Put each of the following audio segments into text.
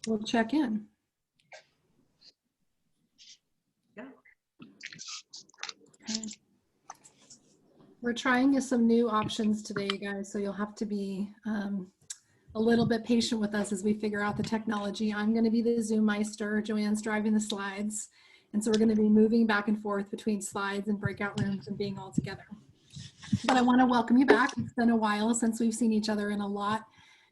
we'll check in. Yeah. Okay. We're trying some new options today, guys, so you'll have to be a little bit patient with us as we figure out the technology. I'm going to be the Zoom Meister. Joanne's driving the slides. And so we're going to be moving back and forth between slides and breakout rooms and being all together. But I want to welcome you back. It's been a while since we've seen each other, and a lot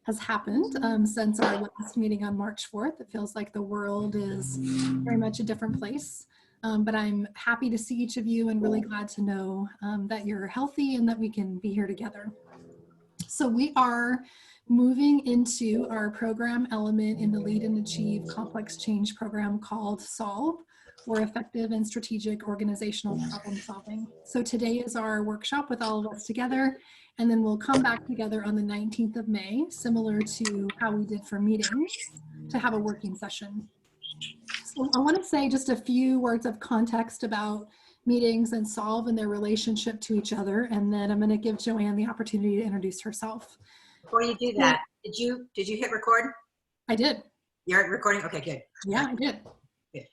has happened since our last meeting on March 4th. It feels like the world is very much a different place. But I'm happy to see each of you and really glad to know that you're healthy and that we can be here together. So we are moving into our program element in the Lead and Achieve Complex Change program called SOLVE, or Effective and Strategic Organizational Problem Solving. So today is our workshop with all of us together, and then we'll come back together on the 19th of May, similar to how we did for meetings, to have a working session. So I want to say just a few words of context about meetings and SOLVE and their relationship to each other, and then I'm going to give Joanne the opportunity to introduce herself. Before you do that, did you hit record? I did. You're recording? Okay, good. Yeah, I did. Good.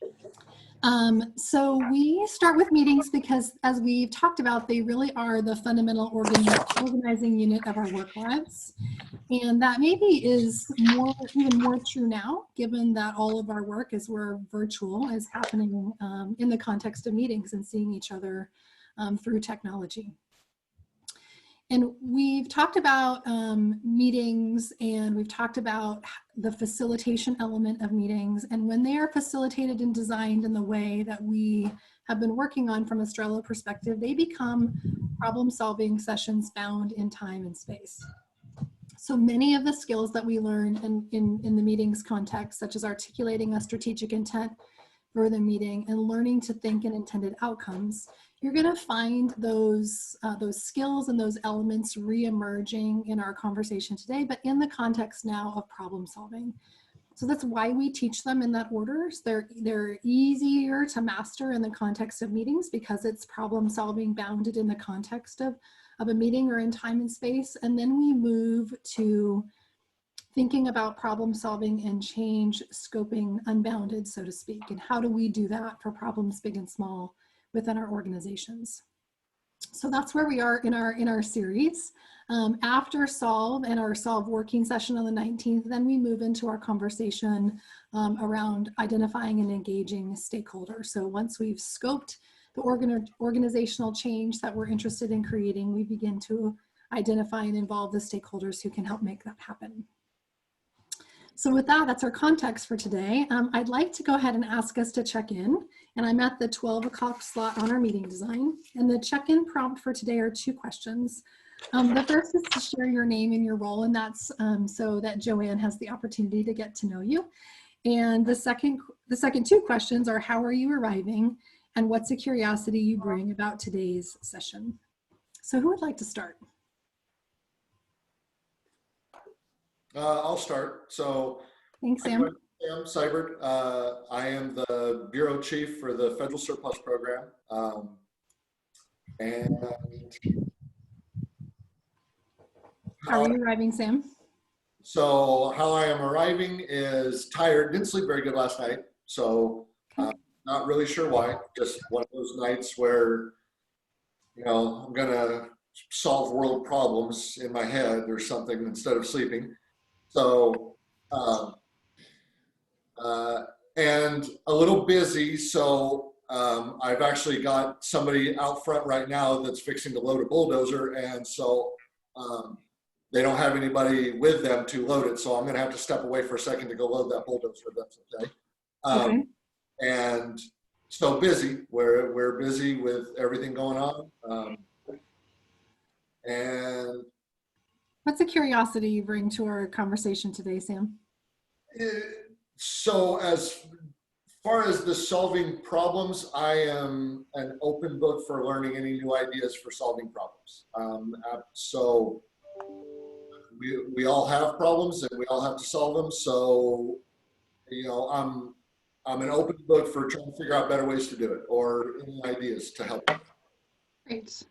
So we start with meetings because, as we've talked about, they really are the fundamental organizing unit of our work lives. And that maybe is even more true now, given that all of our work, as we're virtual, is happening in the context of meetings and seeing each other through technology. And we've talked about meetings, and we've talked about the facilitation element of meetings. And when they are facilitated and designed in the way that we have been working on from a Strelo perspective, they become problem-solving sessions bound in time and space. So many of the skills that we learn in the meetings context, such as articulating a strategic intent for the meeting and learning to think in intended outcomes, you're going to find those skills and those elements re-emerging in our conversation today, but in the context now of problem solving. So that's why we teach them in that order. So they're easier to master in the context of meetings because it's problem solving bounded in the context of a meeting or in time and space. And then we move to thinking about problem solving and change scoping unbounded, so to speak. And how do we do that for problems big and small within our organizations? So that's where we are in our series. After SOLVE and our SOLVE working session on the 19th, then we move into our conversation around identifying and engaging stakeholders. So once we've scoped the organizational change that we're interested in creating, we begin to identify and involve the stakeholders who can help make that happen. So with that, that's our context for today. I'd like to go ahead and ask us to check in, and I'm at the 12 o'clock slot on our meeting design. And the check-in prompt for today are 2 questions. The first is to share your name and your role, and that's so that Joanne has the opportunity to get to know you. And the second 2 questions are, how are you arriving, and what's a curiosity you bring about today's session? So who would like to start? I'll start. So, thanks, Sam. I'm Seibert. I am the Bureau Chief for the Federal Surplus Program. And how are you arriving, Sam? So how I am arriving is tired. Didn't sleep very good last night. So not really sure why. Just one of those nights where, you know, I'm going to solve world problems in my head or something instead of sleeping. So, and a little busy. So I've actually got somebody out front right now that's fixing to load a bulldozer. And so they don't have anybody with them to load it. So I'm going to have to step away for a second to go load that bulldozer. If that's okay. Okay. And so busy. We're busy with everything going on. And what's a curiosity you bring to our conversation today, Sam? So as far as the solving problems, I am an open book for learning any new ideas for solving problems. So we all have problems and we all have to solve them. So, you know, I'm an open book for trying to figure out better ways to do it or any ideas to help. Great.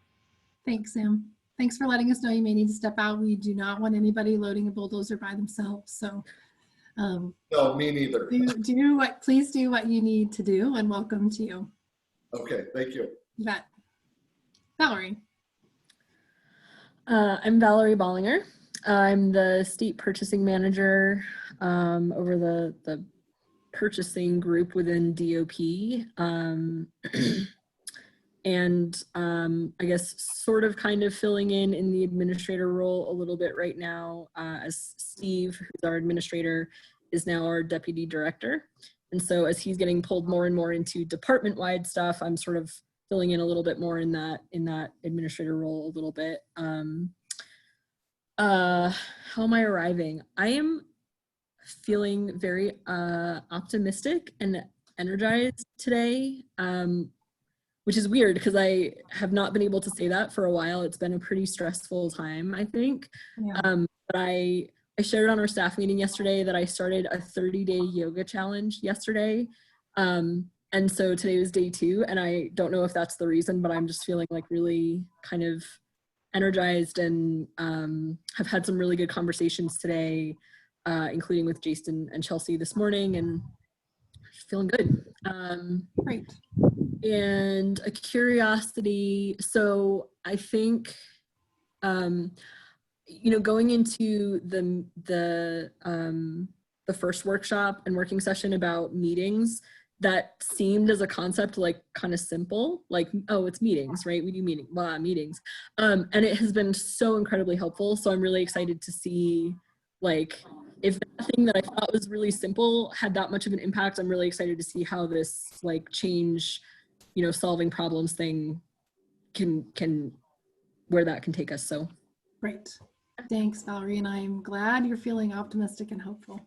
Thanks, Sam. Thanks for letting us know you may need to step out. We do not want anybody loading a bulldozer by themselves. So No, me neither. Please do what you need to do, and welcome to you. Okay, thank you. You bet. Valerie. I'm Valerie Bollinger. I'm the state purchasing manager over the purchasing group within DOP. And I guess sort of kind of filling in the administrator role a little bit right now, as Steve, who's our administrator, is now our deputy director. And so as he's getting pulled more and more into department-wide stuff, I'm sort of filling in a little bit more in that administrator role a little bit. How am I arriving? I am feeling very optimistic and energized today, which is weird because I have not been able to say that for a while. It's been a pretty stressful time, I think. Yeah. But I shared on our staff meeting yesterday that I started a 30-day yoga challenge yesterday. And so today was day 2, and I don't know if that's the reason, but I'm just feeling like really kind of energized, and have had some really good conversations today, including with Jason and Chelsea this morning, and just feeling good. Great. And a curiosity. So I think, going into the first workshop and working session about meetings, that seemed as a concept like kind of simple, like, oh, it's meetings, right? We do meetings. And it has been so incredibly helpful. So I'm really excited to see, like, if that thing that I thought was really simple had that much of an impact. I'm really excited to see how this like change, solving problems thing can where that can take us. So Great. Thanks, Valerie. And I'm glad you're feeling optimistic and hopeful.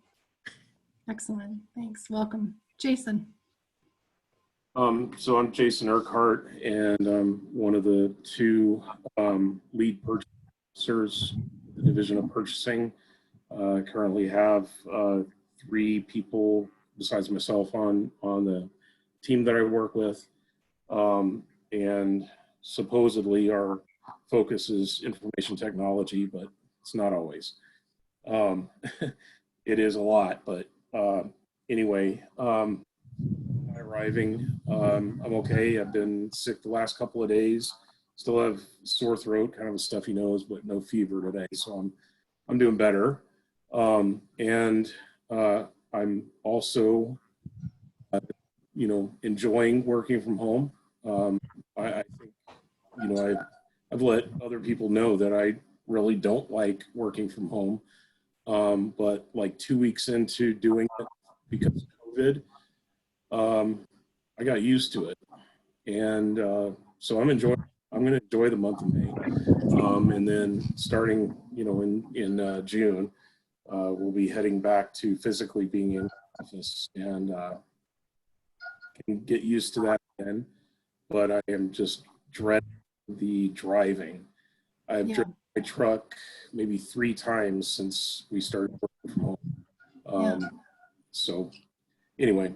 Excellent. Thanks. Welcome. Jason. So I'm Jason Urquhart, and I'm one of the 2 lead purchasers in the Division of Purchasing. Currently have 3 people besides myself on the team that I work with. And supposedly our focus is information technology, but it's not always. It is a lot, but anyway, arriving, I'm okay. I've been sick the last couple of days. Still have sore throat, kind of a stuffy nose, but no fever today, so I'm doing better. And I'm also, enjoying working from home. I think, I've let other people know that I really don't like working from home. But like 2 weeks into doing it because of COVID, I got used to it. And so I'm going to enjoy the month of May. And then starting, in June, we'll be heading back to physically being in office, and can get used to that again. But I am just dreading the driving. I've driven my truck maybe 3 times since we started working from home. So anyway,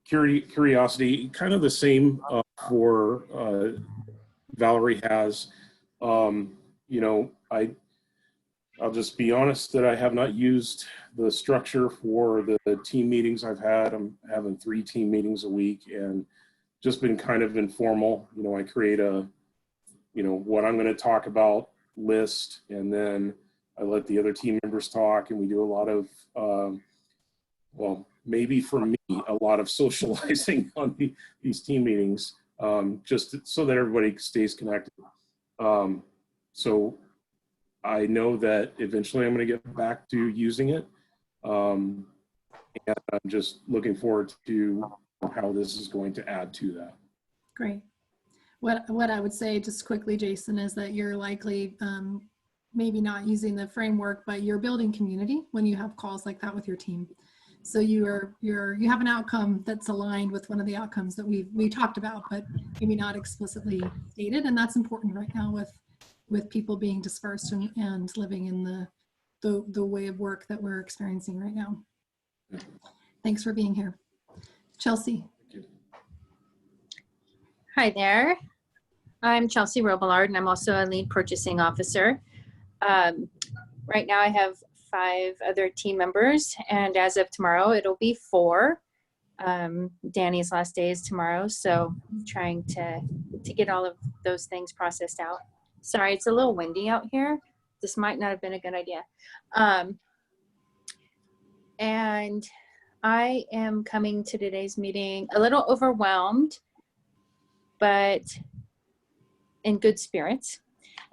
curiosity, kind of the same for Valerie has. I'll just be honest that I have not used the structure for the team meetings I've had. I'm having 3 team meetings a week, and just been kind of informal. I create a, what I'm going to talk about list, and then I let the other team members talk, and we do a lot of, well, maybe for me, a lot of socializing on these team meetings, just so that everybody stays connected. So I know that eventually I'm going to get back to using it. And I'm just looking forward to how this is going to add to that. Great. What I would say just quickly, Jason, is that you're likely maybe not using the framework, but you're building community when you have calls like that with your team. So you have an outcome that's aligned with one of the outcomes that we talked about, but maybe not explicitly stated, and that's important right now with people being dispersed and living in the way of work that we're experiencing right now. Thanks for being here. Chelsea. Hi there. I'm Chelsea Robillard, and I'm also a lead purchasing officer. Right now I have 5 other team members. And as of tomorrow, it'll be 4. Danny's last day is tomorrow, so trying to get all of those things processed out. Sorry, it's a little windy out here. This might not have been a good idea. And I am coming to today's meeting a little overwhelmed, but in good spirits.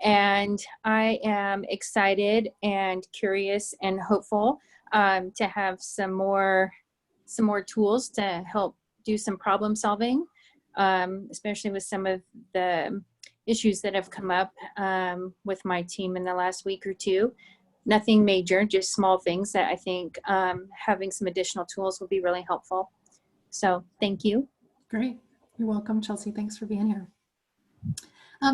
And I am excited and curious and hopeful to have some more tools to help do some problem solving, especially with some of the issues that have come up with my team in the last week or two. Nothing major, just small things that I think having some additional tools will be really helpful. So thank you. Great. You're welcome, Chelsea. Thanks for being here.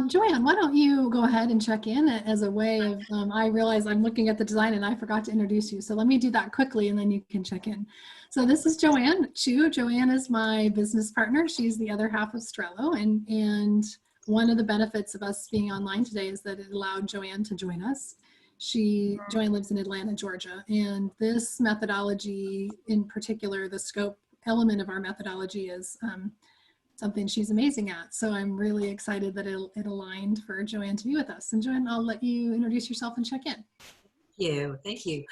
Joanne, why don't you go ahead and check in as a way of, I realize I'm looking at the design and I forgot to introduce you. So let me do that quickly and then you can check in. So this is Joanne Chu. Joanne is my business partner. She's the other half of Strelo. And one of the benefits of us being online today is that it allowed Joanne to join us. Joanne lives in Atlanta, Georgia. And this methodology in particular, the scope element of our methodology is something she's amazing at. So I'm really excited that it aligned for Joanne to be with us. And Joanne, I'll let you introduce yourself and check in. Thank you.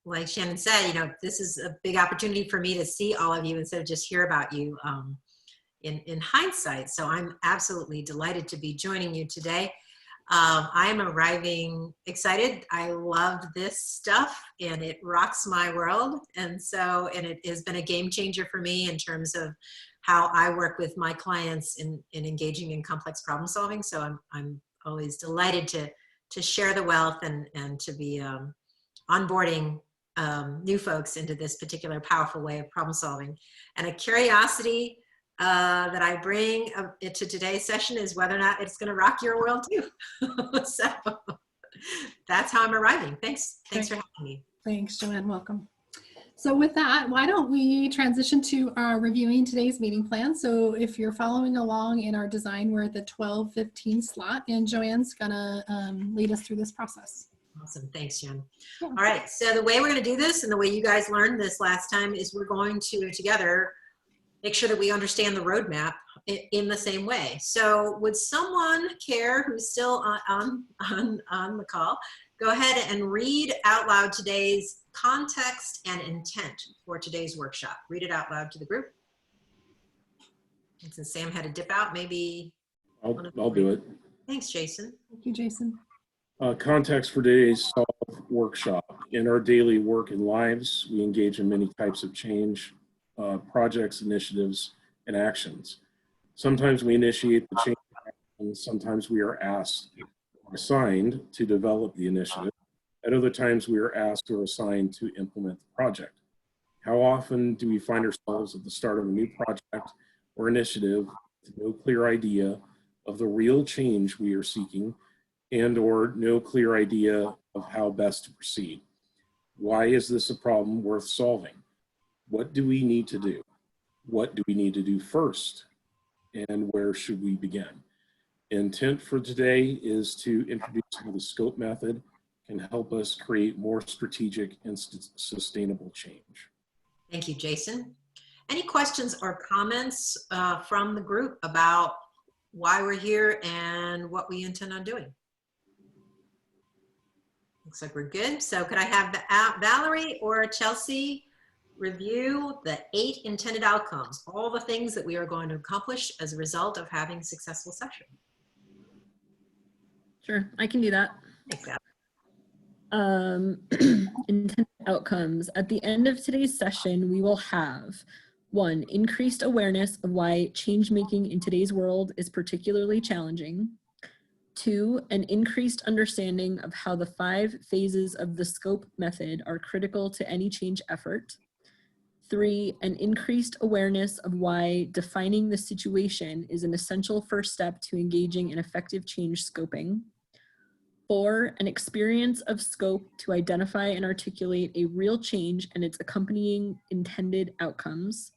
Like Shannon said, this is a big opportunity for me to see all of you instead of just hear about you in hindsight. So I'm absolutely delighted to be joining you today. I am arriving excited. I love this stuff and it rocks my world. And it has been a game changer for me in terms of how I work with my clients in engaging in complex problem solving. So I'm always delighted to share the wealth and to be onboarding new folks into this particular powerful way of problem solving. And a curiosity that I bring to today's session is whether or not it's going to rock your world too. So that's how I'm arriving. Thanks for having me. Thanks, Joanne. Welcome. So with that, why don't we transition to our reviewing today's meeting plan. So if you're following along in our design, we're at the 12:15 slot, and Joanne's gonna lead us through this process. Awesome. Thanks, Jen. Yeah. All right. So the way we're going to do this and the way you guys learned this last time is we're going to together make sure that we understand the roadmap in the same way. So would someone care who's still on the call, go ahead and read out loud today's context and intent for today's workshop. Read it out loud to the group. And since Sam had to dip out, maybe I'll do it. Thanks, Jason. Thank you, Jason. Context for today's Solve workshop. In our daily work and lives, we engage in many types of change, projects, initiatives, and actions. Sometimes we initiate the change, and sometimes we are asked or assigned to develop the initiative. At other times, we are asked or assigned to implement the project. How often do we find ourselves at the start of a new project or initiative with no clear idea of the real change we are seeking and or no clear idea of how best to proceed? Why is this a problem worth solving? What do we need to do? What do we need to do first? And where should we begin? Intent for today is to introduce how the scope method can help us create more strategic and sustainable change. Thank you, Jason. Any questions or comments from the group about why we're here and what we intend on doing? Looks like we're good. So could I have Valerie or Chelsea review the 8 intended outcomes, all the things that we are going to accomplish as a result of having a successful session? Sure, I can do that. Thanks, Valerie. Intended outcomes. At the end of today's session, we will have 1, increased awareness of why change making in today's world is particularly challenging. 2, an increased understanding of how the 5 phases of the scope method are critical to any change effort. 3, an increased awareness of why defining the situation is an essential first step to engaging in effective change scoping. 4, an experience of scope to identify and articulate a real change and its accompanying intended outcomes.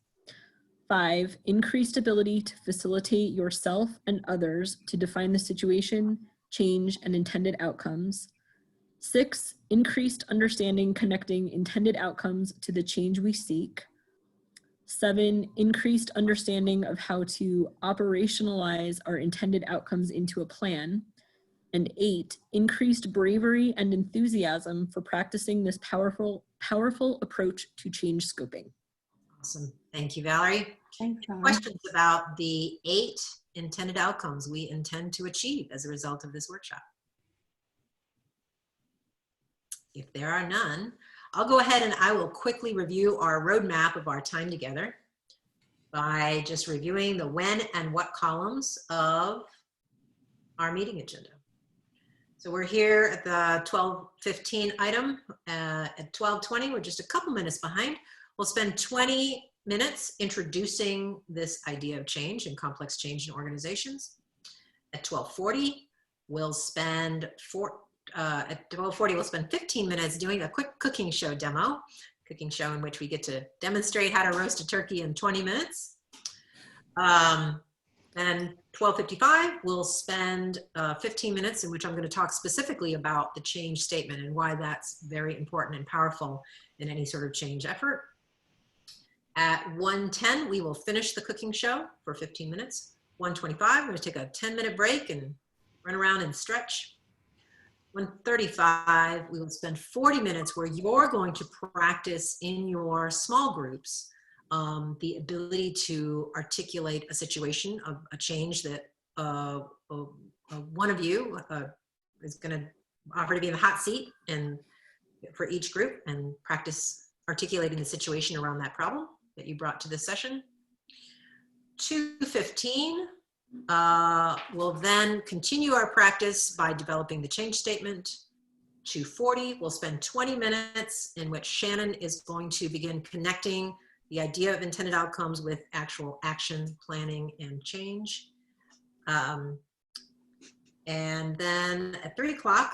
5, increased ability to facilitate yourself and others to define the situation, change, and intended outcomes. 6, increased understanding connecting intended outcomes to the change we seek. 7, increased understanding of how to operationalize our intended outcomes into a plan. And 8, increased bravery and enthusiasm for practicing this powerful approach to change scoping. Awesome. Thank you, Valerie. Thanks, Valerie. Questions about the 8 intended outcomes we intend to achieve as a result of this workshop? If there are none, I'll go ahead and I will quickly review our roadmap of our time together by just reviewing the when and what columns of our meeting agenda. So we're here at the 12:15 item. At 12:20, we're just a couple minutes behind. We'll spend 20 minutes introducing this idea of change and complex change in organizations. At 12:40, we'll spend 15 minutes doing a quick cooking show demo, cooking show in which we get to demonstrate how to roast a turkey in 20 minutes. Then 12:55, we'll spend 15 minutes in which I'm going to talk specifically about the change statement and why that's very important and powerful in any sort of change effort. At 1:10, we will finish the cooking show for 15 minutes. 1:25, we're going to take a 10-minute break and run around and stretch. 1:35, we will spend 40 minutes where you're going to practice in your small groups the ability to articulate a situation of a change that one of you is going to offer to be in the hot seat and for each group and practice articulating the situation around that problem that you brought to this session. 2:15, we'll then continue our practice by developing the change statement. 2:40, we'll spend 20 minutes in which Shannon is going to begin connecting the idea of intended outcomes with actual action, planning, and change. And then at 3 o'clock,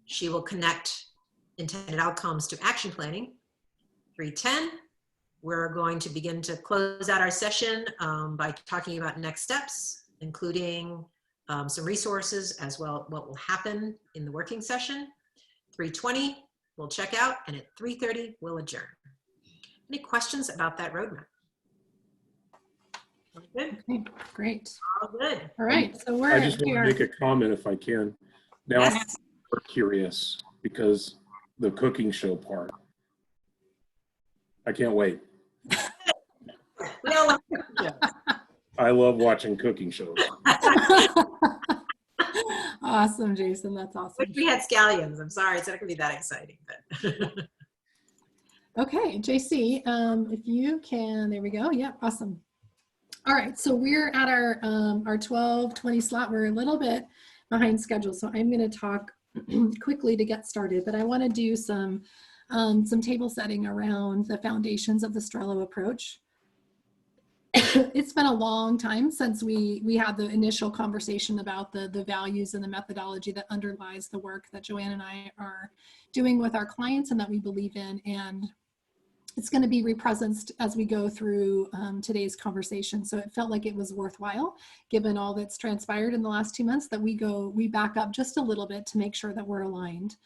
she will connect intended outcomes to action planning. 3:10, we're going to begin to close out our session by talking about next steps, including some resources as well what will happen in the working session. 3:20, we'll check out, and at 3:30, we'll adjourn. Any questions about that roadmap? All good? Okay, great. All good. All right, so we're I just want here. to make a comment if I can. Now, Yes. I'm curious because the cooking show part. I can't wait. We all love cooking shows. I love watching cooking shows. Awesome, Jason. That's awesome. Wish we had scallions. I'm sorry, it's not gonna be that exciting, but. Okay, JC, if you can, there we go. Yeah, awesome. All right, so we're at our 12:20 slot. We're a little bit behind schedule, so I'm going to talk quickly to get started, but I want to do some table setting around the foundations of the Strelo approach. It's been a long time since we had the initial conversation about the values and the methodology that underlies the work that Joanne and I are doing with our clients and that we believe in, and it's going to be represented as we go through today's conversation. So it felt like it was worthwhile, given all that's transpired in the last 2 months, that we back up just a little bit to make sure that we're aligned.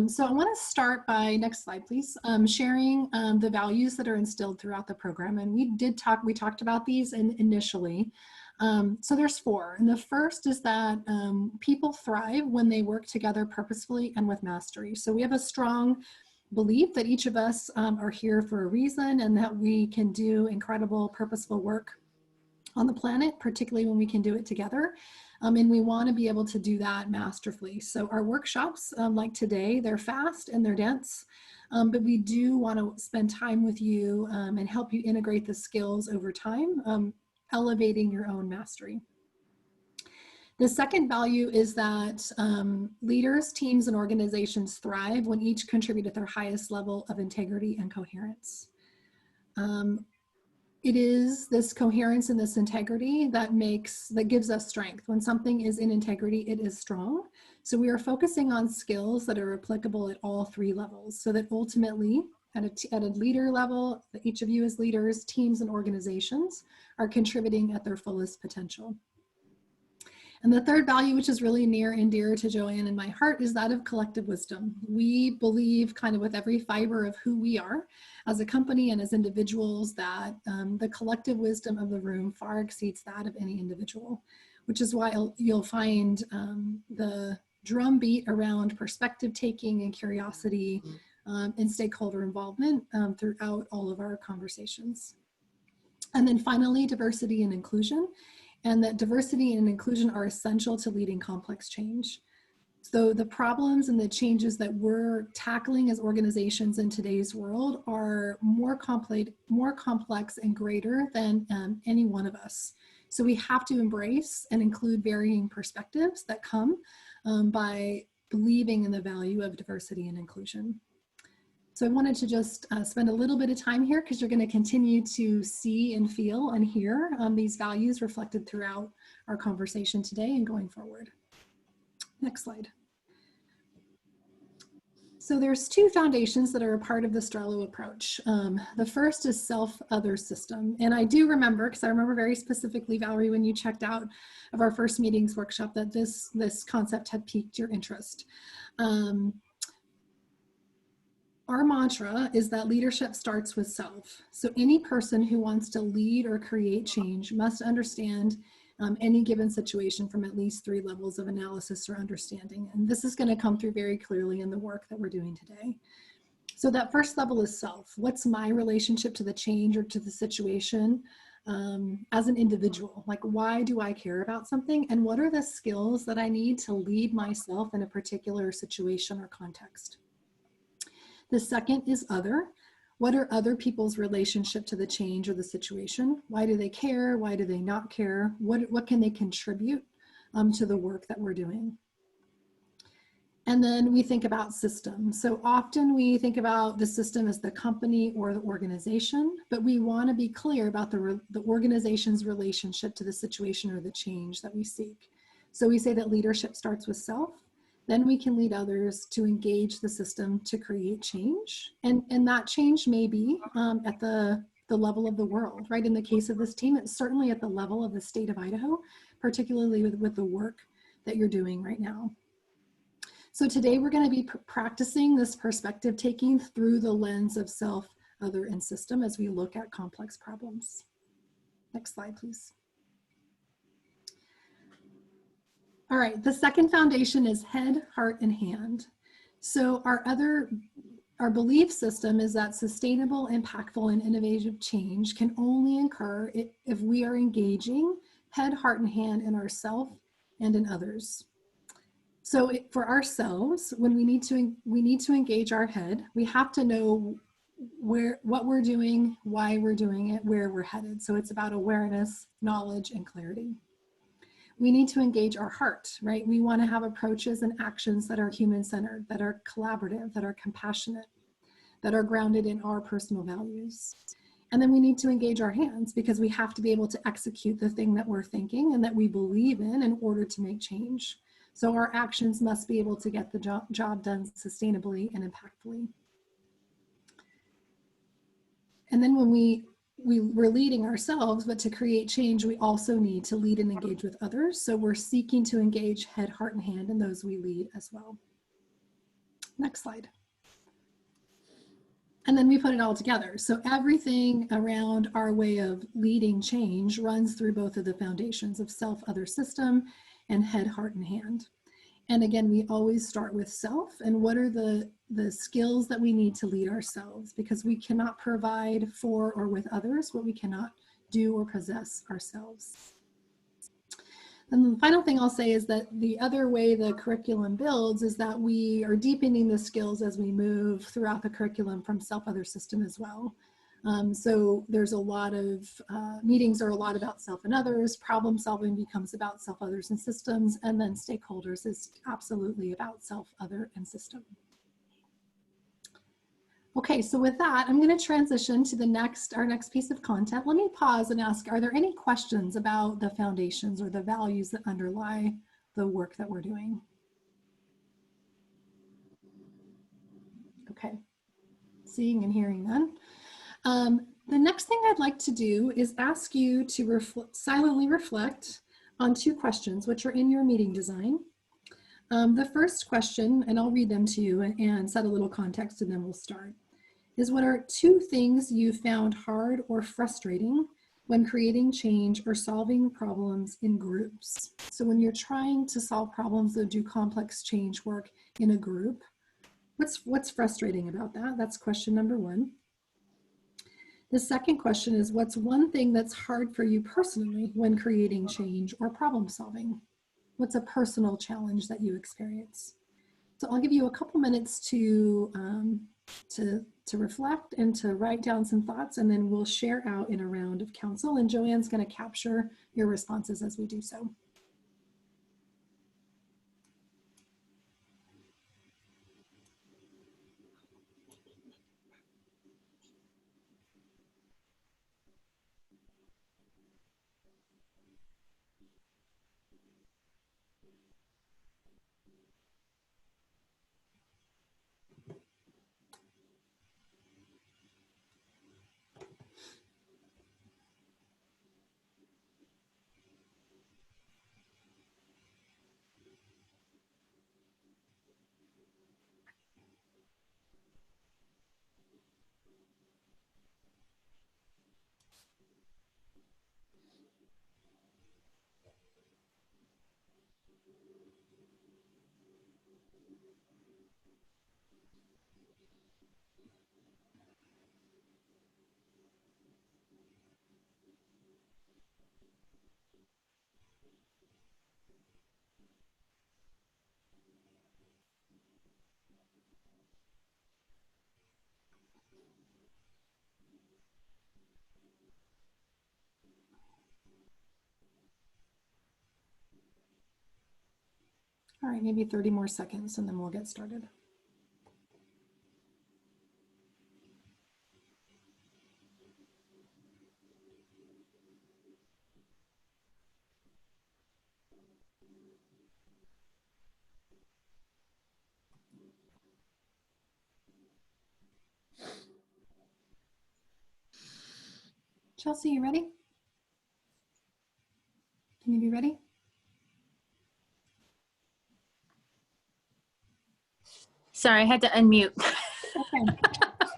So I want to start by, next slide, please, sharing the values that are instilled throughout the program. And we talked about these initially. So there's 4. And the first is that people thrive when they work together purposefully and with mastery. So we have a strong belief that each of us are here for a reason and that we can do incredible purposeful work on the planet, particularly when we can do it together. And we want to be able to do that masterfully. So our workshops, like today, they're fast and they're dense, but we do want to spend time with you and help you integrate the skills over time, elevating your own mastery. The second value is that leaders, teams, and organizations thrive when each contribute at their highest level of integrity and coherence. It is this coherence and this integrity that gives us strength. When something is in integrity, it is strong. So we are focusing on skills that are applicable at all 3 levels, so that ultimately at a leader level, each of you as leaders, teams, and organizations are contributing at their fullest potential. And the third value, which is really near and dear to Joanne and my heart, is that of collective wisdom. We believe kind of with every fiber of who we are as a company and as individuals that the collective wisdom of the room far exceeds that of any individual, which is why you'll find the drumbeat around perspective taking and curiosity and stakeholder involvement throughout all of our conversations. And then finally, diversity and inclusion. And that diversity and inclusion are essential to leading complex change. So the problems and the changes that we're tackling as organizations in today's world are more complex and greater than any one of us. So we have to embrace and include varying perspectives that come by believing in the value of diversity and inclusion. So I wanted to just spend a little bit of time here because you're going to continue to see and feel and hear these values reflected throughout our conversation today and going forward. Next slide. So there's two foundations that are a part of the Strelo approach. The first is self-other system. And I do remember, because I remember very specifically, Valerie, when you checked out of our first meetings workshop, that this concept had piqued your interest. Our mantra is that leadership starts with self. So any person who wants to lead or create change must understand any given situation from at least 3 levels of analysis or understanding. And this is going to come through very clearly in the work that we're doing today. So that first level is self. What's my relationship to the change or to the situation as an individual? Like, why do I care about something? And what are the skills that I need to lead myself in a particular situation or context? The second is other. What are other people's relationship to the change or the situation? Why do they care? Why do they not care? What can they contribute to the work that we're doing? And then we think about systems. So often we think about the system as the company or the organization, but we want to be clear about the organization's relationship to the situation or the change that we seek. So we say that leadership starts with self. Then we can lead others to engage the system to create change. And that change may be at the level of the world, right? In the case of this team, it's certainly at the level of the state of Idaho, particularly with the work that you're doing right now. So today we're going to be practicing this perspective taking through the lens of self, other, and system as we look at complex problems. Next slide, please. All right, the second foundation is head, heart, and hand. So our belief system is that sustainable, impactful, and innovative change can only occur if we are engaging head, heart, and hand in ourselves and in others. So for ourselves, when we need to engage our head, we have to know what we're doing, why we're doing it, where we're headed. So it's about awareness, knowledge, and clarity. We need to engage our heart, right? We want to have approaches and actions that are human-centered, that are collaborative, that are compassionate, that are grounded in our personal values. And then we need to engage our hands because we have to be able to execute the thing that we're thinking and that we believe in order to make change. So our actions must be able to get the job done sustainably and impactfully. And then when we're leading ourselves, but to create change, we also need to lead and engage with others. So we're seeking to engage head, heart, and hand in those we lead as well. Next slide. And then we put it all together. So everything around our way of leading change runs through both of the foundations of self, other, system, and head, heart, and hand. And again, we always start with self and what are the skills that we need to lead ourselves, because we cannot provide for or with others what we cannot do or possess ourselves. And the final thing I'll say is that the other way the curriculum builds is that we are deepening the skills as we move throughout the curriculum from self, other, system as well. So there's a lot of meetings are a lot about self and others, problem solving becomes about self, others, and systems, and then stakeholders is absolutely about self, other, and system. Okay, so with that, I'm going to transition to our next piece of content. Let me pause and ask, are there any questions about the foundations or the values that underlie the work that we're doing? Okay, seeing and hearing none. The next thing I'd like to do is ask you to silently reflect on 2 questions, which are in your meeting design. The first question, and I'll read them to you and set a little context and then we'll start, is what are 2 things you found hard or frustrating when creating change or solving problems in groups? So when you're trying to solve problems or do complex change work in a group, what's frustrating about that? That's question number 1. The second question is, what's one thing that's hard for you personally when creating change or problem solving? What's a personal challenge that you experience? So I'll give you a couple minutes to reflect and to write down some thoughts, and then we'll share out in a round of council, and Joanne's going to capture your responses as we do so. All right, maybe 30 more seconds and then we'll get started. Chelsea, you ready? Can you be ready? Sorry, I had to unmute. Okay.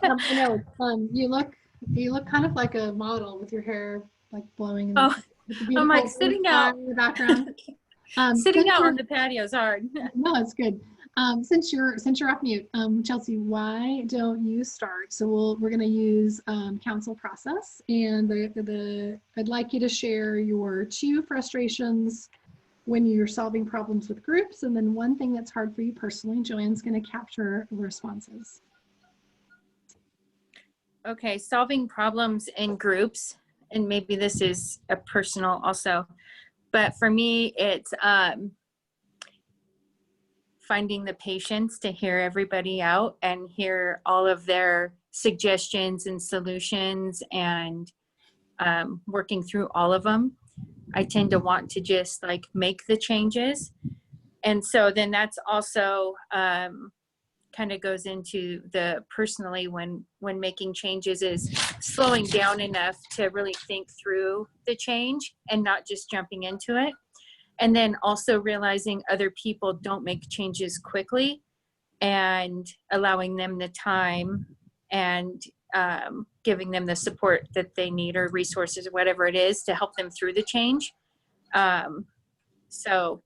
I know. You look kind of like a model with your hair like blowing in the, Oh, with the I'm like beautiful sitting blue sky out. in the background. Sitting out on the patio is hard. No, it's good. Since you're off mute, Chelsea, why don't you start? So we're going to use council process, and I'd like you to share your 2 frustrations when you're solving problems with groups, and then one thing that's hard for you personally. Joanne's going to capture responses. Okay, solving problems in groups, and maybe this is a personal also, but for me, it's finding the patience to hear everybody out and hear all of their suggestions and solutions and working through all of them. I tend to want to just like make the changes. And so then that's also kind of goes into the personally when making changes is slowing down enough to really think through the change and not just jumping into it. And then also realizing other people don't make changes quickly and allowing them the time and giving them the support that they need or resources or whatever it is to help them through the change. So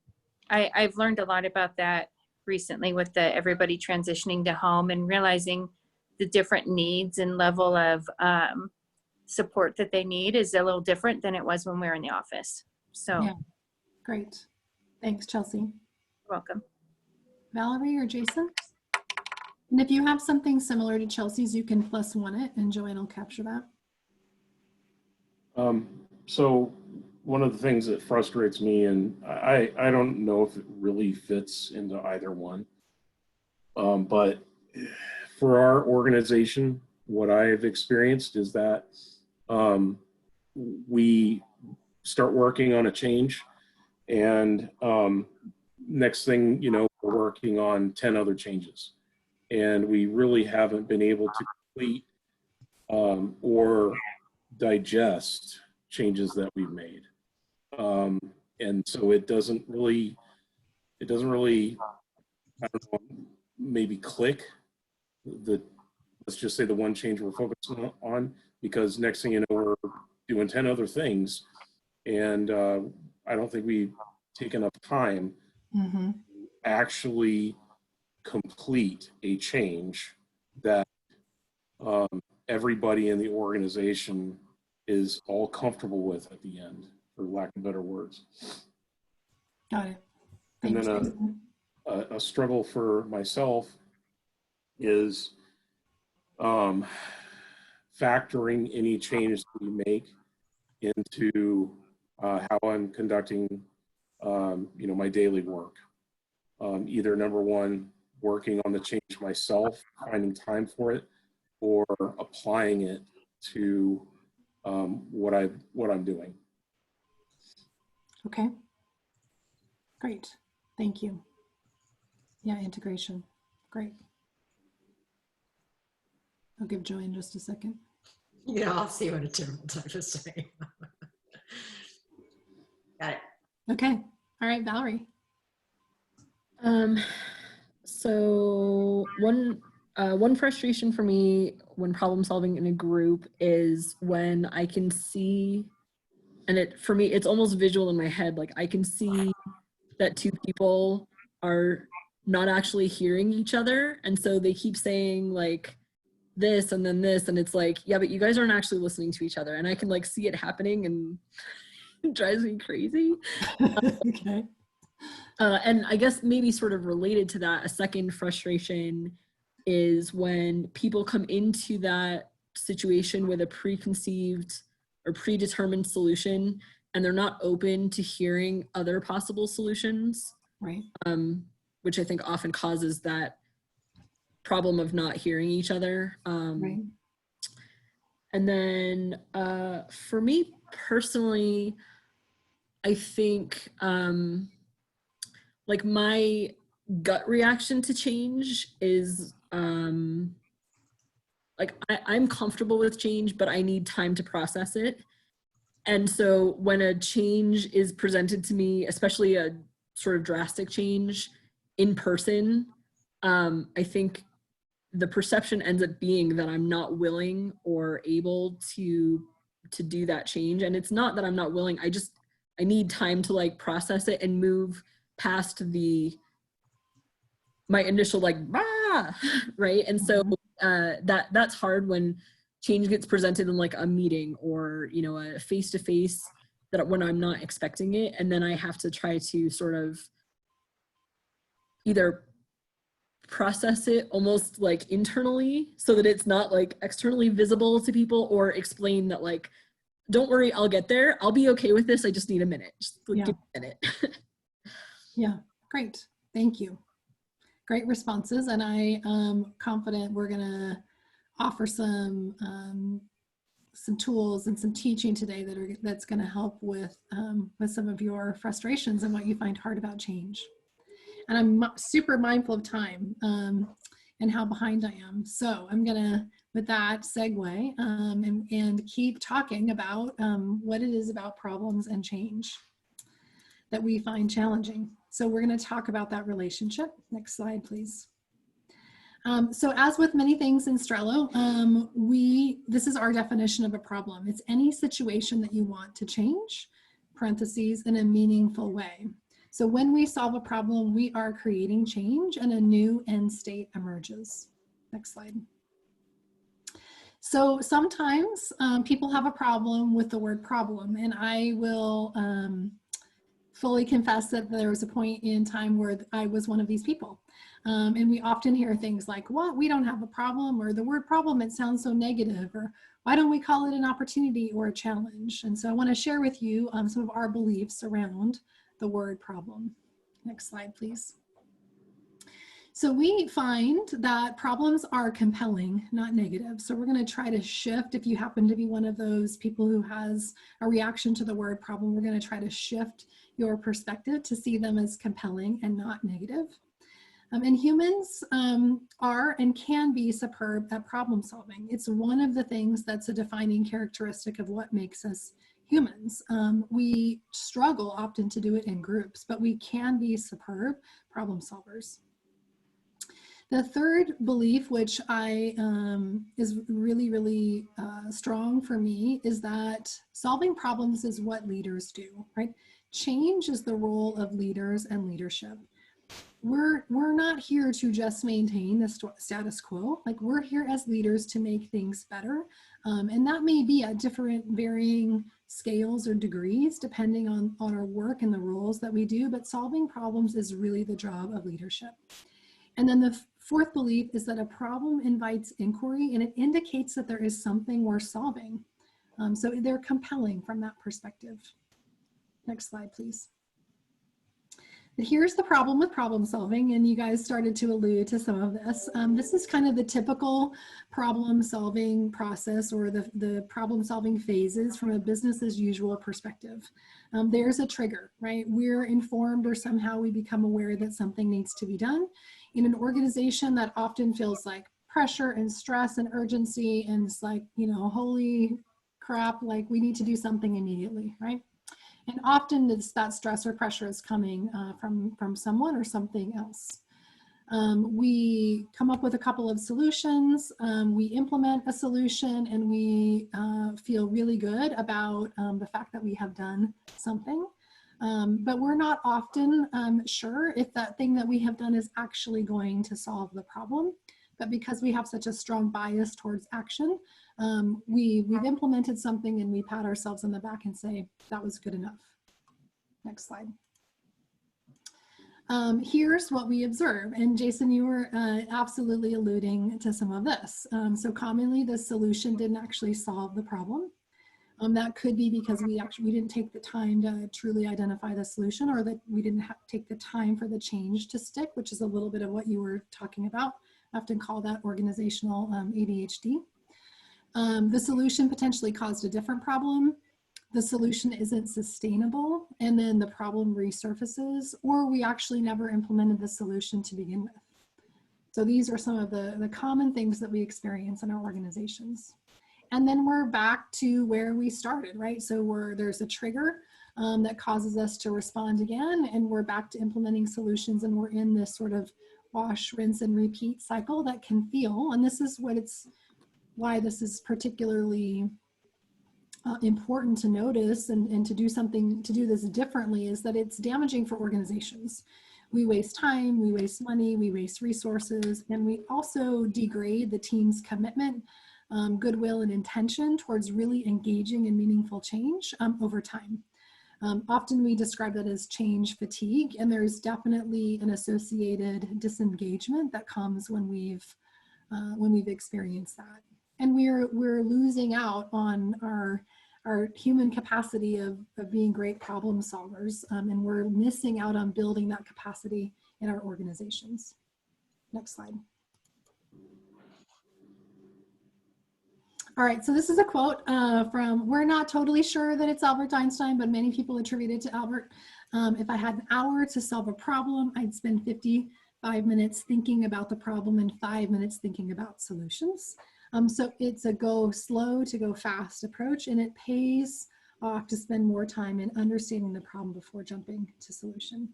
I've learned a lot about that recently with everybody transitioning to home and realizing the different needs and level of support that they need is a little different than it was when we were in the office. So Yeah, great. Thanks, Chelsea. you're welcome. Valerie or Jason? And if you have something similar to Chelsea's, you can +1 it, and Joanne will capture that. So one of the things that frustrates me, and I don't know if it really fits into either one, but for our organization, what I have experienced is that we start working on a change, and next thing you know, we're working on 10 other changes, and we really haven't been able to complete or digest changes that we've made. and so it doesn't really, I don't know, maybe click the, let's just say the one change we're focusing on, because next thing you know, we're doing 10 other things. And I don't think we take enough time to actually complete a change that everybody in the organization is all comfortable with at the end, for lack of better words. Got it. And Thanks. then a struggle for myself is factoring any change that we make into how I'm conducting, my daily work. Either number one, working on the change myself, finding time for it, or applying it to what I'm doing. Okay. Great. Thank you. Yeah, integration. Great. I'll give Joanne just a second. Yeah, I'll see what a terrible type is saying. Got it. Okay. All right, Valerie. So one frustration for me when problem solving in a group is when I can see, and for me, it's almost visual in my head. Like I can see that two people are not actually hearing each other. And so they keep saying like this and then this, and it's like, yeah, but you guys aren't actually listening to each other. And I can like see it happening, and it drives me crazy. Okay. And I guess maybe sort of related to that, a second frustration is when people come into that situation with a preconceived or predetermined solution, and they're not open to hearing other possible solutions, Right. which I think often causes that problem of not hearing each other. Right. And then for me personally, I think like my gut reaction to change is like I'm comfortable with change, but I need time to process it. And so when a change is presented to me, especially a sort of drastic change in person, I think the perception ends up being that I'm not willing or able to do that change. And it's not that I'm not willing, I need time to like process it and move past my initial like, bah, right? And so that's hard when change gets presented in like a meeting or, a face-to-face that when I'm not expecting it. And then I have to try to sort of either process it almost like internally so that it's not like externally visible to people, or explain that like, don't worry, I'll get there. I'll be okay with this. I just need a minute. Just like, give me a minute. Yeah, great. Thank you. Great responses. And I am confident we're going to offer some tools and some teaching today that's going to help with some of your frustrations and what you find hard about change. And I'm super mindful of time and how behind I am. So I'm going to, with that segue, and keep talking about what it is about problems and change that we find challenging. So we're going to talk about that relationship. Next slide, please. So as with many things in Strelo, this is our definition of a problem. It's any situation that you want to change, parentheses, in a meaningful way. So when we solve a problem, we are creating change and a new end state emerges. Next slide. So sometimes people have a problem with the word problem, and I will fully confess that there was a point in time where I was one of these people. And we often hear things like, what, we don't have a problem, or the word problem, it sounds so negative, or why don't we call it an opportunity or a challenge? And so I want to share with you some of our beliefs around the word problem. Next slide, please. So we find that problems are compelling, not negative. So we're going to try to shift. If you happen to be one of those people who has a reaction to the word problem, we're going to try to shift your perspective to see them as compelling and not negative. And humans are and can be superb at problem solving. It's one of the things that's a defining characteristic of what makes us humans. We struggle often to do it in groups, but we can be superb problem solvers. The third belief, which is really, really strong for me, is that solving problems is what leaders do, right? Change is the role of leaders and leadership. We're not here to just maintain the status quo. Like, we're here as leaders to make things better. And that may be at different varying scales or degrees, depending on our work and the roles that we do, but solving problems is really the job of leadership. And then the fourth belief is that a problem invites inquiry, and it indicates that there is something worth solving. So they're compelling from that perspective. Next slide, please. But here's the problem with problem solving, and you guys started to allude to some of this. This is kind of the typical problem solving process, or the problem solving phases from a business as usual perspective. There's a trigger, right? We're informed, or somehow we become aware that something needs to be done. In an organization, that often feels like pressure and stress and urgency, and it's like, you know, holy crap, like we need to do something immediately, right? And often that stress or pressure is coming from someone or something else. We come up with a couple of solutions, we implement a solution, and we feel really good about the fact that we have done something. But we're not often sure if that thing that we have done is actually going to solve the problem. But because we have such a strong bias towards action, we've implemented something and we pat ourselves on the back and say, that was good enough. Next slide. Here's what we observe. And Jason, you were absolutely alluding to some of this. So commonly the solution didn't actually solve the problem. That could be because we didn't take the time to truly identify the solution, or that we didn't take the time for the change to stick, which is a little bit of what you were talking about. I often call that organizational ADHD. The solution potentially caused a different problem. The solution isn't sustainable, and then the problem resurfaces, or we actually never implemented the solution to begin with. So these are some of the common things that we experience in our organizations. And then we're back to where we started, right? So there's a trigger that causes us to respond again, and we're back to implementing solutions, and we're in this sort of wash, rinse, and repeat cycle that can feel, and this is why this is particularly important to notice and to do this differently, is that it's damaging for organizations. We waste time, we waste money, we waste resources, and we also degrade the team's commitment, goodwill, and intention towards really engaging in meaningful change over time. Often we describe that as change fatigue, and there's definitely an associated disengagement that comes when we've experienced that. And we're losing out on our human capacity of being great problem solvers, and we're missing out on building that capacity in our organizations. Next slide. All right, so this is a quote from, we're not totally sure that it's Albert Einstein, but many people attribute it to Albert. If I had an hour to solve a problem, I'd spend 55 minutes thinking about the problem and 5 minutes thinking about solutions. So it's a go slow to go fast approach, and it pays off to spend more time in understanding the problem before jumping to solution.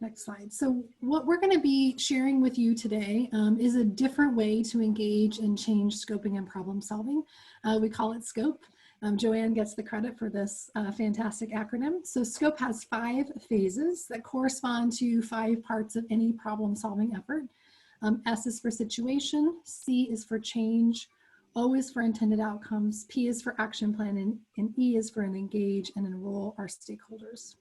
Next slide. So what we're going to be sharing with you today is a different way to engage in change, scoping, and problem solving. We call it SCOPE. Joanne gets the credit for this fantastic acronym. So SCOPE has 5 phases that correspond to 5 parts of any problem solving effort. S is for situation, C is for change, O is for intended outcomes, P is for action plan, and E is for engage and enroll our stakeholders.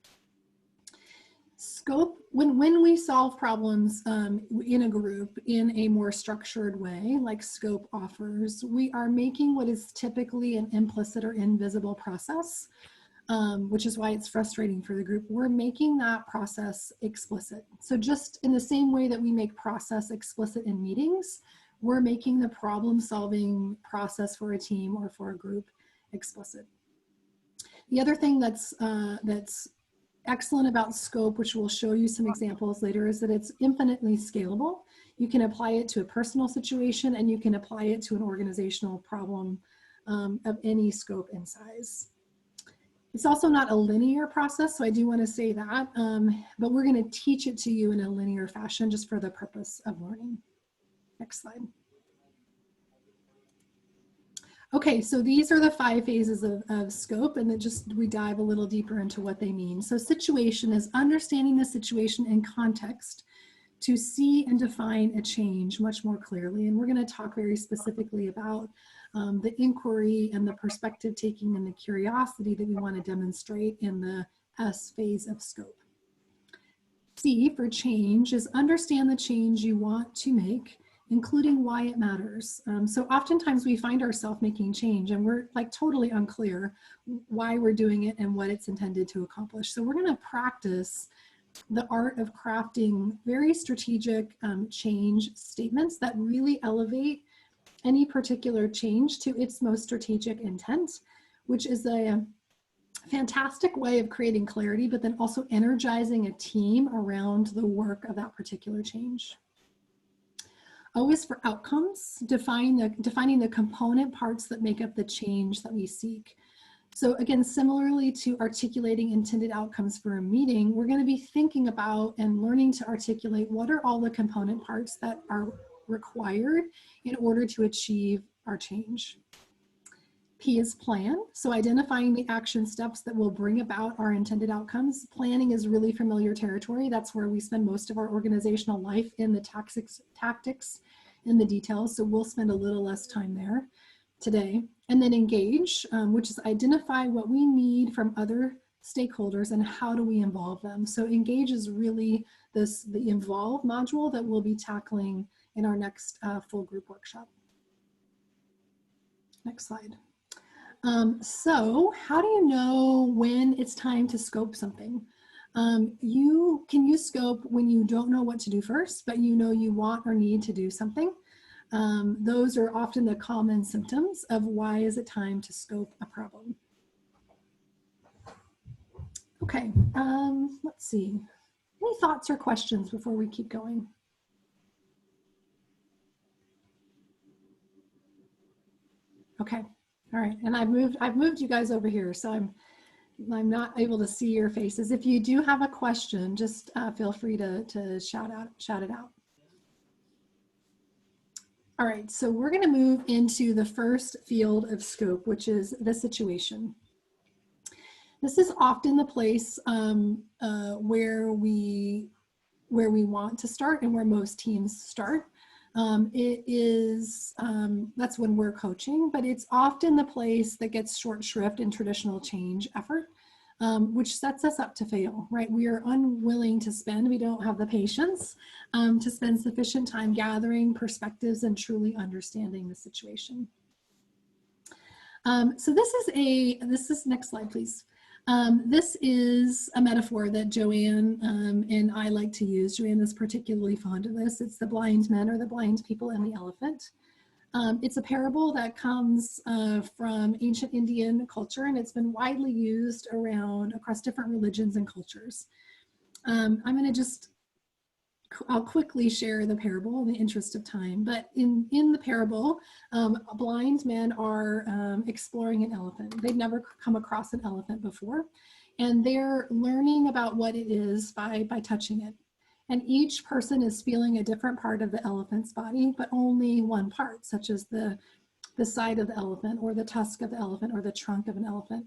SCOPE, when we solve problems in a group in a more structured way, like SCOPE offers, we are making what is typically an implicit or invisible process, which is why it's frustrating for the group. We're making that process explicit. So just in the same way that we make process explicit in meetings, we're making the problem solving process for a team or for a group explicit. The other thing that's excellent about SCOPE, which we'll show you some examples later, is that it's infinitely scalable. You can apply it to a personal situation, and you can apply it to an organizational problem of any scope and size. It's also not a linear process, so I do want to say that, but we're going to teach it to you in a linear fashion just for the purpose of learning. Next slide. Okay, so these are the 5 phases of scope, and then just we dive a little deeper into what they mean. So situation is understanding the situation in context to see and define a change much more clearly. And we're going to talk very specifically about the inquiry and the perspective taking and the curiosity that we want to demonstrate in the S phase of scope. C for change is understand the change you want to make, including why it matters. So oftentimes we find ourselves making change and we're like totally unclear why we're doing it and what it's intended to accomplish. So we're going to practice the art of crafting very strategic change statements that really elevate any particular change to its most strategic intent, which is a fantastic way of creating clarity, but then also energizing a team around the work of that particular change. O is for outcomes, defining the component parts that make up the change that we seek. So again, similarly to articulating intended outcomes for a meeting, we're going to be thinking about and learning to articulate what are all the component parts that are required in order to achieve our change. P is plan. So identifying the action steps that will bring about our intended outcomes. Planning is really familiar territory. That's where we spend most of our organizational life, in the tactics and the details. So we'll spend a little less time there today. And then engage, which is identify what we need from other stakeholders and how do we involve them. So engage is really the involve module that we'll be tackling in our next full group workshop. Next slide. So how do you know when it's time to scope something? You can use scope when you don't know what to do first, but you know you want or need to do something. Those are often the common symptoms of why is it time to scope a problem. Okay, let's see. Any thoughts or questions before we keep going? Okay, all right, and I've moved you guys over here, so I'm not able to see your faces. If you do have a question, just feel free to shout it out. All right, so we're going to move into the first field of scope, which is the situation. This is often the place where we want to start and where most teams start. It is, that's when we're coaching, but it's often the place that gets short shrift in traditional change effort, which sets us up to fail, right? We are unwilling to spend, we don't have the patience to spend sufficient time gathering perspectives and truly understanding the situation. So this is, next slide, please. This is a metaphor that Joanne and I like to use. Joanne is particularly fond of this. It's the blind men or the blind people and the elephant. It's a parable that comes from ancient Indian culture, and it's been widely used across different religions and cultures. I'm going to I'll quickly share the parable in the interest of time, but in the parable, blind men are exploring an elephant. They've never come across an elephant before, and they're learning about what it is by touching it. And each person is feeling a different part of the elephant's body, but only one part, such as the side of the elephant or the tusk of the elephant or the trunk of an elephant.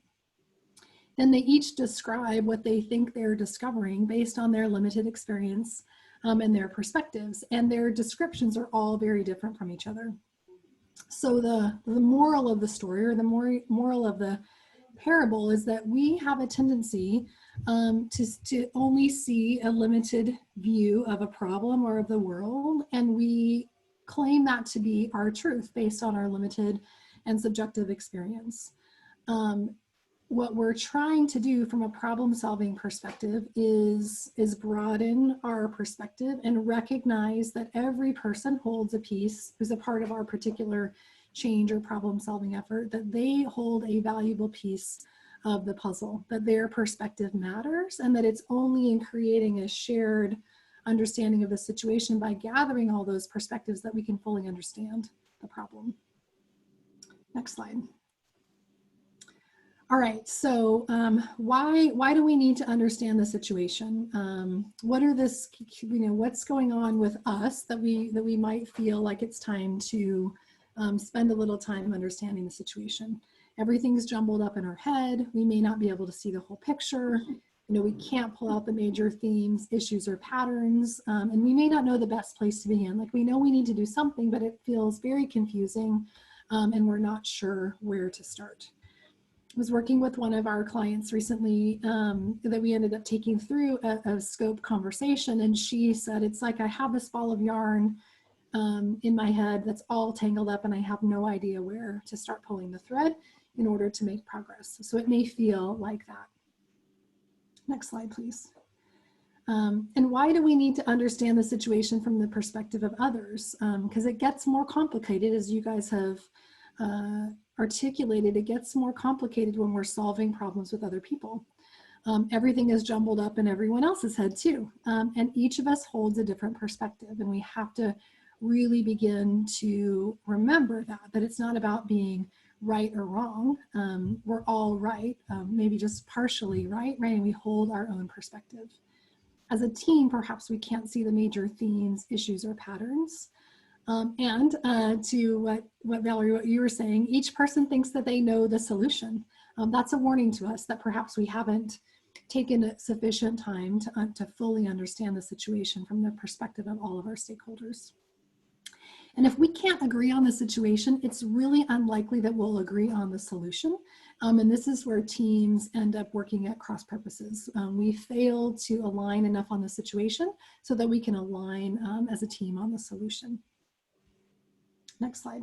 Then they each describe what they think they're discovering based on their limited experience and their perspectives, and their descriptions are all very different from each other. So the moral of the story, or the moral of the parable, is that we have a tendency to only see a limited view of a problem or of the world, and we claim that to be our truth based on our limited and subjective experience. What we're trying to do from a problem-solving perspective is broaden our perspective and recognize that every person holds a piece, who's a part of our particular change or problem-solving effort, that they hold a valuable piece of the puzzle, that their perspective matters, and that it's only in creating a shared understanding of the situation by gathering all those perspectives that we can fully understand the problem. Next slide. All right, so why do we need to understand the situation? What are this, what's going on with us that we might feel like it's time to spend a little time understanding the situation? Everything's jumbled up in our head. We may not be able to see the whole picture. We can't pull out the major themes, issues, or patterns, and we may not know the best place to begin. Like, we know we need to do something, but it feels very confusing, and we're not sure where to start. I was working with one of our clients recently that we ended up taking through a scope conversation, and she said, it's like I have this ball of yarn in my head that's all tangled up, and I have no idea where to start pulling the thread in order to make progress. So it may feel like that. Next slide, please. And why do we need to understand the situation from the perspective of others? Because it gets more complicated, as you guys have articulated. It gets more complicated when we're solving problems with other people. Everything is jumbled up in everyone else's head too. And each of us holds a different perspective, and we have to really begin to remember that it's not about being right or wrong. We're all right, maybe just partially right, and we hold our own perspective. As a team, perhaps we can't see the major themes, issues, or patterns. And to what Valerie, what you were saying, each person thinks that they know the solution. That's a warning to us that perhaps we haven't taken sufficient time to fully understand the situation from the perspective of all of our stakeholders. And if we can't agree on the situation, it's really unlikely that we'll agree on the solution. And this is where teams end up working at cross purposes. We fail to align enough on the situation so that we can align as a team on the solution. Next slide.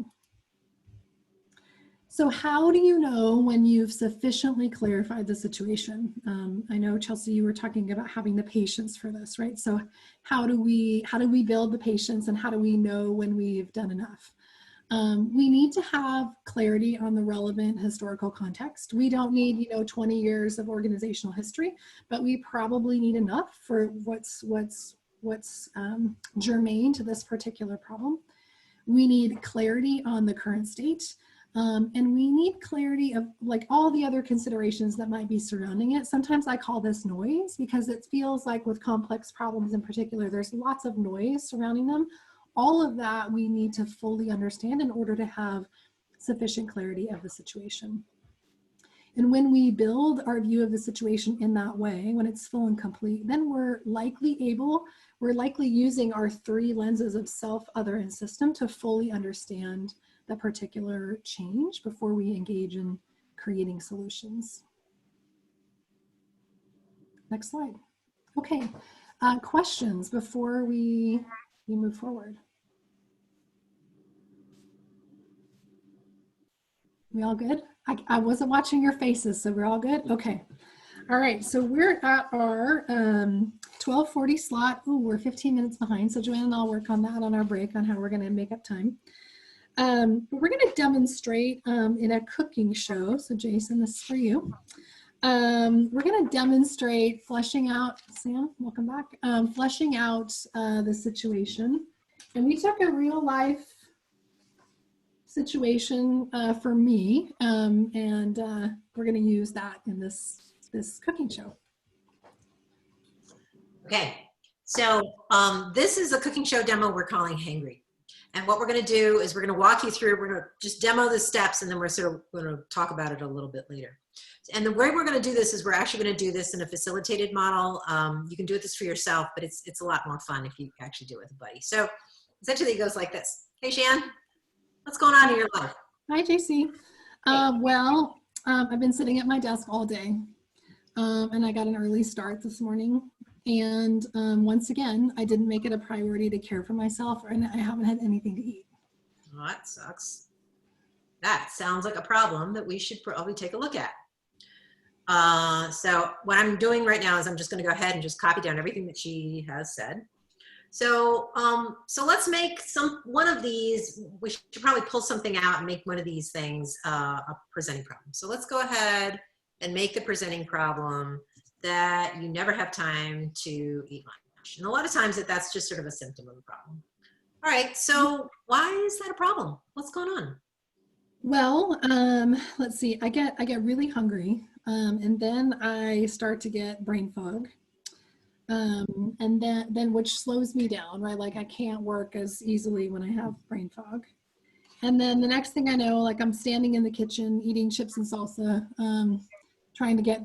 So how do you know when you've sufficiently clarified the situation? I know, Chelsea, you were talking about having the patience for this, right? So how do we build the patience, and how do we know when we've done enough? We need to have clarity on the relevant historical context. We don't need 20 years of organizational history, but we probably need enough for what's germane to this particular problem. We need clarity on the current state. And we need clarity of like all the other considerations that might be surrounding it. Sometimes I call this noise, because it feels like with complex problems in particular, there's lots of noise surrounding them. All of that we need to fully understand in order to have sufficient clarity of the situation. And when we build our view of the situation in that way, when it's full and complete, then we're likely using our three lenses of self, other, and system to fully understand the particular change before we engage in creating solutions. Next slide. Okay, questions before we move forward? We all good? I wasn't watching your faces, so we're all good? Okay. All right, so we're at our 12:40 slot. Ooh, we're 15 minutes behind, so Joanne and I'll work on that on our break on how we're gonna make up time. We're going to demonstrate in a cooking show. So Jason, this is for you. We're going to demonstrate fleshing out, Sam, welcome back, fleshing out the situation. And we took a real life situation for me, and we're going to use that in this cooking show. Okay, so this is a cooking show demo we're calling Hangry. And what we're going to do is we're going to walk you through, we're going to just demo the steps, and then we're sort of going to talk about it a little bit later. And the way we're going to do this is we're actually going to do this in a facilitated model. You can do this for yourself, but it's a lot more fun if you actually do it with a buddy. So essentially it goes like this. Hey, Shan, what's going on in your life? Hi, JC. Well, I've been sitting at my desk all day, and I got an early start this morning. And once again, I didn't make it a priority to care for myself, and I haven't had anything to eat. Well, that sucks. That sounds like a problem that we should probably take a look at. So what I'm doing right now is I'm just going to go ahead and just copy down everything that she has said. So so let's make one of these. We should probably pull something out and make one of these things a presenting problem. So let's go ahead and make the presenting problem that you never have time to eat lunch. And a lot of times that's just sort of a symptom of a problem. All right, so why is that a problem? What's going on? Well, let's see. I get really hungry, and then I start to get brain fog, and then which slows me down, right? Like I can't work as easily when I have brain fog. And then the next thing I know, like I'm standing in the kitchen eating chips and salsa, trying to get,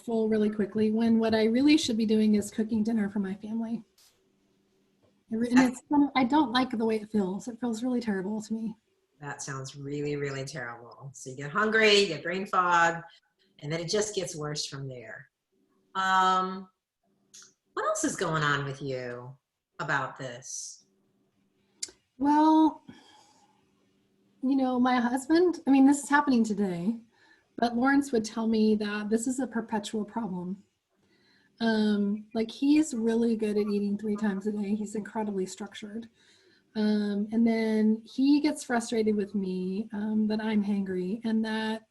full really quickly. When what I really should be doing is cooking dinner for my family. And I don't like the way it feels. It feels really terrible to me. That sounds really, really terrible. So you get hungry, you get brain fog, and then it just gets worse from there. What else is going on with you about this? Well, my husband, this is happening today, but Lawrence would tell me that this is a perpetual problem. Like he's really good at eating 3 times a day. He's incredibly structured. And then he gets frustrated with me that I'm hangry and that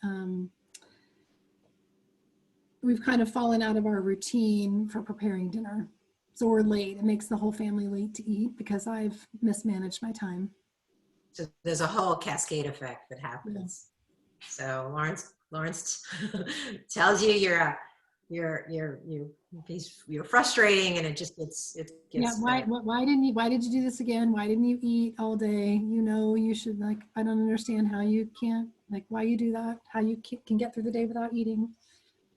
we've kind of fallen out of our routine for preparing dinner. So we're late. It makes the whole family late to eat because I've mismanaged my time. So there's a whole cascade effect that happens. Yeah. So Lawrence tells you you're frustrating, and it gets. Yeah. Why did you do this again? Why didn't you eat all day? You should, like, I don't understand how you can't, like, why you do that, how you can get through the day without eating.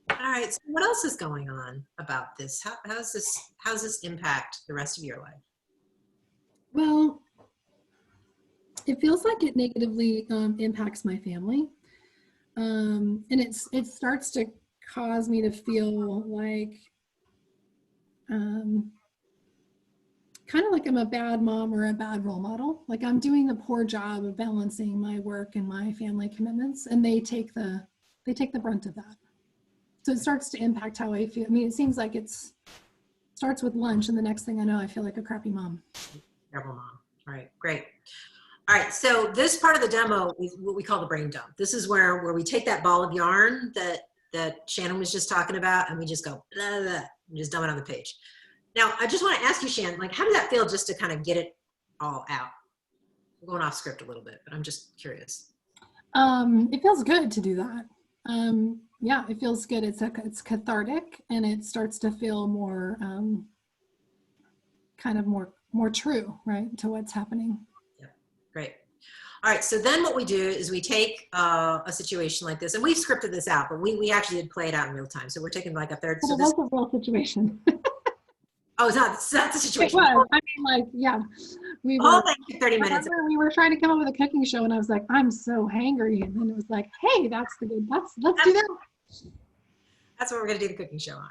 All right. So what else is going on about this? How's this impact the rest of your life? Well, it feels like it negatively impacts my family. And it starts to cause me to feel like kind of like I'm a bad mom or a bad role model. Like I'm doing the poor job of balancing my work and my family commitments, and they take the brunt of that. So it starts to impact how I feel. It seems like starts with lunch, and the next thing I know, I feel like a crappy mom. Terrible mom. All right, great. All right, so this part of the demo is what we call the brain dump. This is where we take that ball of yarn that Shannon was just talking about, and we just go blah, blah, and just dump it on the page. Now, I just want to ask you, Shannon, like, how does that feel just to kind of get it all out? We're going off script a little bit, but I'm just curious. It feels good to do that. Yeah, it feels good. It's cathartic, and it starts to feel more kind of more true, right, to what's happening. Yeah, great. All right, so then what we do is we take a situation like this, and we've scripted this out, but we actually did play it out in real time. So we're taking like a third. Well, that's a real situation. Oh, it's not the situation. It was. Yeah. We were 30 minutes. We were trying to come up with a cooking show, and I was like, I'm so hangry. And then it was like, hey, let's do that. That's what we're going to do the cooking show on.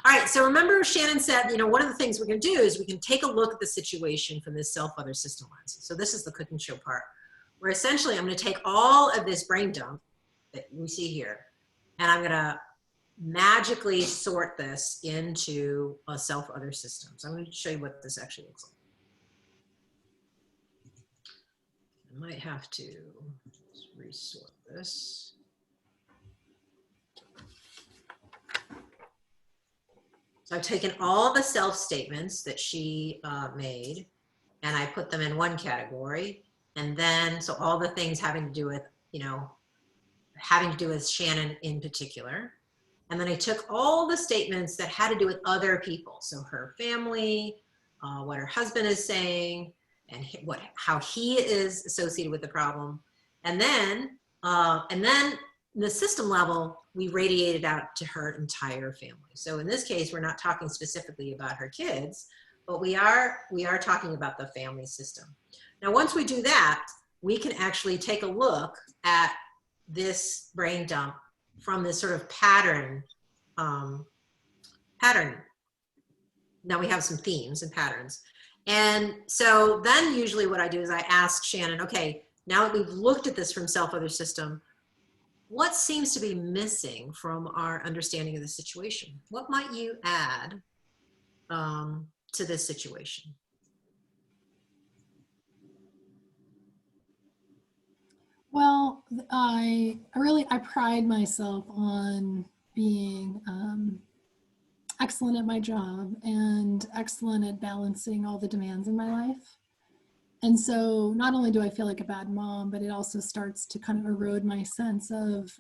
All right, so remember Shannon said, one of the things we're going to do is we can take a look at the situation from this self-other system lens. So this is the cooking show part, where essentially I'm going to take all of this brain dump that we see here, and I'm going to magically sort this into a self-other system. So I'm going to show you what this actually looks like. I might have to resort this. So I've taken all the self statements that she made, and I put them in one category. And then, so all the things having to do with, having to do with Shannon in particular. And then I took all the statements that had to do with other people. So her family, what her husband is saying, and how he is associated with the problem. And then the system level, we radiated out to her entire family. So in this case, we're not talking specifically about her kids, but we are talking about the family system. Now, once we do that, we can actually take a look at this brain dump from this sort of pattern. Now we have some themes and patterns. And so then usually what I do is I ask Shannon, okay, now that we've looked at this from self-other system, what seems to be missing from our understanding of the situation? What might you add to this situation? Well, I pride myself on being excellent at my job and excellent at balancing all the demands in my life. And so not only do I feel like a bad mom, but it also starts to kind of erode my sense of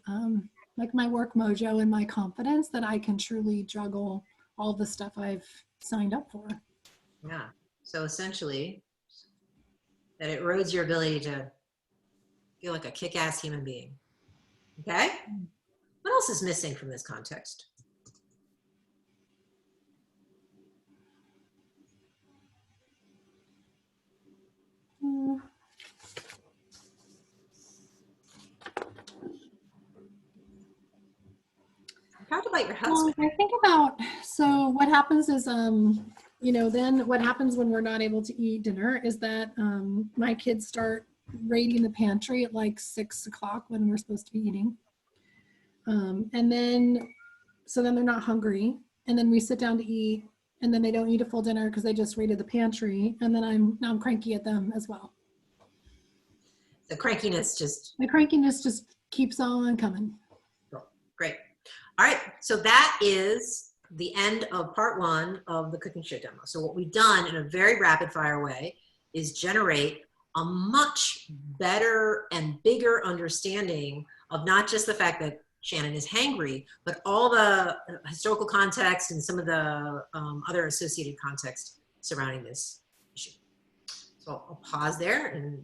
like my work mojo and my confidence that I can truly juggle all the stuff I've signed up for. Yeah. So essentially, that it erodes your ability to feel like a kick-ass human being. Okay? What else is missing from this context? Talk about your husband. Well, I think about, so what happens is, you know, then what happens when we're not able to eat dinner is that my kids start raiding the pantry at like 6 o'clock when we're supposed to be eating. And then, so then they're not hungry. And then we sit down to eat, and then they don't eat a full dinner because they just raided the pantry. And then now I'm cranky at them as well. The crankiness just... My crankiness just keeps on coming. Great. All right, so that is the end of part 1 of the cooking show demo. So what we've done in a very rapid fire way is generate a much better and bigger understanding of not just the fact that Shannon is hangry, but all the historical context and some of the other associated context surrounding this issue. So I'll pause there and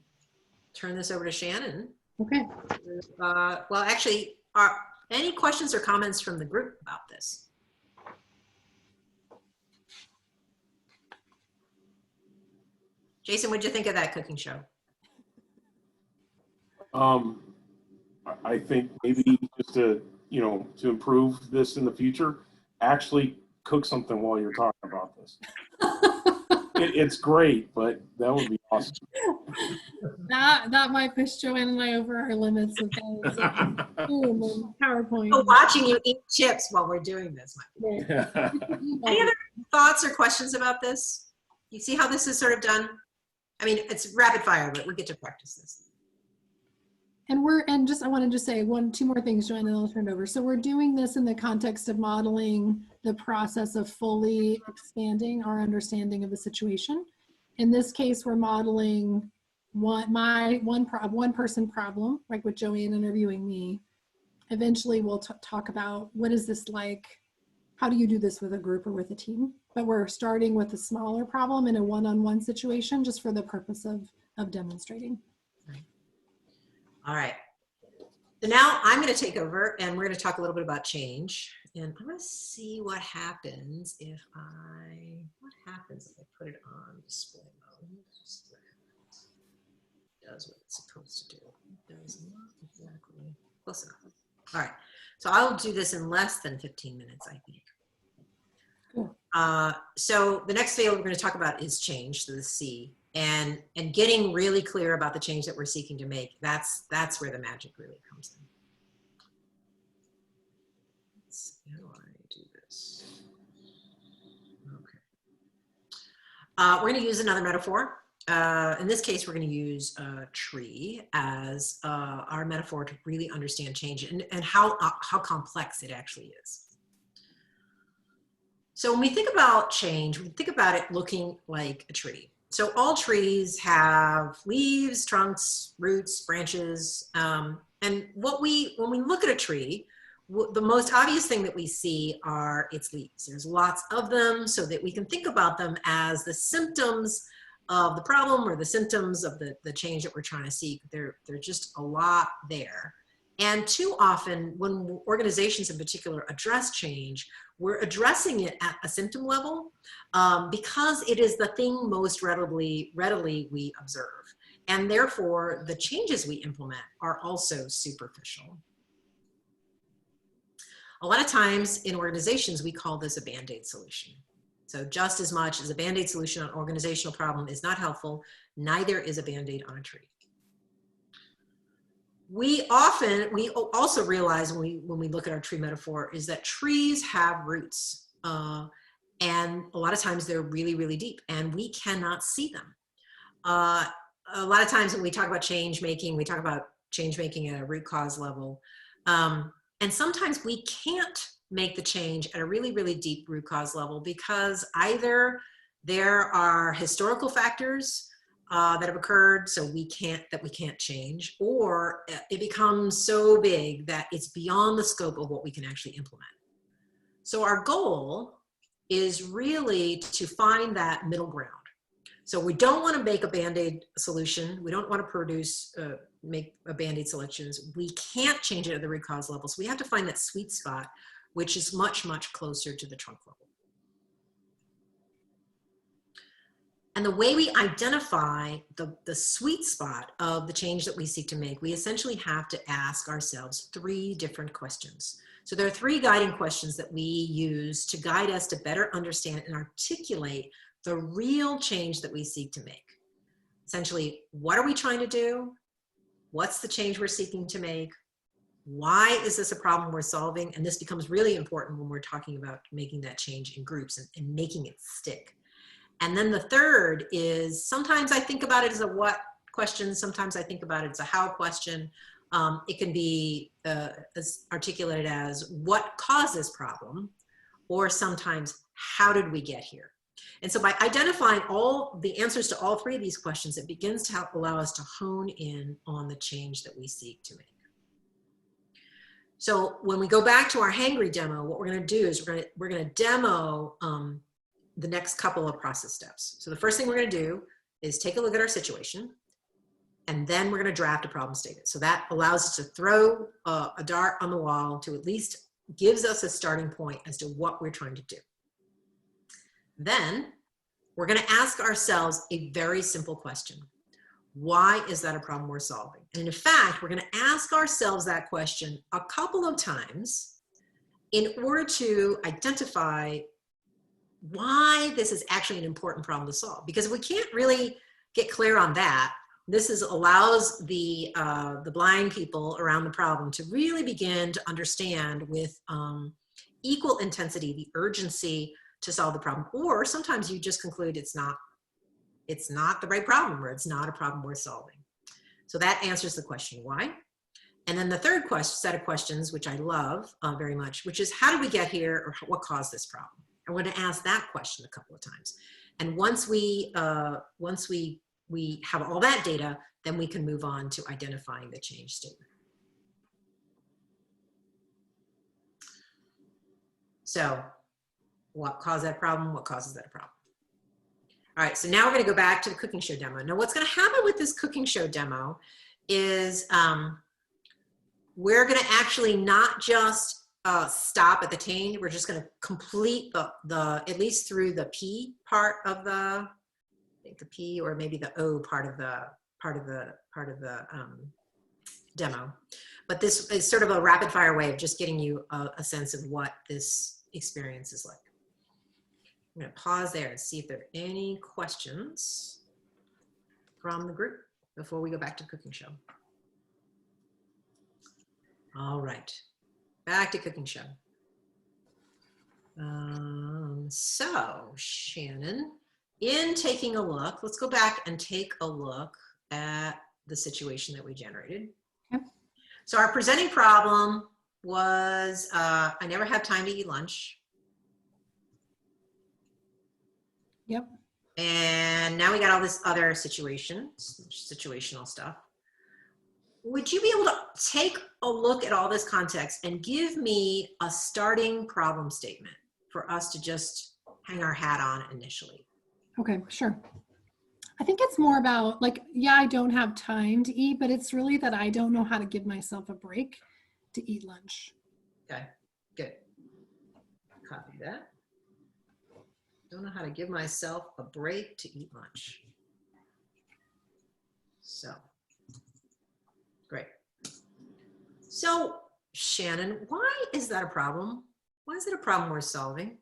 turn this over to Shannon. Okay. Well, actually, any questions or comments from the group about this? Jason, what'd you think of that cooking show? I think maybe just to, you know, to improve this in the future, actually cook something while you're talking about this. It's great, but that would be awesome. That might push Joanne and I over our limits of things. PowerPoint. Oh, watching you eat chips while we're doing this. Any other thoughts or questions about this? You see how this is sort of done? I mean, it's rapid fire, but we get to practice this. And I want to just say two more things, Joanne, and I'll turn it over. So we're doing this in the context of modeling the process of fully expanding our understanding of the situation. In this case, we're modeling one person problem, like with Joanne interviewing me. Eventually, we'll talk about what is this like? How do you do this with a group or with a team? But we're starting with a smaller problem in a one-on-one situation, just for the purpose of demonstrating. All right. So now I'm going to take over and we're going to talk a little bit about change. And I'm going to see what happens if I put it on display mode. It does what it's supposed to do. It does not exactly close enough. All right. So I'll do this in less than 15 minutes, I think. Cool. So the next field we're going to talk about is change, so the C. And getting really clear about the change that we're seeking to make. That's where the magic really comes in. How do I do this? Okay. We're going to use another metaphor. In this case, we're going to use a tree as our metaphor to really understand change and how complex it actually is. So when we think about change, we think about it looking like a tree. So all trees have leaves, trunks, roots, branches, and when we look at a tree, the most obvious thing that we see are its leaves. There's lots of them so that we can think about them as the symptoms of the problem or the symptoms of the change that we're trying to seek. There's just a lot there. And too often when organizations in particular address change, we're addressing it at a symptom level because it is the thing most readily we observe. And therefore, the changes we implement are also superficial. A lot of times in organizations, we call this a Band-Aid solution. So just as much as a Band-Aid solution on an organizational problem is not helpful, neither is a Band-Aid on a tree. We also realize when we look at our tree metaphor is that trees have roots and a lot of times they're really, really deep and we cannot see them. A lot of times when we talk about change making, we talk about change making at a root cause level. And sometimes we can't make the change at a really, really deep root cause level because either there are historical factors that have occurred, so we can't change, or it becomes so big that it's beyond the scope of what we can actually implement. So our goal is really to find that middle ground. So we don't want to make a Band-Aid solution. We don't want to make a Band-Aid solutions. We can't change it at the root cause level. So we have to find that sweet spot, which is much, much closer to the trunk level. And the way we identify the sweet spot of the change that we seek to make, we essentially have to ask ourselves 3 different questions. So there are 3 guiding questions that we use to guide us to better understand and articulate the real change that we seek to make. Essentially, what are we trying to do? What's the change we're seeking to make? Why is this a problem we're solving? And this becomes really important when we're talking about making that change in groups and making it stick. And then the third is, sometimes I think about it as a what question, sometimes I think about it as a how question. It can be as articulated as what caused this problem, or sometimes how did we get here? And so by identifying all the answers to all 3 of these questions, it begins to help allow us to hone in on the change that we seek to make. So when we go back to our Hangry demo, what we're going to do is we're going to demo the next couple of process steps. So the first thing we're going to do is take a look at our situation, and then we're going to draft a problem statement. So that allows us to throw a dart on the wall to at least gives us a starting point as to what we're trying to do. Then we're going to ask ourselves a very simple question. Why is that a problem we're solving? And in fact, we're going to ask ourselves that question a couple of times in order to identify why this is actually an important problem to solve. Because if we can't really get clear on that, this allows the blind people around the problem to really begin to understand with equal intensity the urgency to solve the problem. Or sometimes you just conclude it's not the right problem, or it's not a problem worth solving. So that answers the question why. And then the third set of questions, which I love very much, which is how did we get here, or what caused this problem? I want to ask that question a couple of times. And once we have all that data, then we can move on to identifying the change statement. So what caused that problem? What causes that problem? All right, so now we're going to go back to the cooking show demo. Now what's going to happen with this cooking show demo is we're going to actually not just stop at the change. We're just going to complete the at least through the P part of the, I think the P or maybe the O part of the demo. But this is sort of a rapid fire way of just getting you a sense of what this experience is like. I'm going to pause there and see if there are any questions from the group before we go back to the cooking show. All right. Back to cooking show. So Shannon, in taking a look, let's go back and take a look at the situation that we generated. Okay. So our presenting problem was, I never had time to eat lunch. Yep. And now we got all this other situational stuff. Would you be able to take a look at all this context and give me a starting problem statement for us to just hang our hat on initially? Okay, sure. I think it's more about like, yeah, I don't have time to eat, but it's really that I don't know how to give myself a break to eat lunch. Okay, good. Copy that. Don't know how to give myself a break to eat lunch. So, great. So, Shannon, why is that a problem? Why is it a problem worth solving?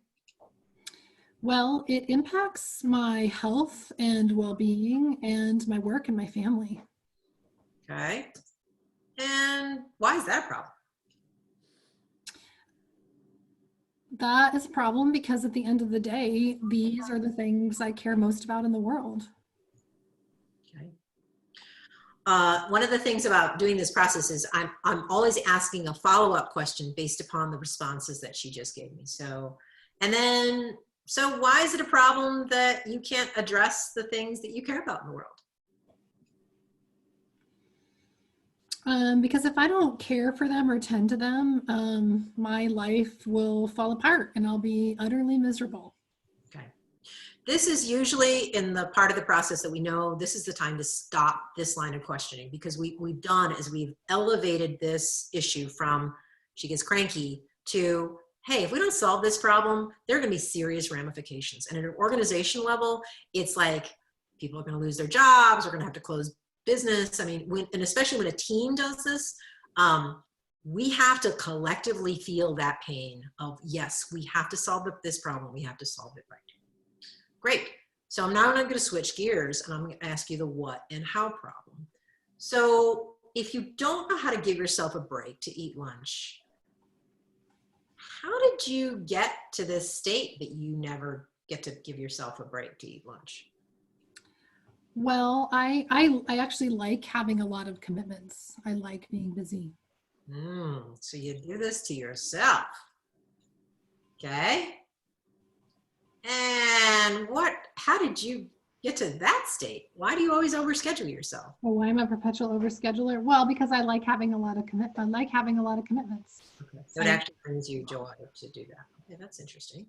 Well, it impacts my health and well-being and my work and my family. Okay. And why is that a problem? That is a problem because at the end of the day, these are the things I care most about in the world. Okay. One of the things about doing this process is I'm always asking a follow-up question based upon the responses that she just gave me. So why is it a problem that you can't address the things that you care about in the world? Because if I don't care for them or tend to them, my life will fall apart and I'll be utterly miserable. Okay. This is usually in the part of the process that we know this is the time to stop this line of questioning, because we've done is we've elevated this issue from she gets cranky to, hey, if we don't solve this problem, there are going to be serious ramifications. And at an organization level, it's like people are going to lose their jobs, we're going to have to close business. I mean, and especially when a team does this, we have to collectively feel that pain of, yes, we have to solve this problem. We have to solve it right. Great. So now I'm going to switch gears and I'm going to ask you the what and how problem. So if you don't know how to give yourself a break to eat lunch, how did you get to this state that you never get to give yourself a break to eat lunch? Well, I actually like having a lot of commitments. I like being busy. So you do this to yourself. Okay. And how did you get to that state? Why do you always overschedule yourself? Oh, why am I a perpetual overscheduler? Well, because I like having a lot of commitments. Okay. So it actually brings you joy to do that. Okay, that's interesting.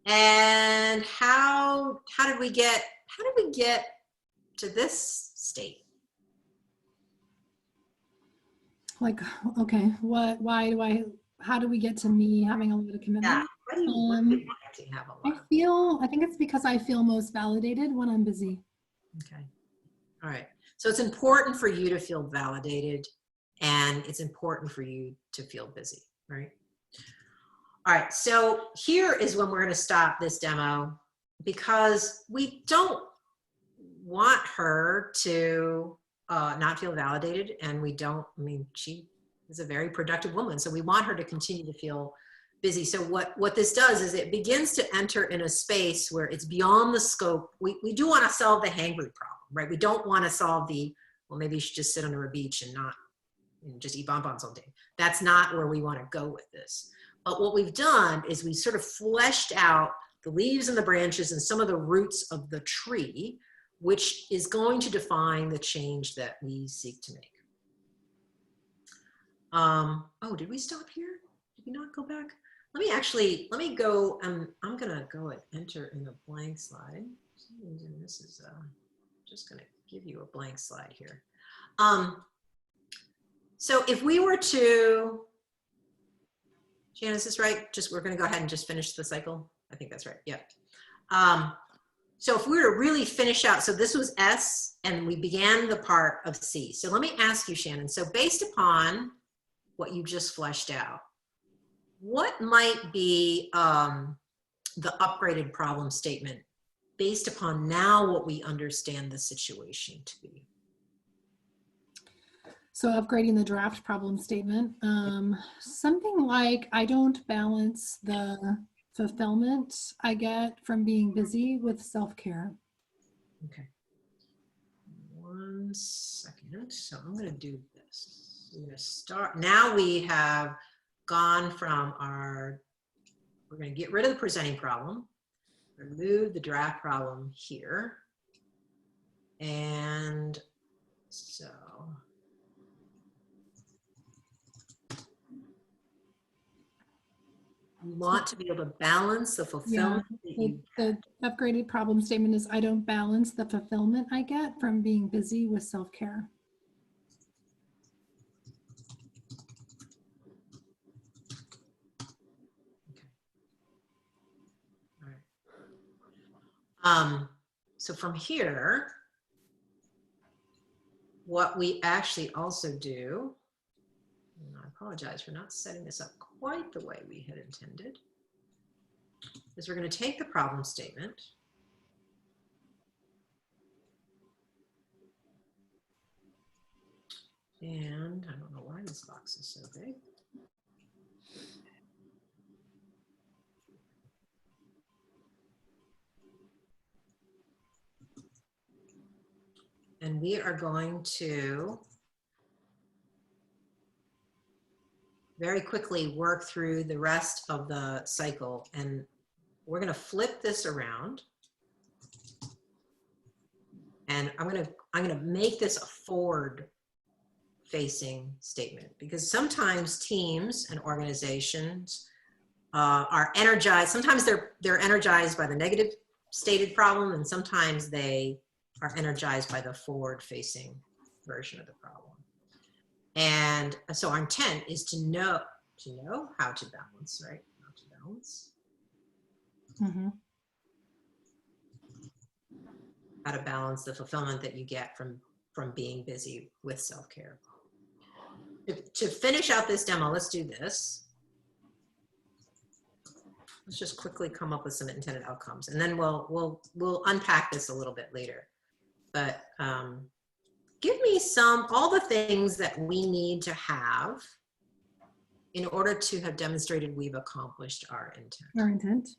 And how did we get to this state? Like, okay, how do we get to me having a lot of commitments? Yeah. What do you want to have a lot? I think it's because I feel most validated when I'm busy. Okay. All right. So it's important for you to feel validated and it's important for you to feel busy, right? All right. So here is when we're going to stop this demo, because we don't want her to not feel validated, and she is a very productive woman, so we want her to continue to feel busy. So what this does is it begins to enter in a space where it's beyond the scope. We do want to solve the hangry problem, right? We don't want to solve well, maybe you should just sit under a beach and just eat bonbons all day. That's not where we want to go with this. But what we've done is we sort of fleshed out the leaves and the branches and some of the roots of the tree, which is going to define the change that we seek to make. Oh, did we stop here? Did we not go back? Let me go, I'm gonna go and enter in a blank slide. For some reason, this is just gonna give you a blank slide here. So if we were to, Shannon, is this right? We're gonna go ahead and just finish the cycle. I think that's right, yeah. So if we were to really finish out, so this was S and we began the part of C. So let me ask you, Shannon, so based upon what you just fleshed out, what might be the upgraded problem statement based upon now what we understand the situation to be? So upgrading the draft problem statement, something like, I don't balance the fulfillment I get from being busy with self-care. Okay. 1 second. So I'm going to do this. I'm going to start. Now we have gone from we're going to get rid of the presenting problem, remove the draft problem here. And so you want to be able to balance the fulfillment. Yeah, the upgraded problem statement is, I don't balance the fulfillment I get from being busy with self-care. Okay. All right. So from here, what we actually also do, and I apologize for not setting this up quite the way we had intended, is we're going to take the problem statement and I don't know why this box is so big. And we are going to very quickly work through the rest of the cycle, and we're going to flip this around, and I'm going to make this a forward facing statement, because sometimes teams and organizations are energized. Sometimes they're energized by the negative stated problem, and sometimes they are energized by the forward facing version of the problem. And so our intent is to know how to balance, right? How to balance. Mm-hmm. How to balance the fulfillment that you get from being busy with self-care. To finish out this demo, let's do this. Let's just quickly come up with some intended outcomes, and then we'll unpack this a little bit later. But give me all the things that we need to have in order to have demonstrated we've accomplished our intent. Our intent.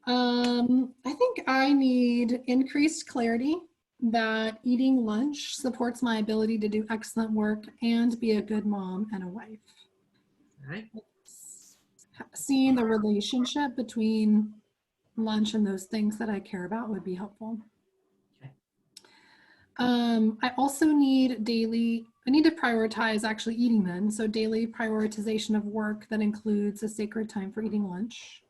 I think I need increased clarity that eating lunch supports my ability to do excellent work and be a good mom and a wife. All right. Seeing the relationship between lunch and those things that I care about would be helpful. Okay. I also need I need to prioritize actually eating then. So daily prioritization of work that includes a sacred time for eating lunch.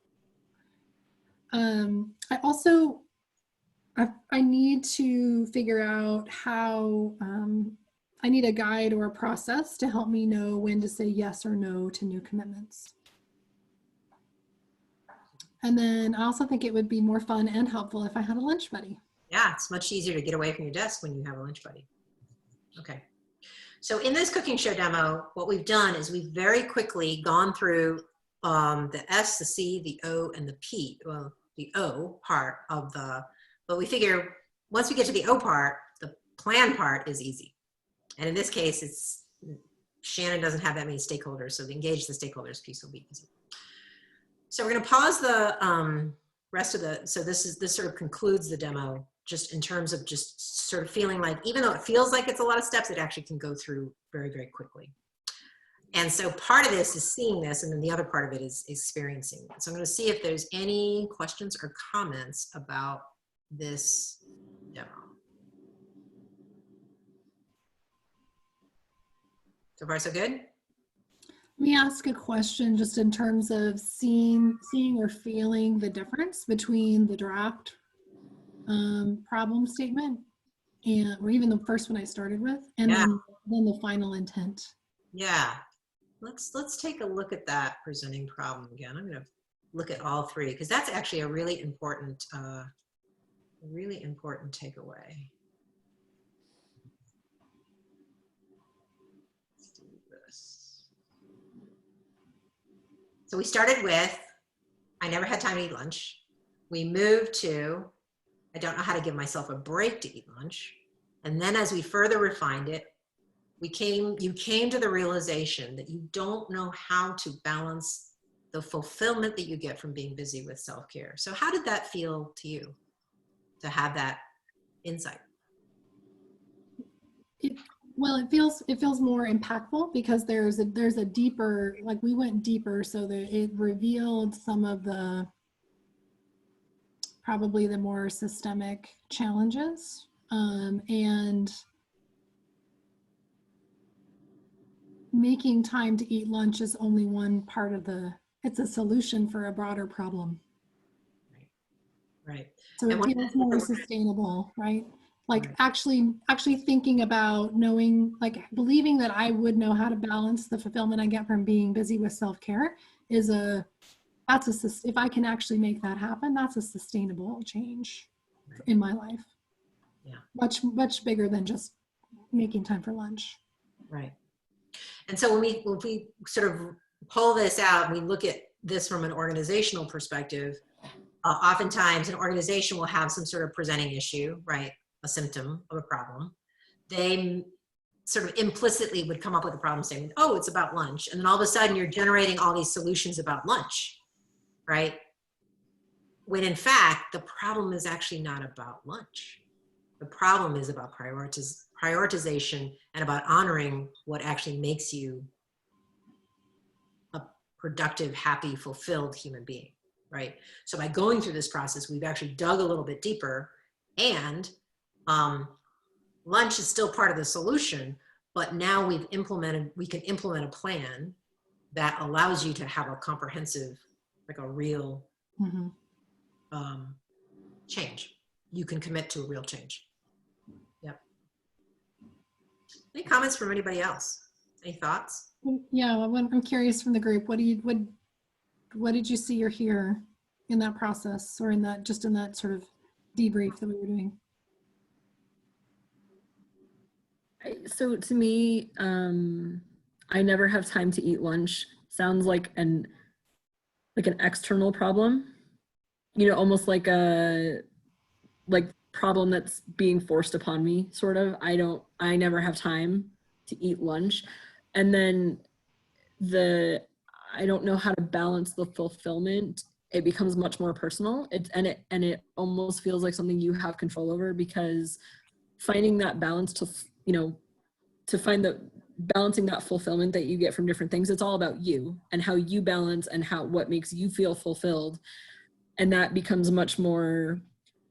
I need to figure out how, I need a guide or a process to help me know when to say yes or no to new commitments. And then I also think it would be more fun and helpful if I had a lunch buddy. Yeah, it's much easier to get away from your desk when you have a lunch buddy. Okay. So in this cooking show demo, what we've done is we've very quickly gone through the S, the C, the O, and the P. Well, the O part of but we figure once we get to the O part, the plan part is easy. And in this case, Shannon doesn't have that many stakeholders, so the engage the stakeholders piece will be easy. So we're going to pause the rest of so this sort of concludes the demo, just in terms of just sort of feeling like, even though it feels like it's a lot of steps, it actually can go through very, very quickly. And so part of this is seeing this, and then the other part of it is experiencing it. So I'm going to see if there's any questions or comments about this demo. So far, so good? Let me ask a question just in terms of seeing or feeling the difference between the draft problem statement or even the first one I started with, and then the final intent. Yeah. Let's take a look at that presenting problem again. I'm going to look at all three, because that's actually a really important takeaway. Let's do this. So we started with, I never had time to eat lunch. We moved to, I don't know how to give myself a break to eat lunch. And then as we further refined it, you came to the realization that you don't know how to balance the fulfillment that you get from being busy with self-care. So how did that feel to you, to have that insight? Well, it feels more impactful because there's a deeper, like we went deeper, so that it revealed some of the probably the more systemic challenges, and making time to eat lunch is only one part of it's a solution for a broader problem. Right. So it feels more sustainable, right? Like actually thinking about knowing, like believing that I would know how to balance the fulfillment I get from being busy with self-care is if I can actually make that happen, that's a sustainable change in my life. Yeah. Much bigger than just making time for lunch. Right. And so when we sort of pull this out, we look at this from an organizational perspective. Oftentimes an organization will have some sort of presenting issue, right? A symptom of a problem. They sort of implicitly would come up with a problem statement. Oh, it's about lunch. And then all of a sudden you're generating all these solutions about lunch, right? When in fact, the problem is actually not about lunch. The problem is about prioritization and about honoring what actually makes you a productive, happy, fulfilled human being, right? So by going through this process, we've actually dug a little bit deeper, and lunch is still part of the solution, but now we can implement a plan that allows you to have a comprehensive, like a real change. You can commit to a real change. Yep. Any comments from anybody else? Any thoughts? Yeah, I'm curious from the group. What did you see or hear in that process, or in that sort of debrief that we were doing? So to me, I never have time to eat lunch sounds like an external problem, you know, almost like a problem that's being forced upon me, sort of. I never have time to eat lunch. And then I don't know how to balance the fulfillment. It becomes much more personal. It almost feels like something you have control over, because finding that balance balancing that fulfillment that you get from different things, it's all about you and how you balance and what makes you feel fulfilled. And that becomes much more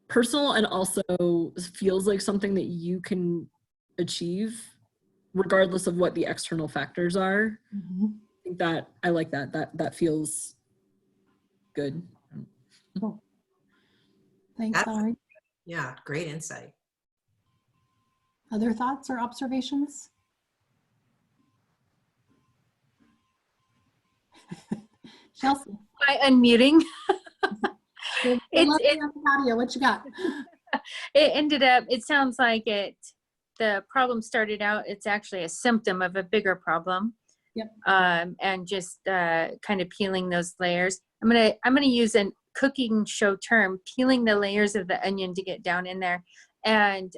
personal, and also feels like something that you can achieve regardless of what the external factors are. I think that I like that feels good. Cool. Thanks, Valerie. Yeah, great insight. Other thoughts or observations? Chelsea. By unmuting. What you got? It ended up, it sounds like the problem started out, it's actually a symptom of a bigger problem. Yep. And just kind of peeling those layers. I'm gonna use a cooking show term, peeling the layers of the onion to get down in there. And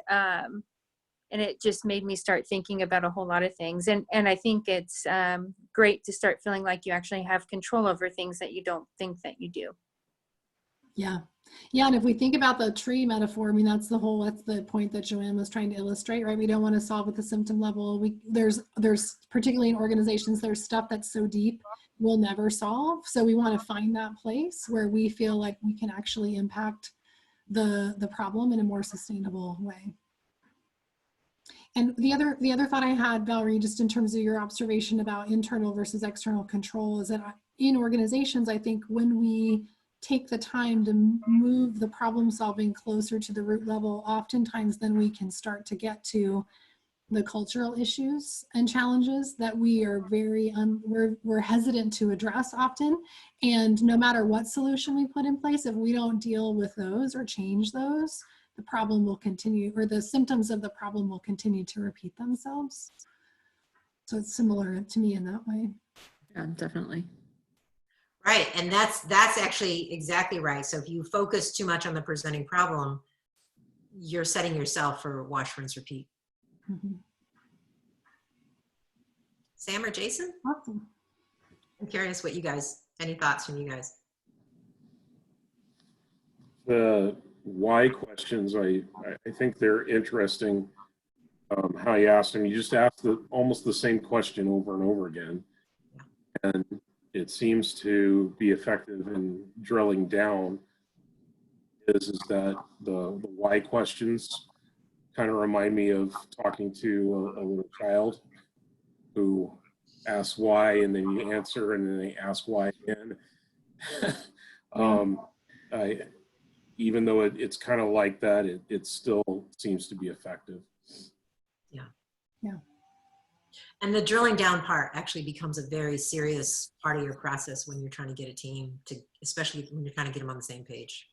it just made me start thinking about a whole lot of things. And I think it's great to start feeling like you actually have control over things that you don't think that you do. Yeah. Yeah. And if we think about the tree metaphor, I mean, that's the point that Joanne was trying to illustrate, right? We don't want to solve at the symptom level. There's particularly in organizations, there's stuff that's so deep we'll never solve. So we want to find that place where we feel like we can actually impact the problem in a more sustainable way. And the other thought I had, Valerie, just in terms of your observation about internal versus external control, is that in organizations, I think when we take the time to move the problem solving closer to the root level, oftentimes then we can start to get to the cultural issues and challenges that we are we're hesitant to address often. And no matter what solution we put in place, if we don't deal with those or change those, the problem will continue, or the symptoms of the problem will continue to repeat themselves. So it's similar to me in that way. Yeah, definitely. Right, and that's actually exactly right. So if you focus too much on the presenting problem, you're setting yourself for wash, rinse, repeat. Sam or Jason? Awesome. I'm curious what any thoughts from you guys? The why questions, I think they're interesting. How you asked them, you just asked almost the same question over and over again. And it seems to be effective in drilling down is that the why questions kind of remind me of talking to a little child who asks why, and then you answer, and then they ask why again. Even though it's kind of like that, it still seems to be effective. Yeah. Yeah. And the drilling down part actually becomes a very serious part of your process when you're trying to get a team to, especially when you're trying to get them on the same page.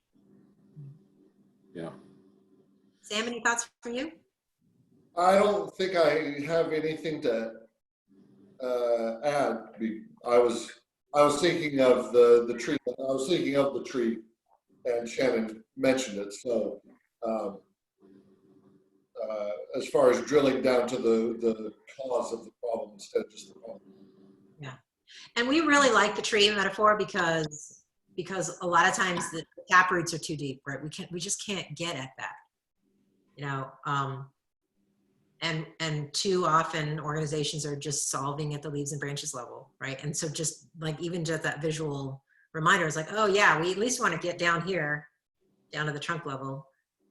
Yeah. Sam, any thoughts from you? I don't think I have anything to add. I was thinking of the tree. I was thinking of the tree, and Shannon mentioned it. So as far as drilling down to the cause of the problem instead of just the problem. Yeah, and we really like the tree metaphor because a lot of times the tap roots are too deep, right? We just can't get at that, you know. And too often organizations are just solving at the leaves and branches level, right? And so just like even just that visual reminder is like, oh yeah, we at least want to get down here, down to the trunk level,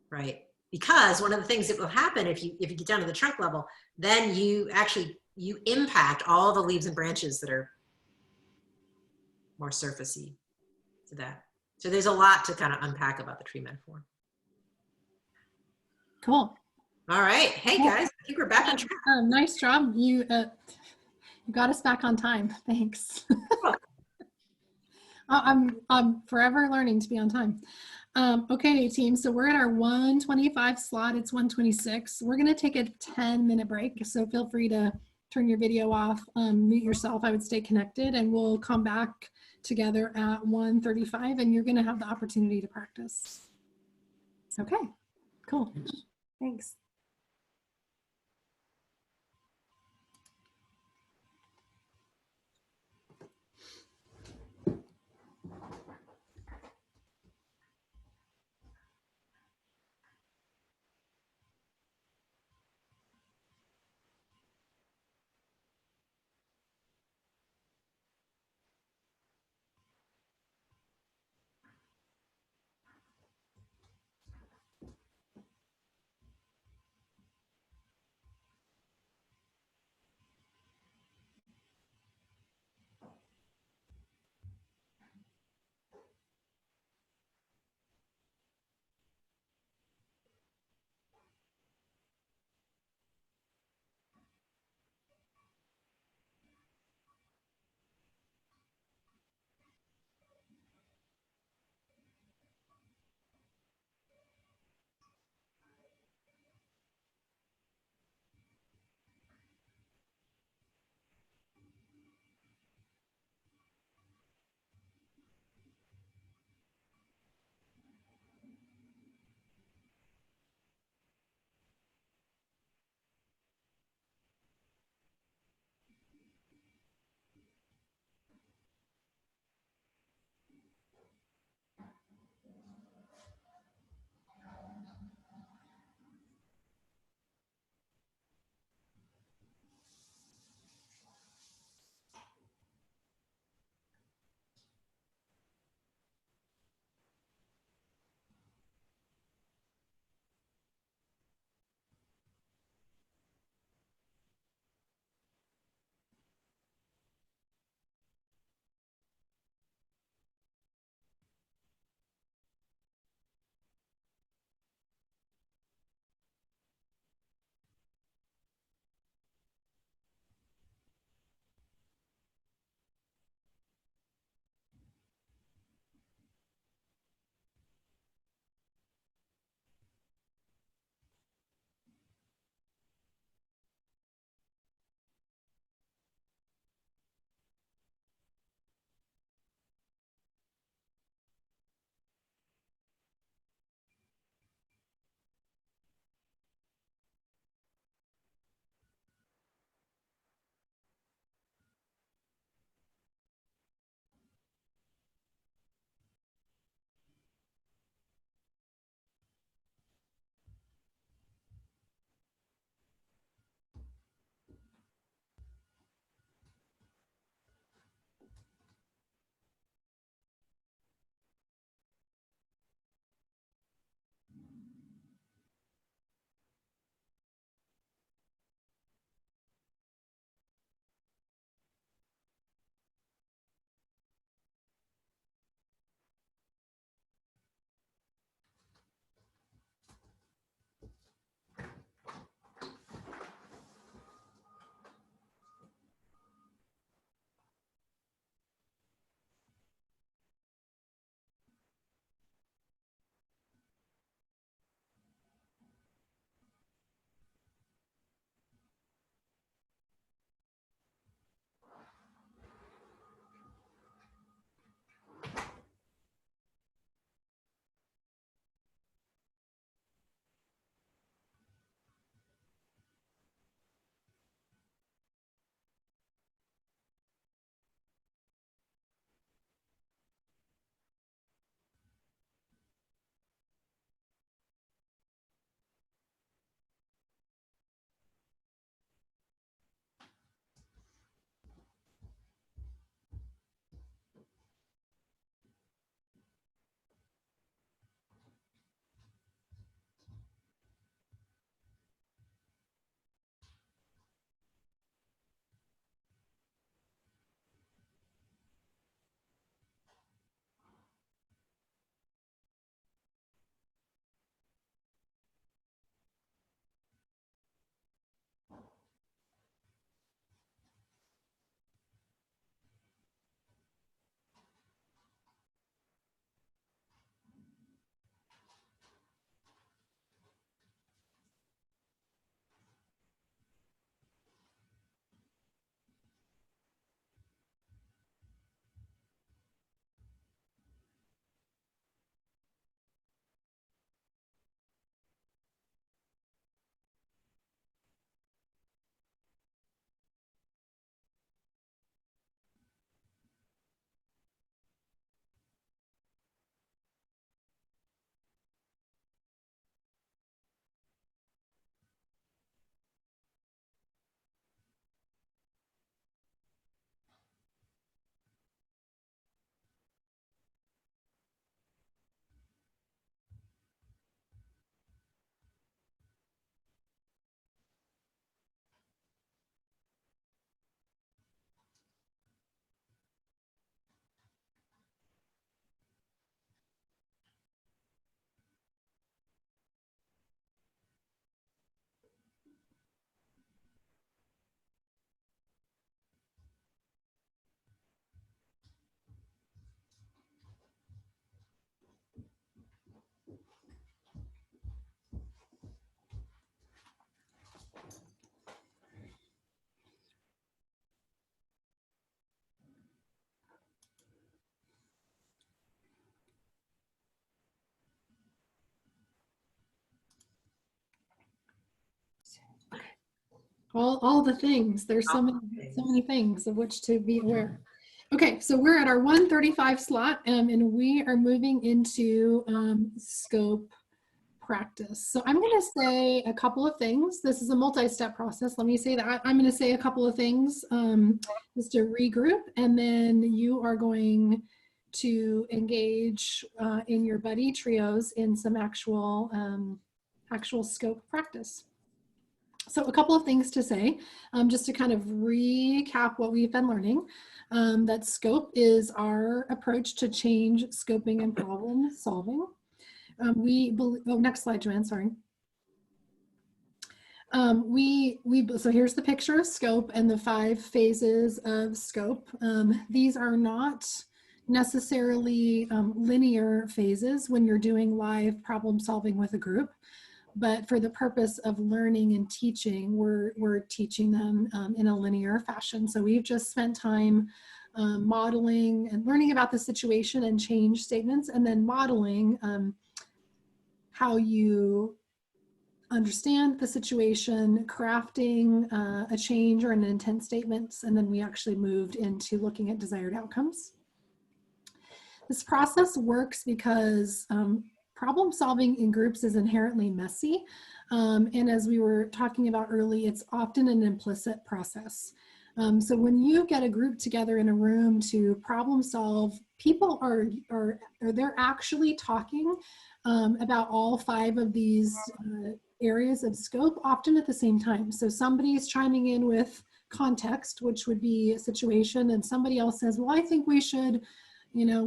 right? because one of the things that will happen if you get down to the trunk level, then you impact all the leaves and branches that are more surfacey to that. So there's a lot to kind of unpack about the tree metaphor. Cool. All right. Hey guys, I think we're back on track. Nice job. You got us back on time. Thanks. I'm forever learning to be on time. Okay, team. So we're at our 1:25 slot. It's 1:26. We're going to take a 10-minute break. So feel free to turn your video off, mute yourself. I would stay connected, and we'll come back together at 1:35, and you're going to have the opportunity to practice. Okay, cool. Thanks. All the things. There's so All many, the so things. many things of which to be aware. Okay, so we're at our 1:35 slot, and we are moving into scope practice. So I'm going to say a couple of things. This is a multi-step process. Let me say that. I'm going to say a couple of things just to regroup, and then you are going to engage in your buddy trios in some actual scope practice. So a couple of things to say, just to kind of recap what we've been learning, that scope is our approach to change scoping and problem solving. Next slide, Joanne, sorry. So here's the picture of scope and the 5 phases of scope. These are not necessarily linear phases when you're doing live problem solving with a group. But for the purpose of learning and teaching, we're teaching them in a linear fashion. So we've just spent time modeling and learning about the situation and change statements, and then modeling how you understand the situation, crafting a change or an intent statements, and then we actually moved into looking at desired outcomes. This process works because problem solving in groups is inherently messy. And as we were talking about early, it's often an implicit process. So when you get a group together in a room to problem solve, people they're actually talking about all 5 of these areas of scope, often at the same time. So somebody's chiming in with context, which would be a situation, and somebody else says, well, I think we should, I don't know,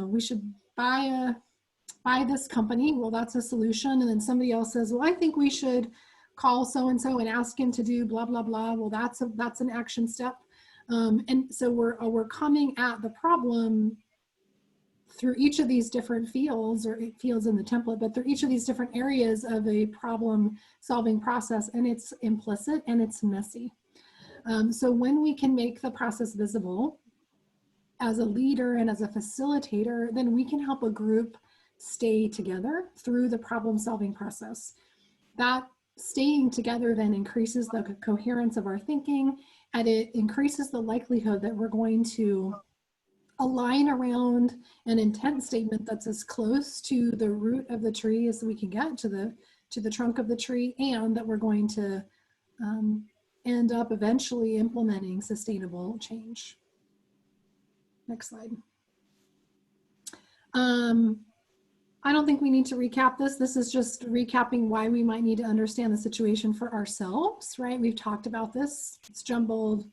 we should buy this company. Well, that's a solution. And then somebody else says, well, I think we should call so-and-so and ask him to do blah, blah, blah. Well, that's an action step. And so we're coming at the problem through each of these different fields, or fields in the template, but through each of these different areas of a problem solving process, and it's implicit and it's messy. So when we can make the process visible as a leader and as a facilitator, then we can help a group stay together through the problem solving process. That staying together then increases the coherence of our thinking, and it increases the likelihood that we're going to align around an intent statement that's as close to the root of the tree as we can get to the trunk of the tree, and that we're going to end up eventually implementing sustainable change. Next slide. I don't think we need to recap this. This is just recapping why we might need to understand the situation for ourselves, right? We've talked about this. It's jumbled.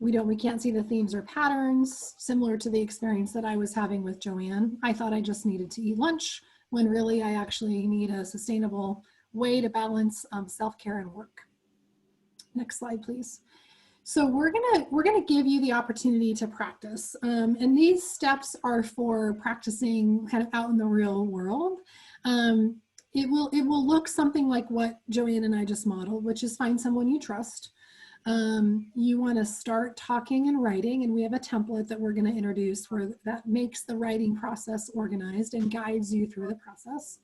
We can't see the themes or patterns, similar to the experience that I was having with Joanne. I thought I just needed to eat lunch, when really I actually need a sustainable way to balance self-care and work. Next slide, please. So we're gonna give you the opportunity to practice, and these steps are for practicing kind of out in the real world. It will look something like what Joanne and I just modeled, which is find someone you trust. You want to start talking and writing, and we have a template that we're going to introduce that makes the writing process organized and guides you through the process.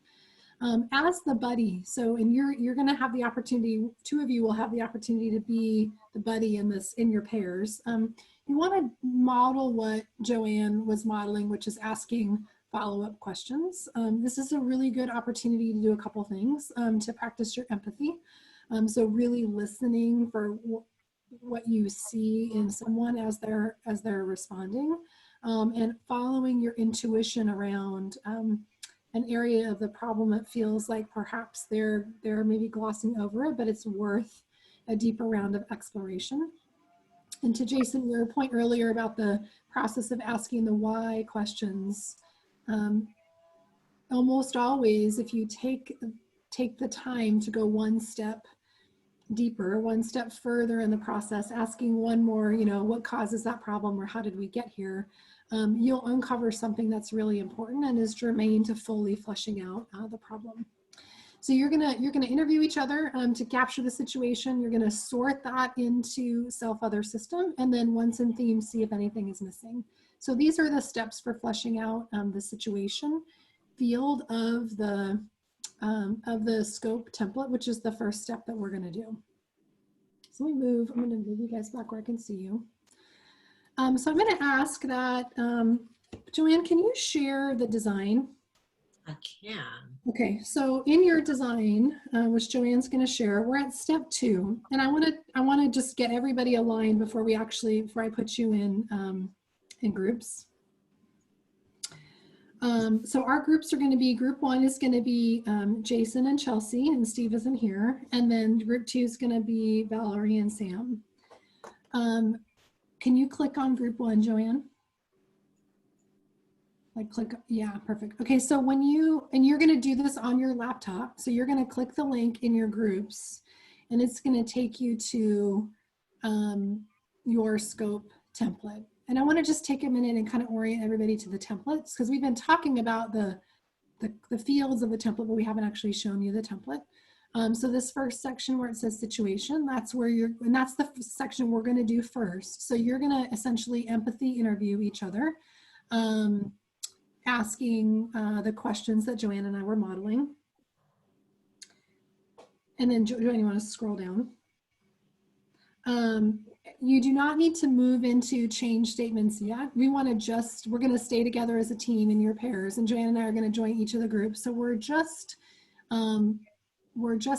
As the buddy, so you're going to have the opportunity, 2 of you will have the opportunity to be the buddy in your pairs. You want to model what Joanne was modeling, which is asking follow-up questions. This is a really good opportunity to do a couple things to practice your empathy. So really listening for what you see in someone as they're responding, and following your intuition around an area of the problem that feels like perhaps they're maybe glossing over it, but it's worth a deeper round of exploration. And to Jason, your point earlier about the process of asking the why questions, almost always, if you take the time to go one step deeper, one step further in the process, asking one more, what causes that problem, or how did we get here, you'll uncover something that's really important and is germane to fully fleshing out the problem. So you're gonna interview each other to capture the situation. You're gonna sort that into self-other system, and then once in theme, see if anything is missing. So these are the steps for fleshing out the situation field of the of the scope template, which is the first step that we're going to do. So I'm going to move you guys back where I can see you. So I'm going to ask that, Joanne, can you share the design? I can. Okay, so in your design, which Joanne's going to share, we're at step 2, and I want to just get everybody aligned before I put you in groups. So our groups are going to be, group 1 is going to be Jason and Chelsea, and Steve isn't here, and then group 2 is going to be Valerie and Sam. Can you click on group 1, Joanne? Like click, yeah, perfect. Okay, so you're going to do this on your laptop. So you're going to click the link in your groups, and it's going to take you to your scope template. And I want to just take a minute and kind of orient everybody to the templates, because we've been talking about the fields of the template, but we haven't actually shown you the template. So this first section where it says situation, that's the section we're going to do first. So you're going to essentially empathy interview each other, asking the questions that Joanne and I were modeling. And then Joanne, you want to scroll down? You do not need to move into change statements yet. We're going to stay together as a team in your pairs, and Joanne and I are going to join each of the groups. So we're just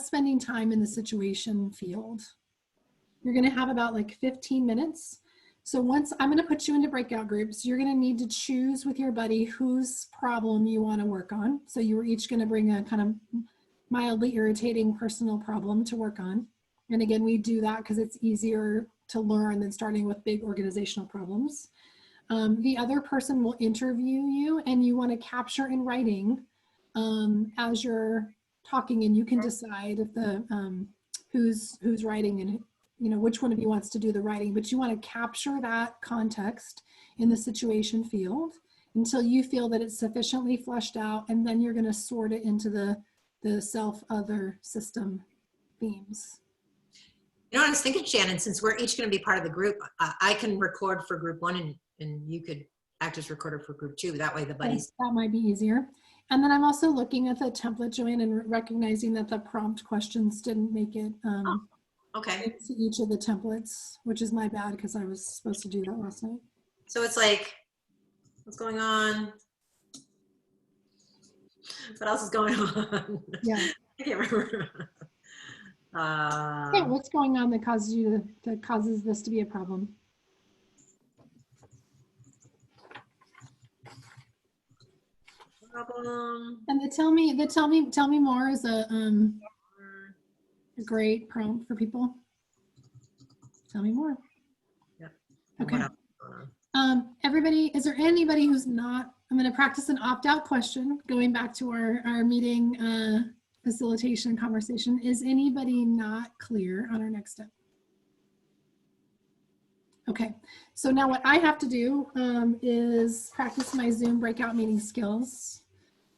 spending time in the situation field. You're going to have about like 15 minutes. So once I'm going to put you into breakout groups, you're going to need to choose with your buddy whose problem you want to work on. So you were each going to bring a kind of mildly irritating personal problem to work on. And again, we do that because it's easier to learn than starting with big organizational problems. The other person will interview you, and you want to capture in writing as you're talking, and you can decide if who's writing and which one of you wants to do the writing, but you want to capture that context in the situation field until you feel that it's sufficiently fleshed out, and then you're going to sort it into the self, other, system themes. You know what I was thinking, Shannon, since we're each going to be part of the group, I can record for group 1 and you could act as recorder for group 2. That way the buddies. That might be easier. And then I'm also looking at the template, Joanne, and recognizing that the prompt questions didn't make it Okay. to each of the templates, which is my bad because I was supposed to do that last night. So it's like, what's going on? What else is going on? Yeah. I can't remember. Yeah, what's going on that causes this to be a problem? And the tell me more is a great prompt for people. Tell me more. Yep. Okay. Everybody, is there anybody who's not? I'm going to practice an opt-out question. Going back to our meeting facilitation conversation. Is anybody not clear on our next step? Okay, so now what I have to do is practice my Zoom breakout meeting skills.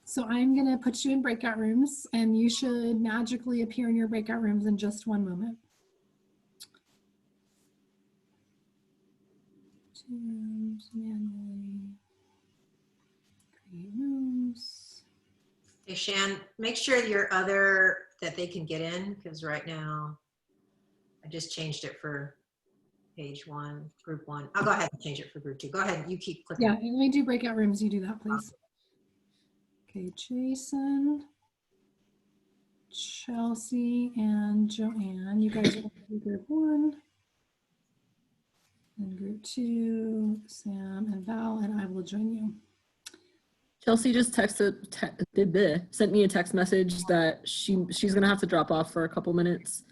So I'm gonna put you in breakout rooms, and you should magically appear in your breakout rooms in just one moment. 2 rooms, manually create rooms. Hey, Shan, make sure that they can get in, because right now I just changed it for page 1, group 1. I'll go ahead and change it for group 2. Go ahead, you keep clicking. Yeah, and we do breakout rooms. You do that, please. Okay, Jason, Chelsea, and Joanne. You guys are in group 1. And group 2, Sam and Val, and I will join you. Chelsea just sent me a text message that she's gonna have to drop off for a couple minutes,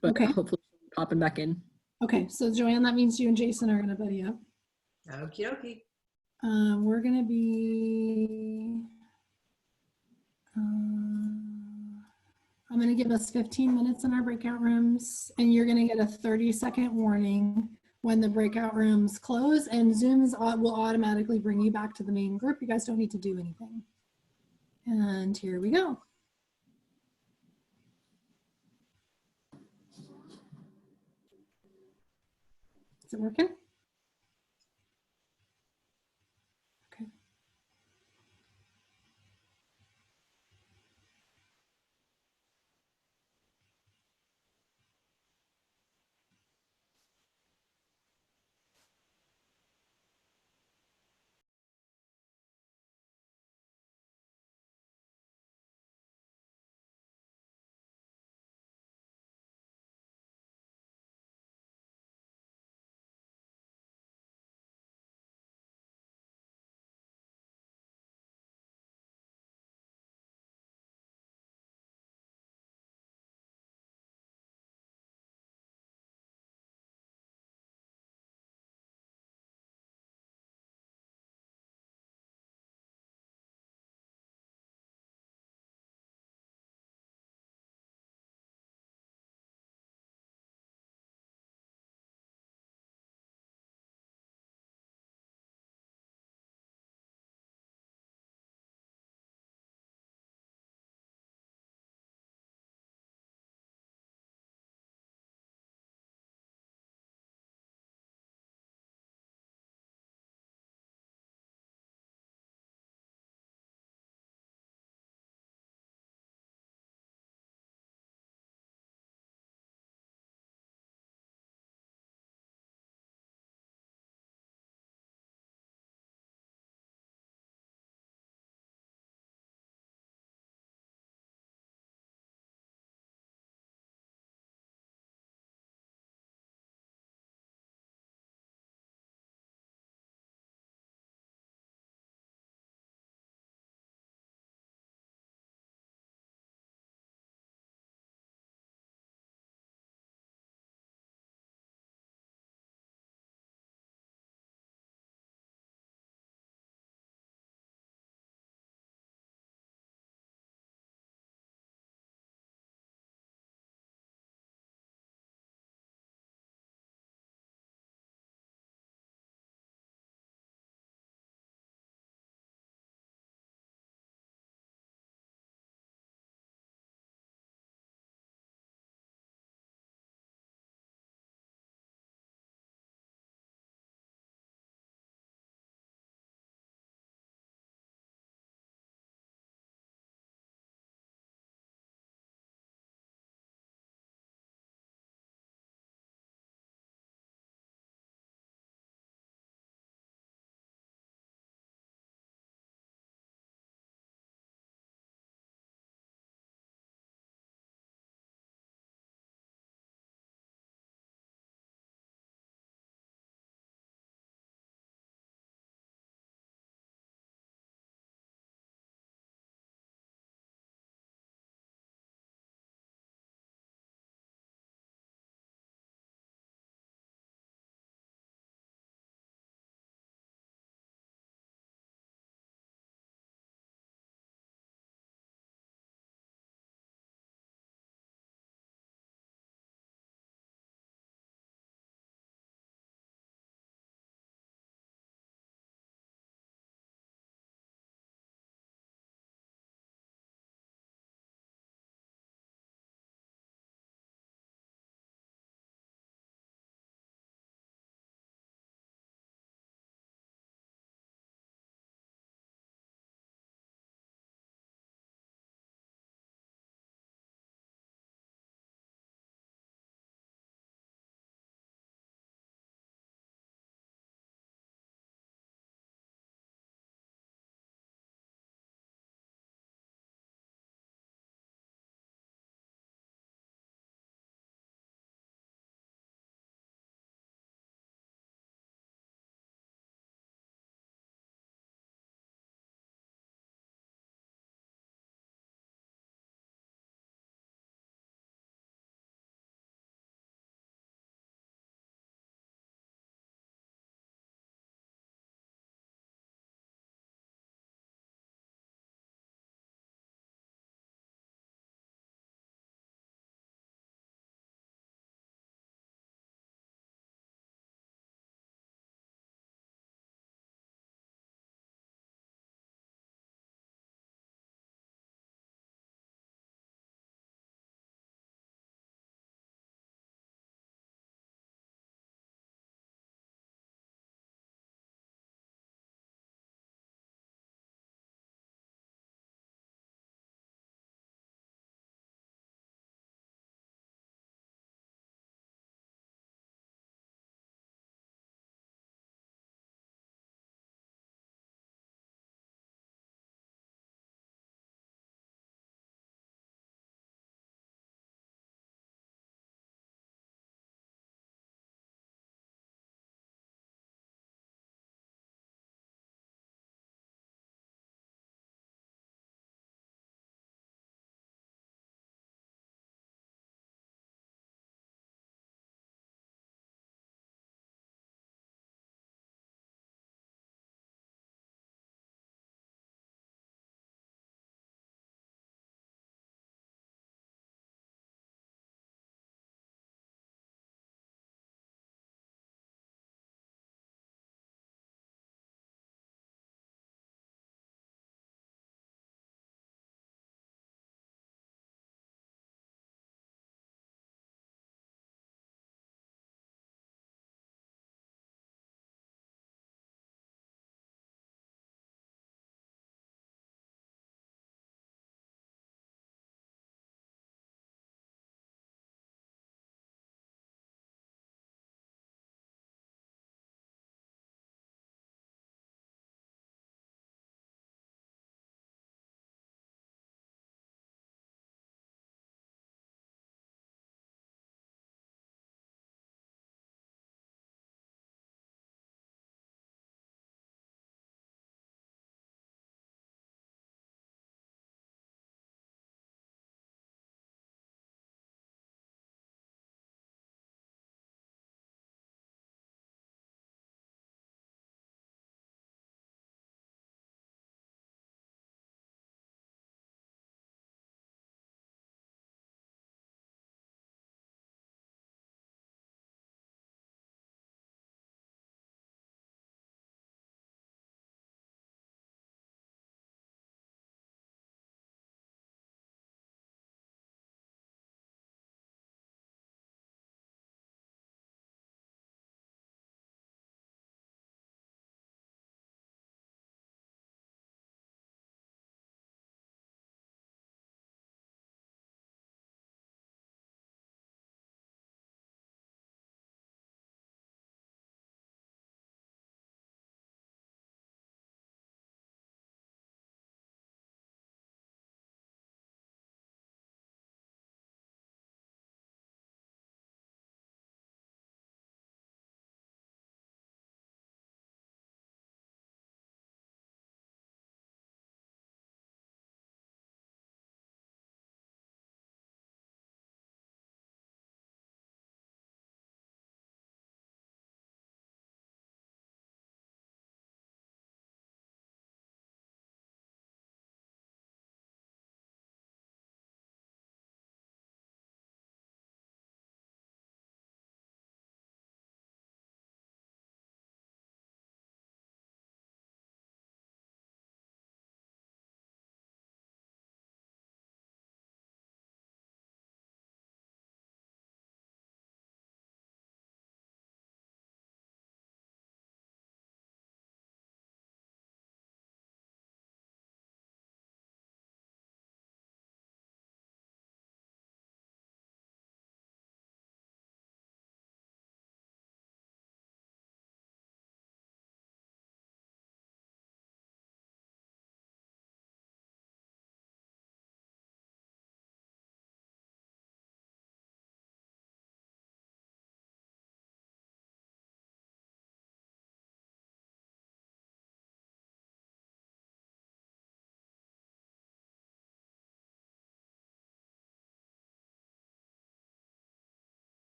but okay. Hopefully she'll be popping back in. Okay, so Joanne, that means you and Jason are gonna buddy up. Okie dokie. We're gonna be. I'm gonna give us 15 minutes in our breakout rooms, and you're gonna get a 30-second warning when the breakout rooms close, and Zoom's will automatically bring you back to the main group. You guys don't need to do anything. And here we go. Is it working? Okay.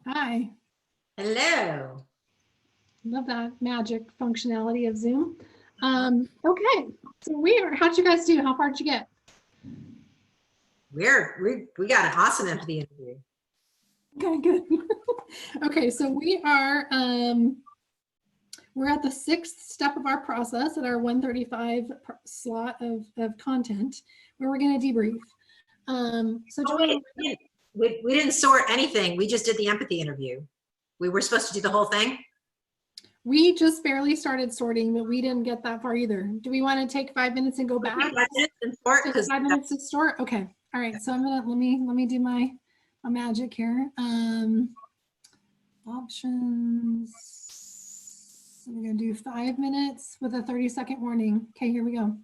Hi. Hello. Love that magic functionality of Zoom. Okay, so how'd you guys do? How far did you get? We got an awesome empathy interview. Okay, good. Okay, so we're at the 6th step of our process at our 1:35 slot of content where we're going to debrief. So Oh, Joanne, we didn't sort anything. We just did the empathy interview. We were supposed to do the whole thing. we just barely started sorting, but we didn't get that far either. Do we want to take 5 minutes and go back? 5 minutes and sort, Take 'cause 5 minutes to sort? Okay. All right. So I'm gonna let me do my magic here. Options. So we're gonna do 5 minutes with a 30-second warning. Okay, here we go.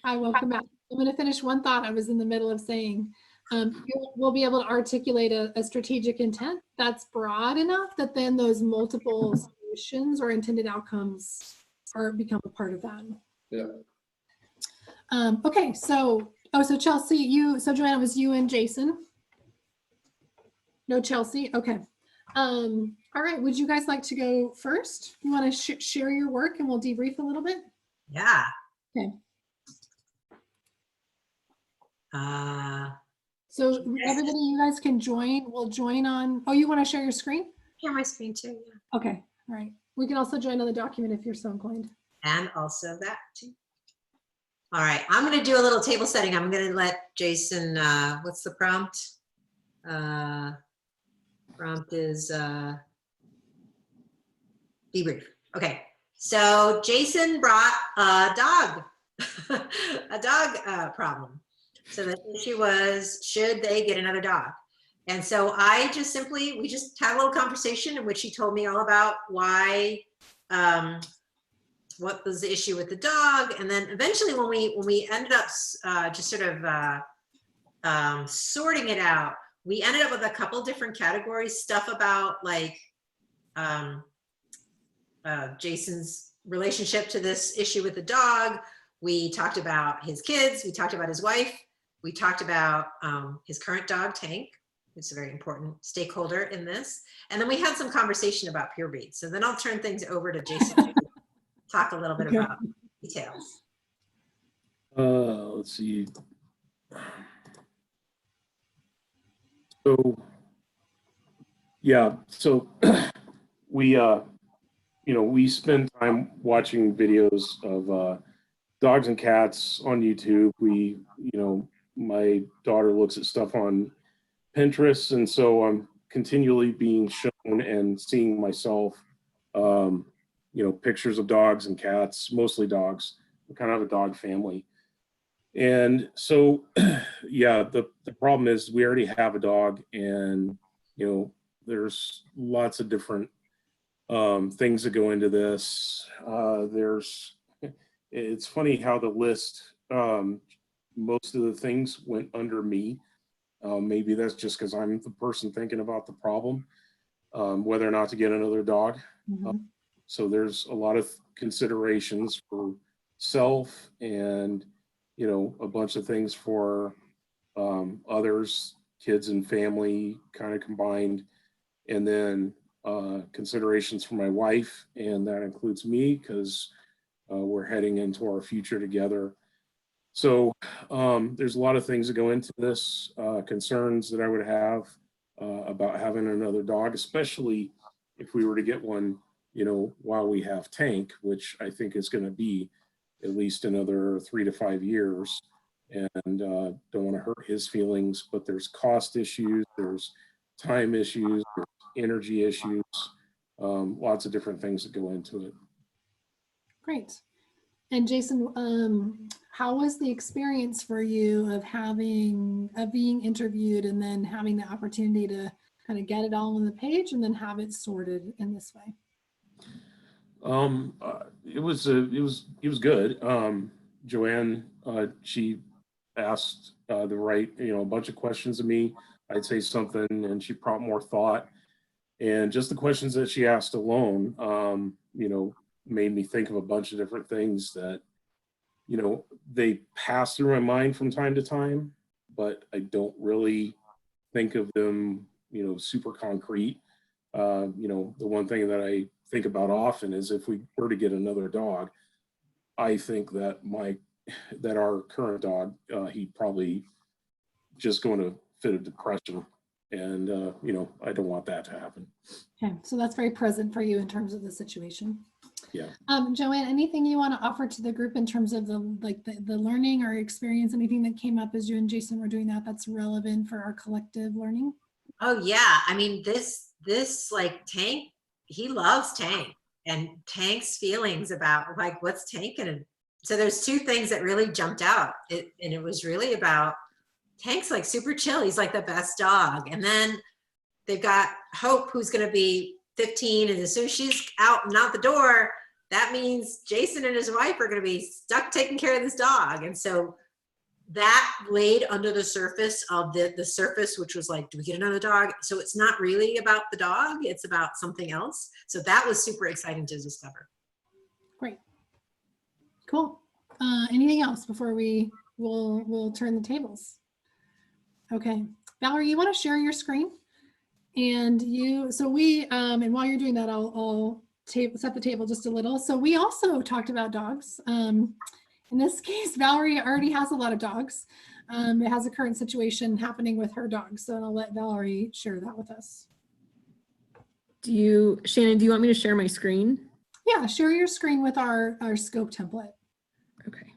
I will come back. I'm going to finish one thought I was in the middle of saying. We'll be able to articulate a strategic intent that's broad enough that then those multiple solutions or intended outcomes become a part of that. Yeah. Okay, so Chelsea, so Joanna, was you and Jason? No, Chelsea. Okay. All right. Would you guys like to go first? You want to share your work and we'll debrief a little bit? Yeah. Okay. So Yes. everybody, you guys can join. We'll join on. Oh, you want to share your screen? Yeah, my screen too. Yeah. Okay. All right. We can also join on the document if you're so inclined. And also that too. All right, I'm going to do a little table setting. I'm going to let Jason, what's the prompt? Prompt is debrief. Okay, so Jason brought a dog, a dog problem. So the issue was, should they get another dog? And so we just had a little conversation in which he told me all about why, what was the issue with the dog. And then eventually when we ended up just sort of sorting it out, we ended up with a couple different categories, stuff about like Jason's relationship to this issue with the dog. We talked about his kids, we talked about his wife, we talked about his current dog, Tank, who's a very important stakeholder in this. And then we had some conversation about pure breed. So then I'll turn things over to Jason to talk a little bit about details. Let's see. So, yeah, so we spend time watching videos of dogs and cats on YouTube. My daughter looks at stuff on Pinterest, and so I'm continually being shown and seeing myself, pictures of dogs and cats, mostly dogs. We kind of have a dog family. And so, yeah, the problem is we already have a dog, and, there's lots of different things that go into this. It's funny how the list, most of the things went under me. Maybe that's just because I'm the person thinking about the problem, whether or not to get another dog. Mm-hmm. So there's a lot of considerations for self and, a bunch of things for others, kids and family kind of combined. And then considerations for my wife, and that includes me because we're heading into our future together. So there's a lot of things that go into this, concerns that I would have about having another dog, especially if we were to get one, while we have Tank, which I think is going to be at least another 3 to 5 years, and don't want to hurt his feelings, but there's cost issues, there's time issues, there's energy issues, lots of different things that go into it. Great. And Jason, how was the experience for you of being interviewed and then having the opportunity to kind of get it all on the page and then have it sorted in this way? It was good. Joanne, she asked the right, a bunch of questions of me. I'd say something and she brought more thought, and just the questions that she asked alone, made me think of a bunch of different things that, they pass through my mind from time to time, but I don't really think of them, super concrete. The one thing that I think about often is if we were to get another dog, I think that our current dog, he'd probably just go into a fit of depression. And, I don't want that to happen. Okay, so that's very present for you in terms of the situation. Yeah. Joanne, anything you want to offer to the group in terms of the learning or experience, anything that came up as you and Jason were doing that's relevant for our collective learning? Oh yeah, I mean, this like Tank, he loves Tank, and Tank's feelings about like what's Tank gonna. So there's two things that really jumped out, and it was really about Tank's like super chill. He's like the best dog, and then they've got Hope, who's gonna be 15, and as soon as she's out and out the door, that means Jason and his wife are going to be stuck taking care of this dog. And so that laid under the surface of the surface, which was like, do we get another dog? So it's not really about the dog, it's about something else. So that was super exciting to discover. Great. Cool. Anything else before we'll turn the tables? Okay. Valerie, you want to share your screen? And and while you're doing that, I'll set the table just a little. So we also talked about dogs. In this case, Valerie already has a lot of dogs. It has a current situation happening with her dog. So I'll let Valerie share that with us. Shannon, do you want me to share my screen? Yeah, share your screen with our scope template. Okay.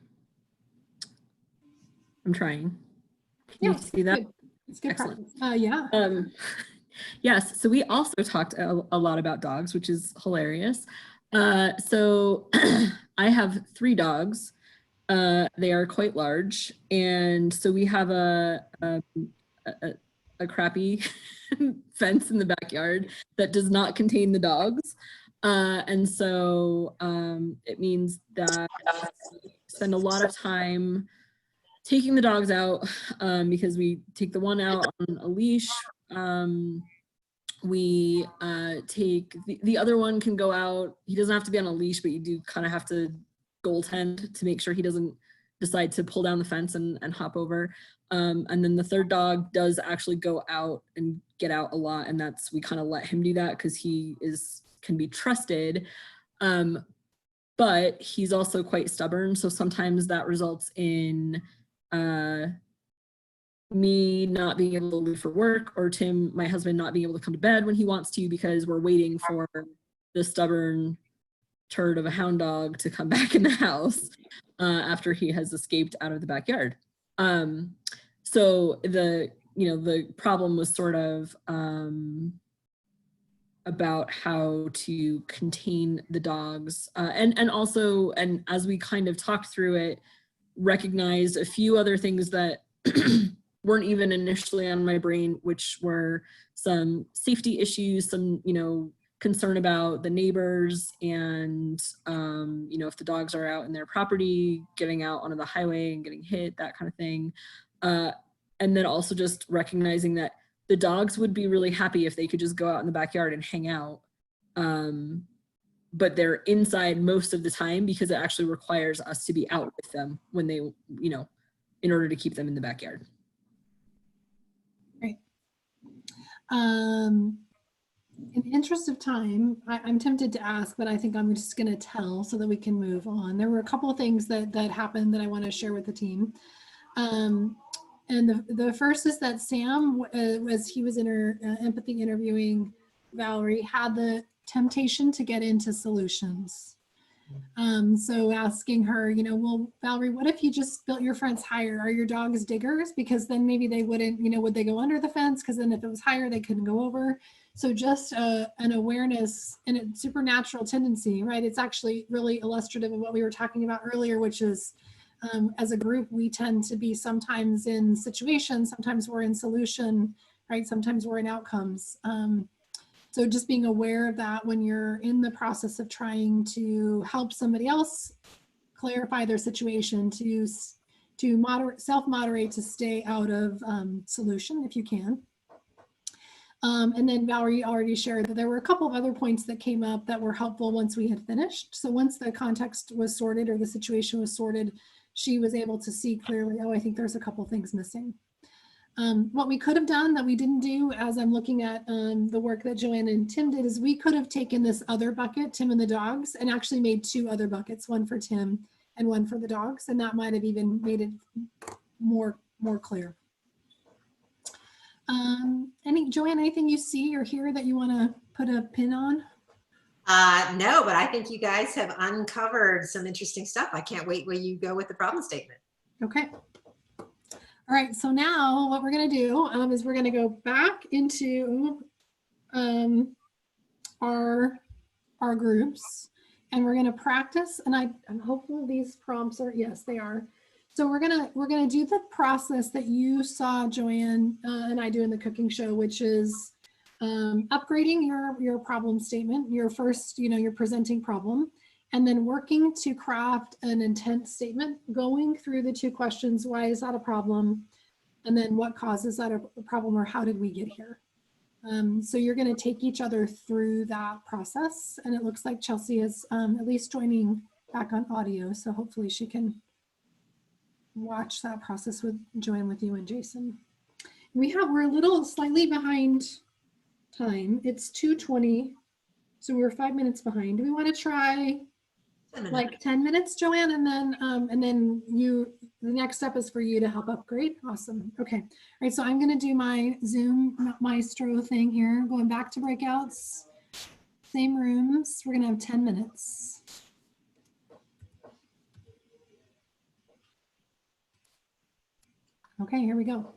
I'm trying. Can you see that? Good. It's good Excellent. practice. Yeah. Yes, so we also talked a lot about dogs, which is hilarious. So I have 3 dogs. They are quite large, and so we have a crappy fence in the backyard that does not contain the dogs, and so it means that we spend a lot of time taking the dogs out, because we take the one out on a leash. We take the other one can go out. He doesn't have to be on a leash, but you do kind of have to goaltend to make sure he doesn't decide to pull down the fence and hop over. And then the third dog does actually go out and get out a lot, and we kind of let him do that because he can be trusted. But he's also quite stubborn, so sometimes that results in me not being able to leave for work, or Tim, my husband, not being able to come to bed when he wants to because we're waiting for the stubborn turd of a hound dog to come back in the house after he has escaped out of the backyard. So the problem was sort of about how to contain the dogs, and also, and as we kind of talked through it, recognized a few other things that weren't even initially on my brain, which were some safety issues, some concern about the neighbors, and if the dogs are out in their property, getting out onto the highway and getting hit, that kind of thing. And then also just recognizing that the dogs would be really happy if they could just go out in the backyard and hang out. But they're inside most of the time because it actually requires us to be out with them when they, in order to keep them in the backyard. Great. In the interest of time, I'm tempted to ask, but I think I'm just going to tell so that we can move on. There were a couple of things that happened that I want to share with the team. And the first is that Sam, as he was in her empathy interviewing Valerie, had the temptation to get into solutions. So asking her, well, Valerie, what if you just built your fence higher? Are your dogs diggers? Because then maybe they wouldn't, would they go under the fence? Because then if it was higher, they couldn't go over. So just an awareness and a supernatural tendency, right? It's actually really illustrative of what we were talking about earlier, which is as a group, we tend to be sometimes in situations, sometimes we're in solution, right? Sometimes we're in outcomes. So just being aware of that when you're in the process of trying to help somebody else clarify their situation, to self-moderate, to stay out of solution if you can. And then Valerie already shared that there were a couple of other points that came up that were helpful once we had finished. So once the context was sorted or the situation was sorted, she was able to see clearly, oh, I think there's a couple things missing. What we could have done that we didn't do, as I'm looking at the work that Joanne and Tim did, is we could have taken this other bucket, Tim and the dogs, and actually made 2 other buckets, one for Tim and one for the dogs, and that might have even made it more clear. Joanne, anything you see or hear that you want to put a pin on? No, but I think you guys have uncovered some interesting stuff. I can't wait where you go with the problem statement. Okay. All right, so now what we're going to do is we're going to go back into our groups, and we're going to practice. And I'm hopeful these prompts are, yes, they are. So we're gonna do the process that you saw Joanne and I do in the cooking show, which is upgrading your problem statement, your first, your presenting problem, and then working to craft an intent statement, going through the 2 questions. Why is that a problem? And then what causes that a problem, or how did we get here? So you're going to take each other through that process. And it looks like Chelsea is at least joining back on audio. So hopefully she can watch that process join with you and Jason. We're a little slightly behind time. It's 2:20. So we're 5 minutes behind. Do we want to try 10 minutes. like 10 minutes, Joanne? And then the next step is for you to help upgrade. Awesome. Okay. All right. So I'm going to do my Zoom Maestro thing here. Going back to breakouts, same rooms. We're going to have 10 minutes. Okay, here we go.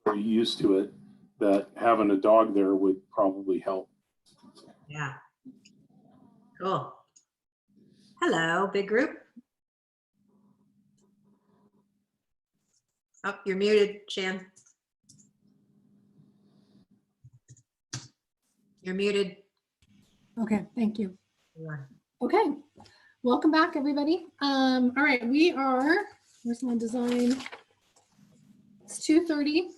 very used to it, that having a dog there would probably help. Yeah. Cool. Hello, big group. Oh, you're muted, Shan. You're muted. Okay, thank you. You are. Okay, welcome back, everybody. All right, we are, where's my design? It's 2:30.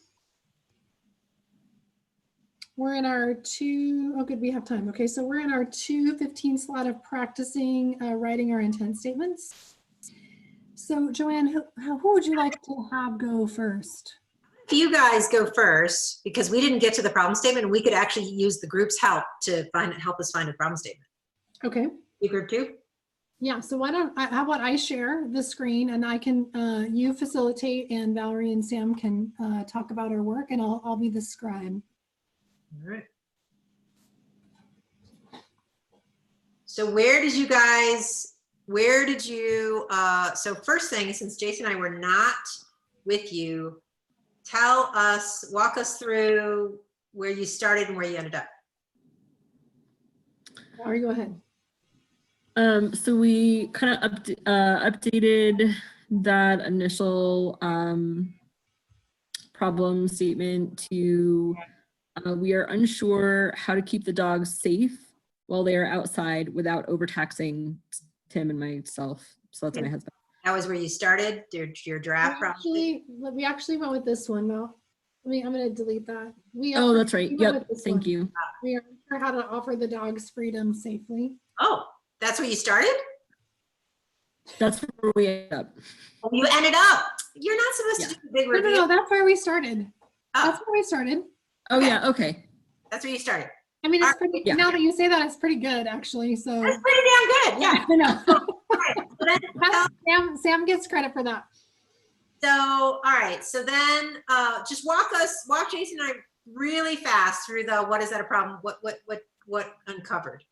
We're in our oh good, we have time. Okay, so we're in our 2:15 slot of practicing writing our intent statements. So Joanne, who would you like to have go first? If you guys go first, because we didn't get to the problem statement, and we could actually use the group's help to help us find a problem statement. Okay. You group two? Yeah, so how about I share the screen and I can, you facilitate and Valerie and Sam can talk about our work and I'll be the scribe. All right. So so first thing, since Jason and I were not with you, walk us through where you started and where you ended up. Valerie, go ahead. So we kind of updated that initial problem statement to we are unsure how to keep the dogs safe while they are outside without overtaxing Tim and myself. So that's my husband. That was where you started your draft problem? We actually went with this one though. I'm going to delete that. Oh, that's right. Yep. Thank you. We are unsure how to offer the dogs freedom safely. Oh, that's where you started? That's where we ended up. Oh, you ended up. You're not supposed to do a big review. No, that's where we started. Oh. That's where we started. Oh, okay. Yeah. Okay. That's where you started. I mean, it's pretty, now that you say that, it's pretty good, actually. So that's pretty damn good. Yeah. I know. All right. Sam gets credit for that. So, all right. So then just walk Jason and I really fast through the, what is that a problem? What uncovered?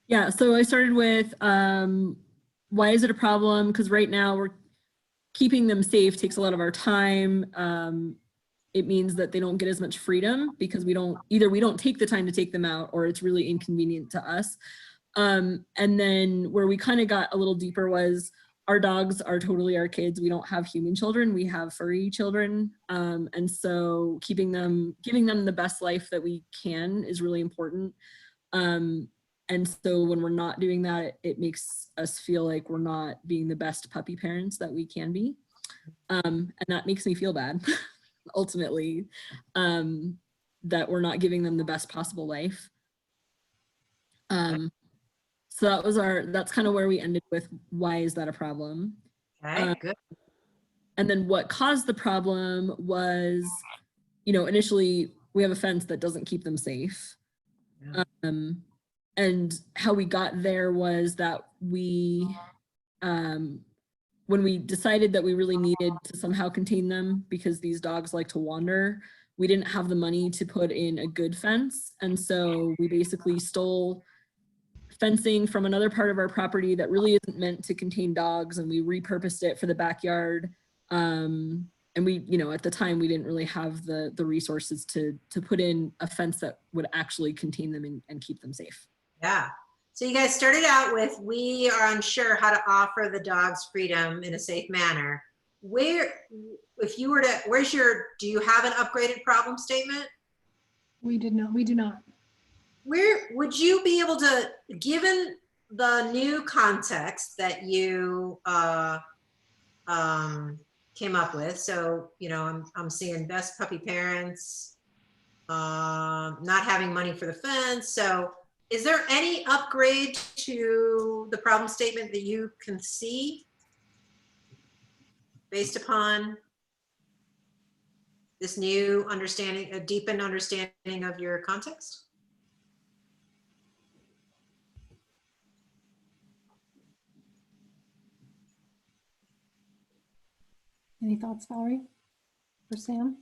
Yeah. So I started with, why is it a problem? Because right now we're keeping them safe takes a lot of our time. It means that they don't get as much freedom because we don't take the time to take them out, or it's really inconvenient to us. And then where we kind of got a little deeper was our dogs are totally our kids. We don't have human children, we have furry children. And so giving them the best life that we can is really important. And so when we're not doing that, it makes us feel like we're not being the best puppy parents that we can be. And that makes me feel bad, ultimately, that we're not giving them the best possible life. So that's kind of where we ended with, why is that a problem? Okay, good. And then what caused the problem was, initially we have a fence that doesn't keep them safe. Yeah. And how we got there was that when we decided that we really needed to somehow contain them because these dogs like to wander, we didn't have the money to put in a good fence. And so we basically stole fencing from another part of our property that really isn't meant to contain dogs, and we repurposed it for the backyard. And we, at the time we didn't really have the resources to put in a fence that would actually contain them and keep them safe. Yeah. So you guys started out with, we are unsure how to offer the dogs freedom in a safe manner. Do you have an upgraded problem statement? We do not. Where would you be able to, given the new context that you came up with? So, I'm seeing best puppy parents, not having money for the fence. So is there any upgrade to the problem statement that you can see based upon this new understanding, a deepened understanding of your context? Any thoughts, Valerie, or Sam?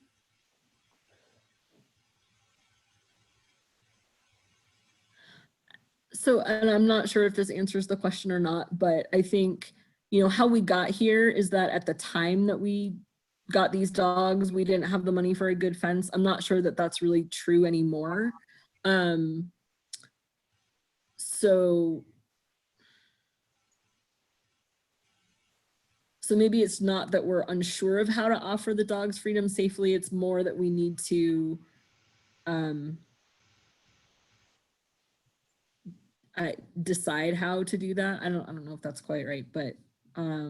So, and I'm not sure if this answers the question or not, but I think, how we got here is that at the time that we got these dogs, we didn't have the money for a good fence. I'm not sure that that's really true anymore. So maybe it's not that we're unsure of how to offer the dogs freedom safely. It's more that we need to decide how to do that. I don't know if that's quite right, but Are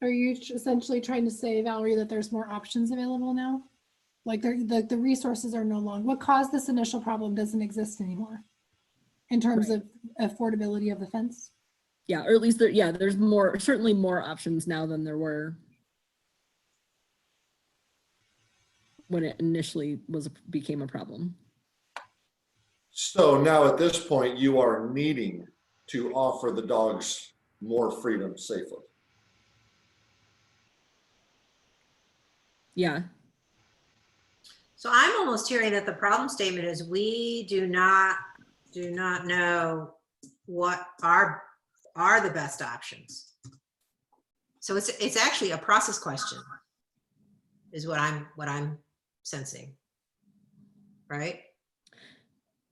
you essentially trying to say, Valerie, that there's more options available now? Like the resources are no longer, what caused this initial problem doesn't exist anymore in terms Right. of affordability of the fence? Yeah, or at least there's certainly more options now than there were when it initially became a problem. So now at this point, you are needing to offer the dogs more freedom safely. Yeah. So I'm almost hearing that the problem statement is we do not know what are the best options. So it's actually a process question, is what I'm sensing, right?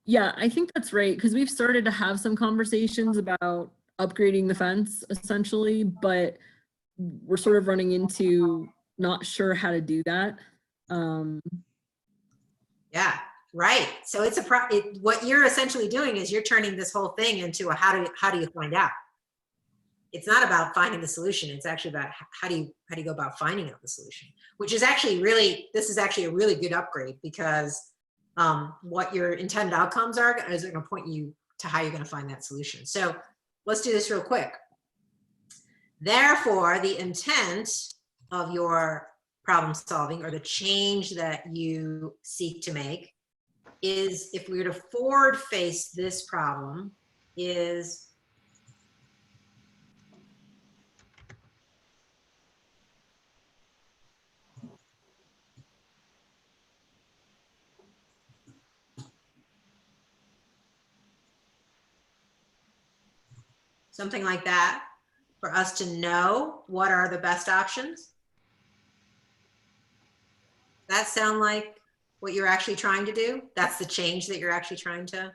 Yeah, I think that's right, because we've started to have some conversations about upgrading the fence essentially, but we're sort of running into not sure how to do that. Yeah, right. So it's what you're essentially doing is you're turning this whole thing into a how do you find out? It's not about finding the solution. It's actually about how do you go about finding out the solution, which is actually this is actually a really good upgrade, because what your intended outcomes are is going to point you to how you're going to find that solution. So let's do this real quick. Therefore, the intent of your problem solving, or the change that you seek to make, is, if we were to forward face this problem, is something like that, for us to know what are the best options. That sound like what you're actually trying to do? That's the change that you're actually trying to?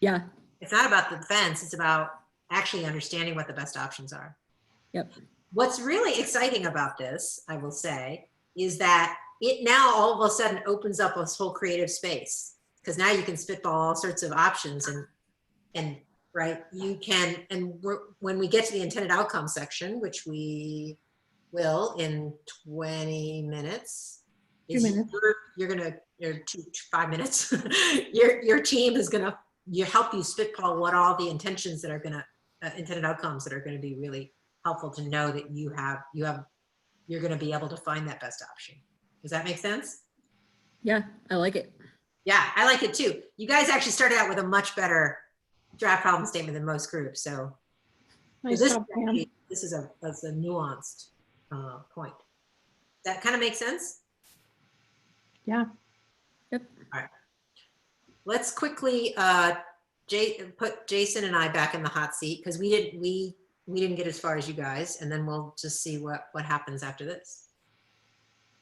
Yeah. It's not about the fence, it's about actually understanding what the best options are. Yep. What's really exciting about this, I will say, is that it now all of a sudden opens up this whole creative space, because now you can spitball all sorts of options, and right, you can, and when we get to the intended outcome section, which we will in 20 minutes, 2 minutes. you're 5 minutes. your team is gonna help you spitball what all the intentions that are gonna intended outcomes that are gonna be really helpful to know that you're gonna be able to find that best option. Does that make sense? Yeah, I like it. Yeah, I like it too. You guys actually started out with a much better draft problem statement than most groups. So Nice this, job, Pam. this is a nuanced point. That kind of makes sense? Yeah. Yep. All right. Let's quickly put Jason and I back in the hot seat, because we didn't get as far as you guys, and then we'll just see what happens after this.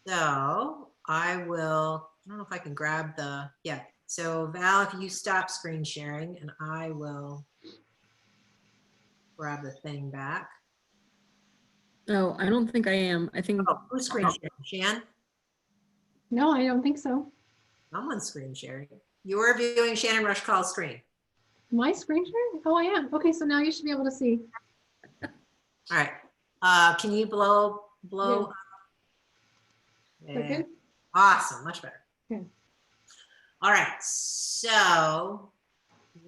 So I don't know if I can grab so Val, if you stop screen sharing, and I will grab the thing back. No, I don't think I am. I think. Oh, who's screen sharing? Shan? No, I don't think so. Someone's screen sharing. You're viewing Shannon Rushcall's screen. My screen share? Oh, I am. Okay, so now you should be able to see. All right. Can you blow? Yeah. Yeah. Good? Awesome, much better. Okay. All right, so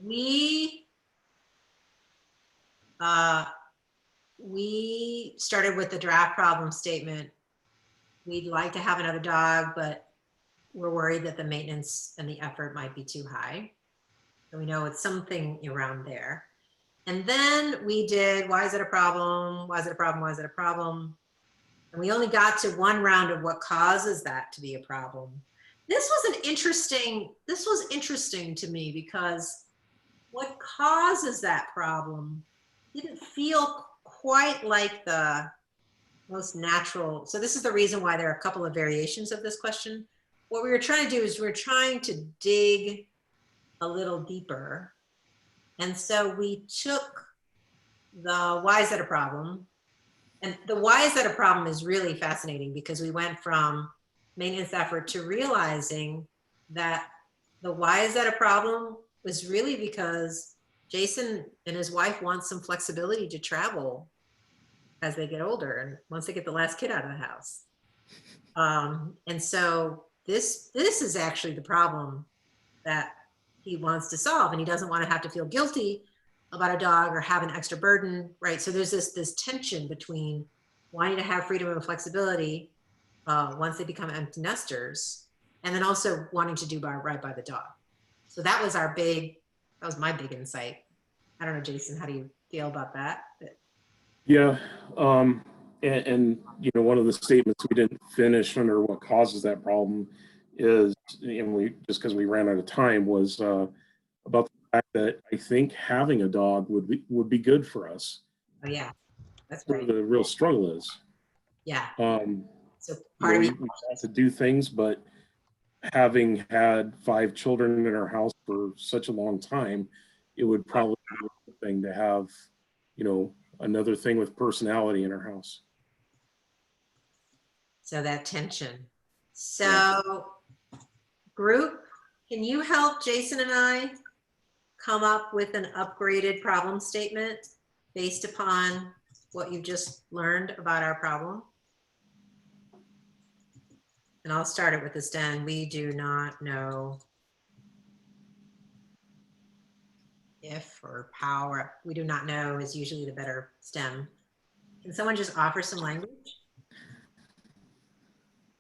we started with the draft problem statement. We'd like to have another dog, but we're worried that the maintenance and the effort might be too high. So we know it's something around there. And then we did, why is it a problem? Why is it a problem? Why is it a problem? And we only got to one round of what causes that to be a problem. This was interesting to me, because what causes that problem didn't feel quite like the most natural. So this is the reason why there are a couple of variations of this question. What we were trying to do is we're trying to dig a little deeper. And so we took the why is that a problem? And the why is that a problem is really fascinating because we went from maintenance effort to realizing that the why is that a problem was really because Jason and his wife want some flexibility to travel as they get older and once they get the last kid out of the house. And so this is actually the problem that he wants to solve, and he doesn't want to have to feel guilty about a dog or have an extra burden, right? So there's this tension between wanting to have freedom and flexibility once they become empty nesters, and then also wanting to do right by the dog. So that was my big insight. I don't know, Jason, how do you feel about that? Yeah, and you know, one of the statements we didn't finish under what causes that problem is, and we just because we ran out of time, was about the fact that I think having a dog would be good for us. Oh yeah, that's Where right. the real struggle is. Yeah. So You part know, of we it, have to do things, but having had 5 children in our house for such a long time, it would probably be a good thing to have, you know, another thing with personality in our house. so that tension. So group, can you help Jason and I come up with an upgraded problem statement based upon what you just learned about our problem? And I'll start it with this, Dan. We do not know if or power. We do not know is usually the better stem. Can someone just offer some language?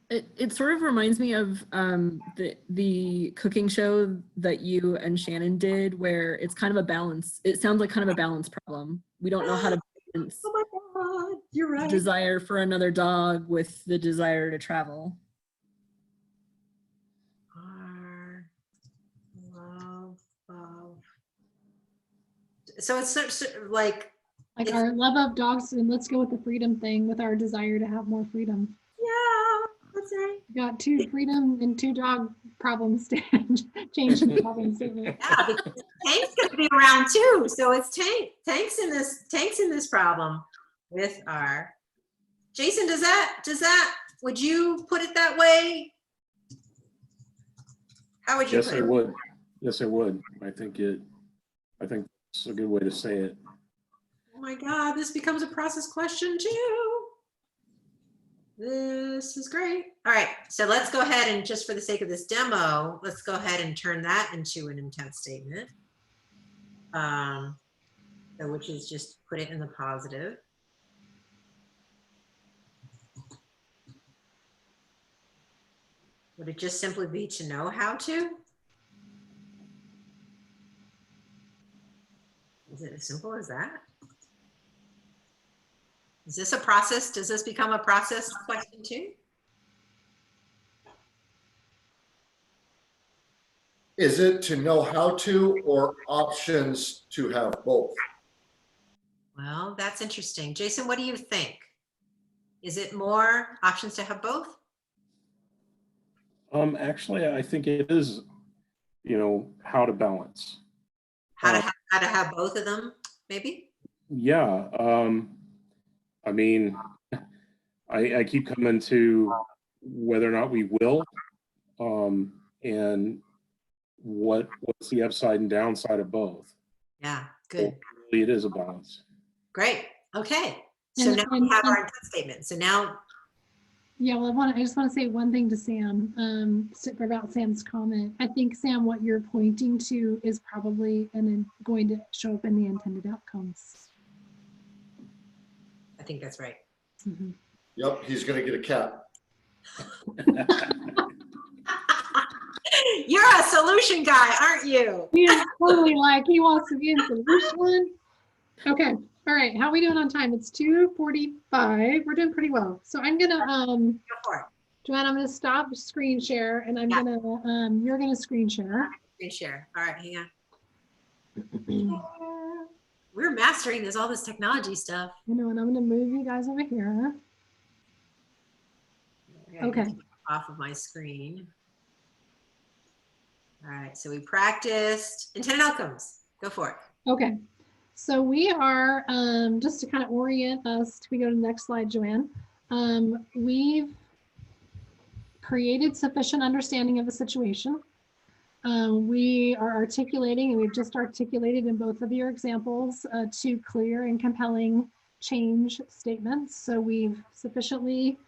It sort of reminds me of the cooking show that you and Shannon did, where it's kind of a balance. It sounds like kind of a balance problem. We don't know how to balance Oh my God, you're right. desire for another dog with the desire to travel. Our love of. So it's sort of like our love of dogs, and let's go with the freedom thing with our desire to have more freedom. yeah, that's right. Got 2 freedom and 2 dog problems to change the problem statement. Yeah, because Tank's gonna be around too. So it's Tank's in this problem with our. Jason, does that would you put it that way? How would you Yes, put I it? would. Yes, I would. I think it's a good way to say it. Oh my God, this becomes a process question too. This is great. All right, so let's go ahead and just for the sake of this demo, let's go ahead and turn that into an intent statement. So which is just put it in the positive. Would it just simply be to know how to? Is it as simple as that? Is this a process? Does this become a process question too? Is it to know how to or options to have both? Well, that's interesting. Jason, what do you think? Is it more options to have both? Actually, I think it is, you know, how to balance. How to have both of them, maybe? Yeah. I mean, I keep coming to whether or not we will, and what's the upside and downside of both. Yeah, good. So really, it is a balance. Great. Okay. So now we have our intent statement. So now. Yeah, well, I just want to say one thing to Sam about Sam's comment. I think, Sam, what you're pointing to is probably going to show up in the intended outcomes. I think that's right. Mm-hmm. Yep, he's going to get a cat. You're a solution guy, aren't you? He is totally like he wants to be in solution. Okay. All right. How are we doing on time? It's 2:45. We're doing pretty well. So I'm gonna Go for it. Joanne, I'm gonna stop screen share and I'm gonna you're gonna screen share. Screen share. All right, hang on. we're mastering this, all this technology stuff. You know, and I'm going to move you guys over here. Okay. Off of my screen. All right, so we practiced intended outcomes. Go for it. Okay. So we are, just to kind of orient us, we go to the next slide, Joanne. We've created sufficient understanding of the situation. We are articulating, and we've just articulated in both of your examples, two clear and compelling change statements. So we've sufficiently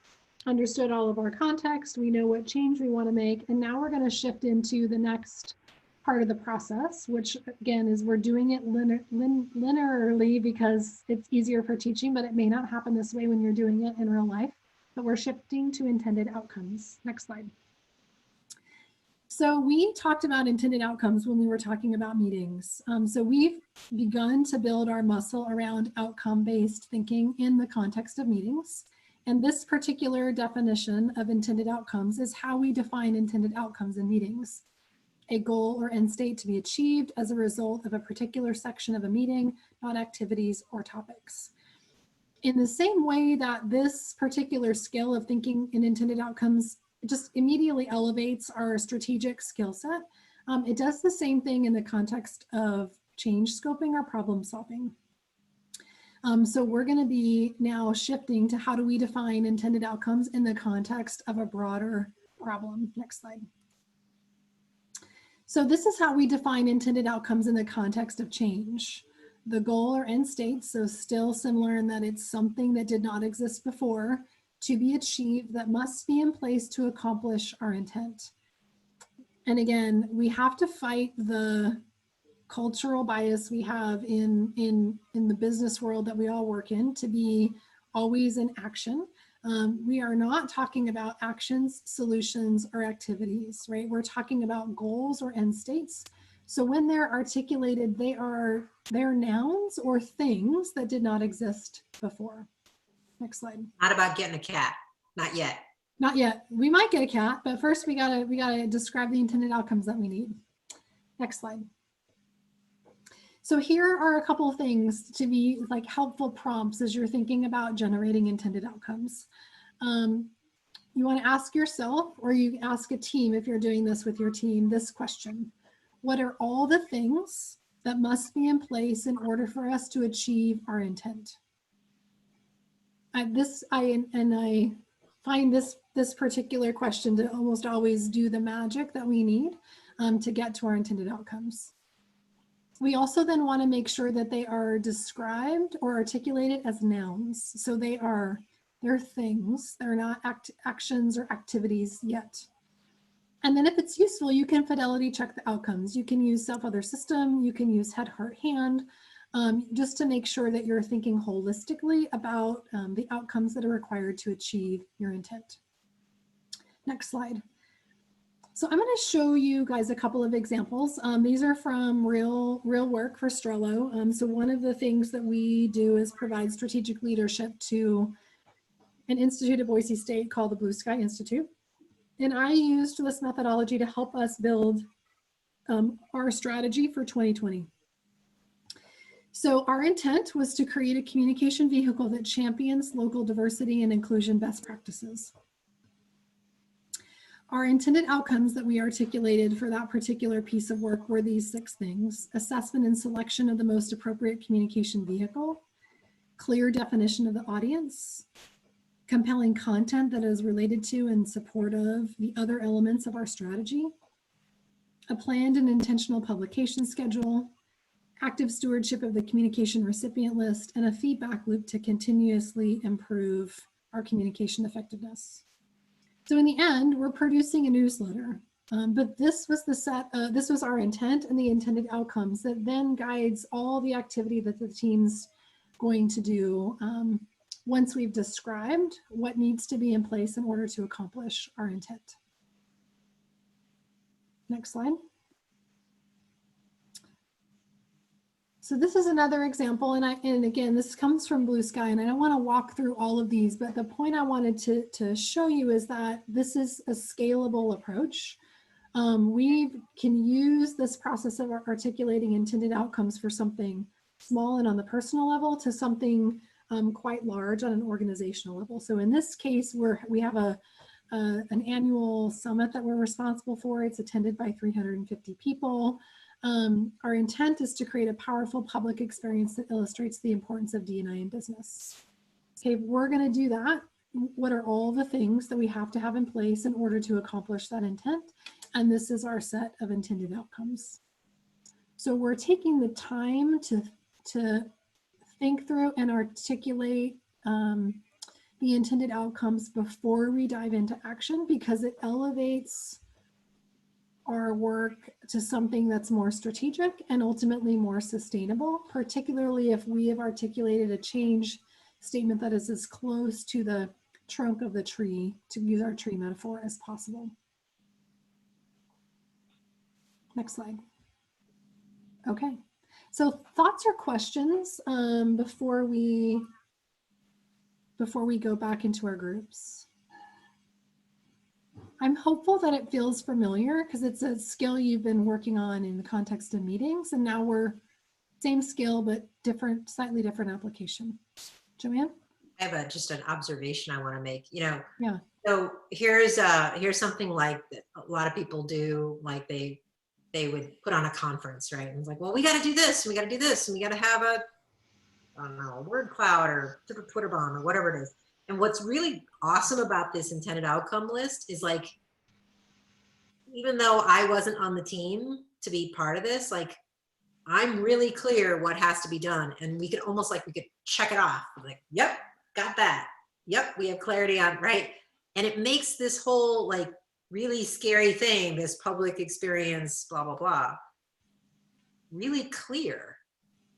understood all of our context. We know what change we want to make. And now we're going to shift into the next part of the process, which again is we're doing it linearly because it's easier for teaching, but it may not happen this way when you're doing it in real life. But we're shifting to intended outcomes. Next slide. So we talked about intended outcomes when we were talking about meetings. So we've begun to build our muscle around outcome-based thinking in the context of meetings. And this particular definition of intended outcomes is how we define intended outcomes in meetings. A goal or end state to be achieved as a result of a particular section of a meeting, not activities or topics. In the same way that this particular skill of thinking in intended outcomes just immediately elevates our strategic skill set, it does the same thing in the context of change scoping or problem solving. So we're going to be now shifting to how do we define intended outcomes in the context of a broader problem. Next slide. So this is how we define intended outcomes in the context of change. The goal or end state, so still similar in that it's something that did not exist before, to be achieved that must be in place to accomplish our intent. And again, we have to fight the cultural bias we have in the business world that we all work in to be always in action. We are not talking about actions, solutions, or activities, right? We're talking about goals or end states. So when they're articulated, they're nouns or things that did not exist before. Next slide. Not about getting a cat, not yet. Not yet. We might get a cat, but first we gotta describe the intended outcomes that we need. Next slide. So here are a couple of things to be like helpful prompts as you're thinking about generating intended outcomes. You want to ask yourself, or you ask a team if you're doing this with your team, this question: what are all the things that must be in place in order for us to achieve our intent? I find this particular question to almost always do the magic that we need to get to our intended outcomes. We also then want to make sure that they are described or articulated as nouns. So they're things, they're not actions or activities yet. And then if it's useful, you can fidelity check the outcomes. You can use self-other system, you can use head, heart, hand, just to make sure that you're thinking holistically about the outcomes that are required to achieve your intent. Next slide. So I'm going to show you guys a couple of examples. These are from real work for Strelo. So one of the things that we do is provide strategic leadership to an institute at Boise State called the Blue Sky Institute. And I used this methodology to help us build our strategy for 2020. So our intent was to create a communication vehicle that champions local diversity and inclusion best practices. Our intended outcomes that we articulated for that particular piece of work were these 6 things: assessment and selection of the most appropriate communication vehicle, clear definition of the audience, compelling content that is related to and support of the other elements of our strategy, a planned and intentional publication schedule, active stewardship of the communication recipient list, and a feedback loop to continuously improve our communication effectiveness. So in the end, we're producing a newsletter, but this was our intent and the intended outcomes that then guides all the activity that the team's going to do once we've described what needs to be in place in order to accomplish our intent. Next slide. So this is another example, and again, this comes from Blue Sky, and I don't want to walk through all of these, but the point I wanted to show you is that this is a scalable approach. We can use this process of articulating intended outcomes for something small and on the personal level to something quite large on an organizational level. So in this case, we have an annual summit that we're responsible for. It's attended by 350 people. Our intent is to create a powerful public experience that illustrates the importance of D&I in business. Okay, if we're going to do that, what are all the things that we have to have in place in order to accomplish that intent? And this is our set of intended outcomes. So we're taking the time to think through and articulate the intended outcomes before we dive into action, because it elevates our work to something that's more strategic and ultimately more sustainable, particularly if we have articulated a change statement that is as close to the trunk of the tree, to use our tree metaphor, as possible. Next slide. Okay, so thoughts or questions before we go back into our groups? I'm hopeful that it feels familiar because it's a skill you've been working on in the context of meetings, and now we're same skill but different, slightly different application. Joanne? I have just an observation I want to make. Yeah. So here's something like that a lot of people do, like they would put on a conference, right? And it's like, well, we got to do this, and we got to do this, and we got to have a, I don't know, a word cloud or Twitter bomb or whatever it is. And what's really awesome about this intended outcome list is, like, even though I wasn't on the team to be part of this, like, I'm really clear what has to be done. And we could almost, like, we could check it off. Like, yep, got that. Yep, we have clarity on, right? And it makes this whole, like, really scary thing, this public experience, blah, blah, blah, really clear.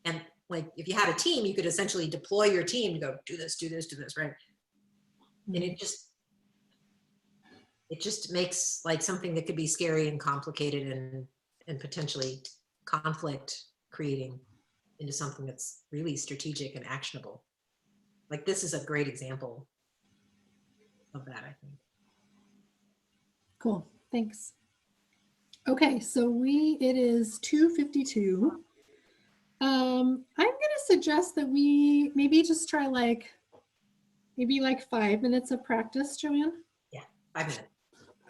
And, like, if you had a team, you could essentially deploy your team to go do this, do this, do this, right? And it just makes, like, something that could be scary and complicated and potentially conflict creating into something that's really strategic and actionable. Like, this is a great example of that, I think. Cool, thanks. Okay, so it is 2:52. I'm gonna suggest that we maybe just try maybe 5 minutes of practice, Joanne? Yeah, 5 minutes.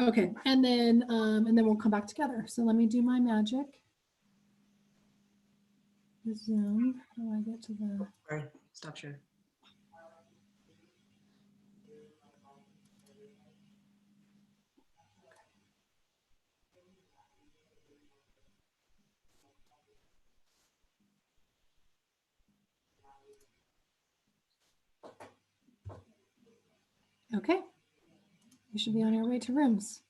Okay, and then we'll come back together. So let me do my magic. Zoom, how do I get to the... Sorry, stop share. Okay, you should be on your way to rooms.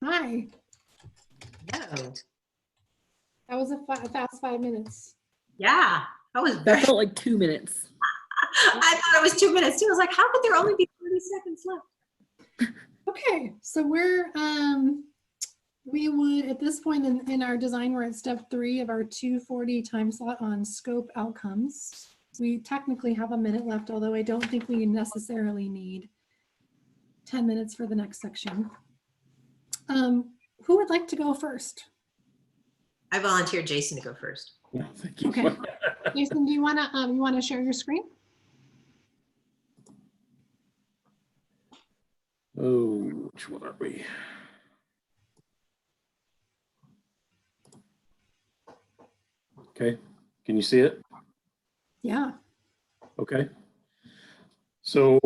Hi. No. That was a fast 5 minutes. Yeah, that was That very. felt like 2 minutes. I thought it was 2 minutes too. I was like, how could there only be 30 seconds left? Okay, so we would, at this point in our design, we're at step 3 of our 240 time slot on scope outcomes. We technically have a minute left, although I don't think we necessarily need 10 minutes for the next section. Who would like to go first? I volunteered Jason to go first. No, thank you. Okay. Jason, do you wanna share your screen? Oh, which one are we? Okay, can you see it? Yeah. Okay. So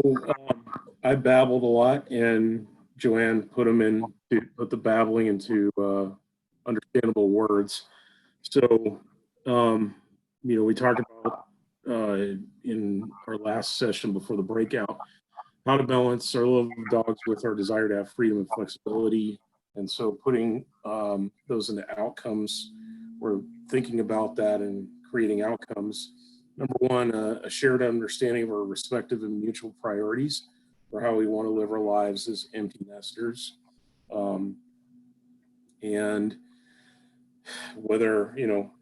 I babbled a lot, and Joanne put the babbling into understandable words. So, we talked about in our last session before the breakout, how to balance our love of dogs with our desire to have freedom and flexibility. And so putting those into outcomes, we're thinking about that and creating outcomes. Number one, a shared understanding of our respective and mutual priorities for how we want to live our lives as empty nesters. And whether,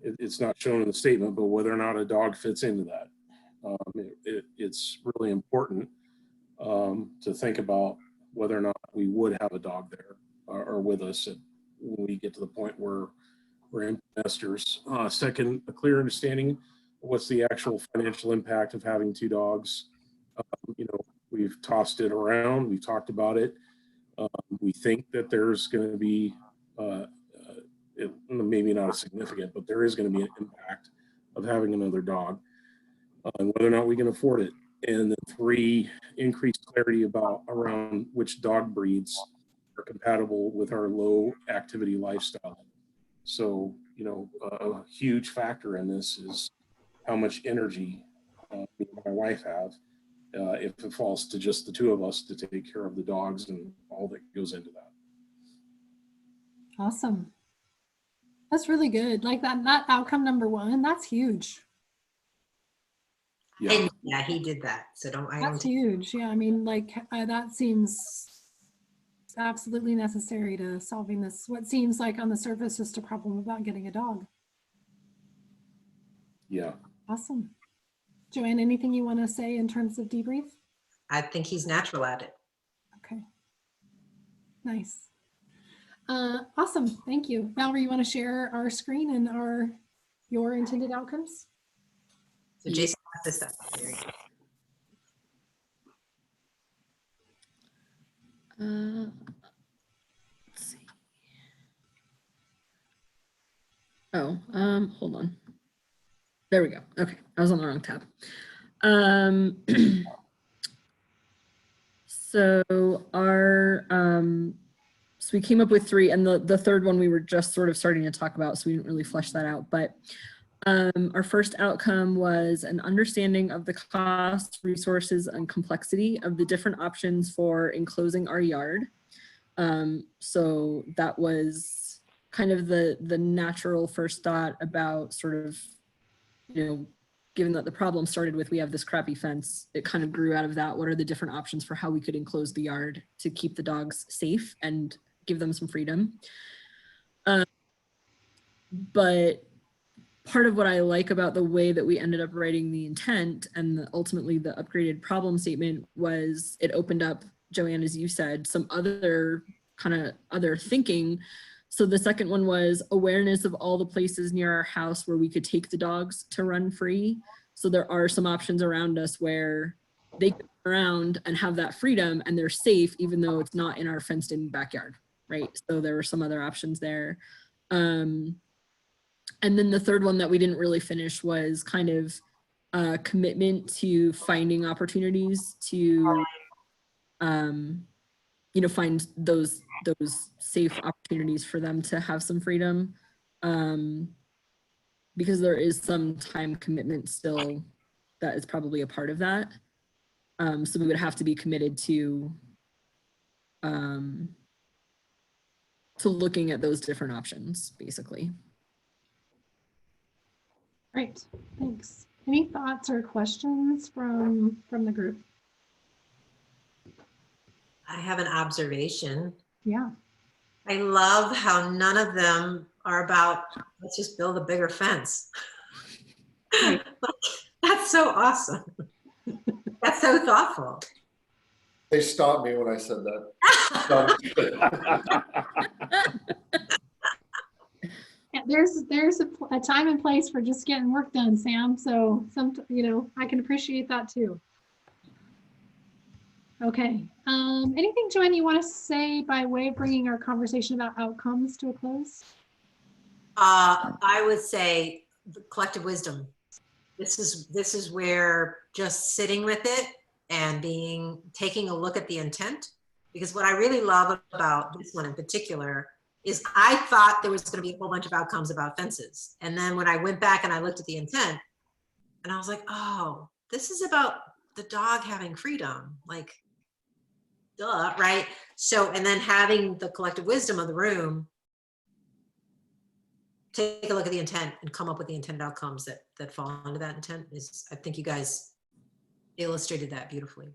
it's not shown in the statement, but whether or not a dog fits into that. It's really important to think about whether or not we would have a dog there or with us when we get to the point where we're empty nesters. Second, a clear understanding of what's the actual financial impact of having 2 dogs. We've tossed it around, we've talked about it. We think that there's going to be maybe not a significant, but there is going to be an impact of having another dog, and whether or not we can afford it. And then 3, increased clarity around which dog breeds are compatible with our low activity lifestyle. So, a huge factor in this is how much energy me and my wife have if it falls to just the 2 of us to take care of the dogs and all that goes into that. Awesome. That's really good. Like that outcome number 1, that's huge. Yeah. Yeah, he did that. So don't. That's huge. Yeah, I mean, like that seems absolutely necessary to solving this. What seems like on the surface just a problem about getting a dog. Yeah. Awesome. Joanne, anything you want to say in terms of debrief? I think he's natural at it. Okay. Nice. Awesome. Thank you. Valerie, you want to share our screen and your intended outcomes? So Jason got this up. Let's see. Oh, hold on. There we go. Okay, I was on the wrong tab. So so we came up with 3, and the third one we were just sort of starting to talk about, so we didn't really flesh that out. But our first outcome was an understanding of the cost, resources, and complexity of the different options for enclosing our yard. So that was kind of the natural first thought about sort of, given that the problem started with we have this crappy fence, it kind of grew out of that. What are the different options for how we could enclose the yard to keep the dogs safe and give them some freedom? But part of what I like about the way that we ended up writing the intent and ultimately the upgraded problem statement was it opened up, Joanne, as you said, some other thinking. So the second one was awareness of all the places near our house where we could take the dogs to run free. So there are some options around us where they can run around and have that freedom and they're safe, even though it's not in our fenced in backyard, right? So there were some other options there. And then the third one that we didn't really finish was kind of a commitment to finding opportunities to, find those safe opportunities for them to have some freedom, because there is some time commitment still that is probably a part of that. So we would have to be committed to looking at those different options, basically. Great, thanks. Any thoughts or questions from the group? I have an observation. Yeah. I love how none of them are about, let's just build a bigger fence. Right. That's so awesome. That's so thoughtful. They stopped me when I said that. Yeah, there's a time and place for just getting work done, Sam. So I can appreciate that too. Okay. Anything, Joanne, you want to say by way of bringing our conversation about outcomes to a close? I would say the collective wisdom. This is where just sitting with it and taking a look at the intent, because what I really love about this one in particular is I thought there was going to be a whole bunch of outcomes about fences. And then when I went back and I looked at the intent and I was like, oh, this is about the dog having freedom, like, duh, right? So, and then having the collective wisdom of the room, take a look at the intent and come up with the intended outcomes that fall into that intent is, I think you guys illustrated that beautifully.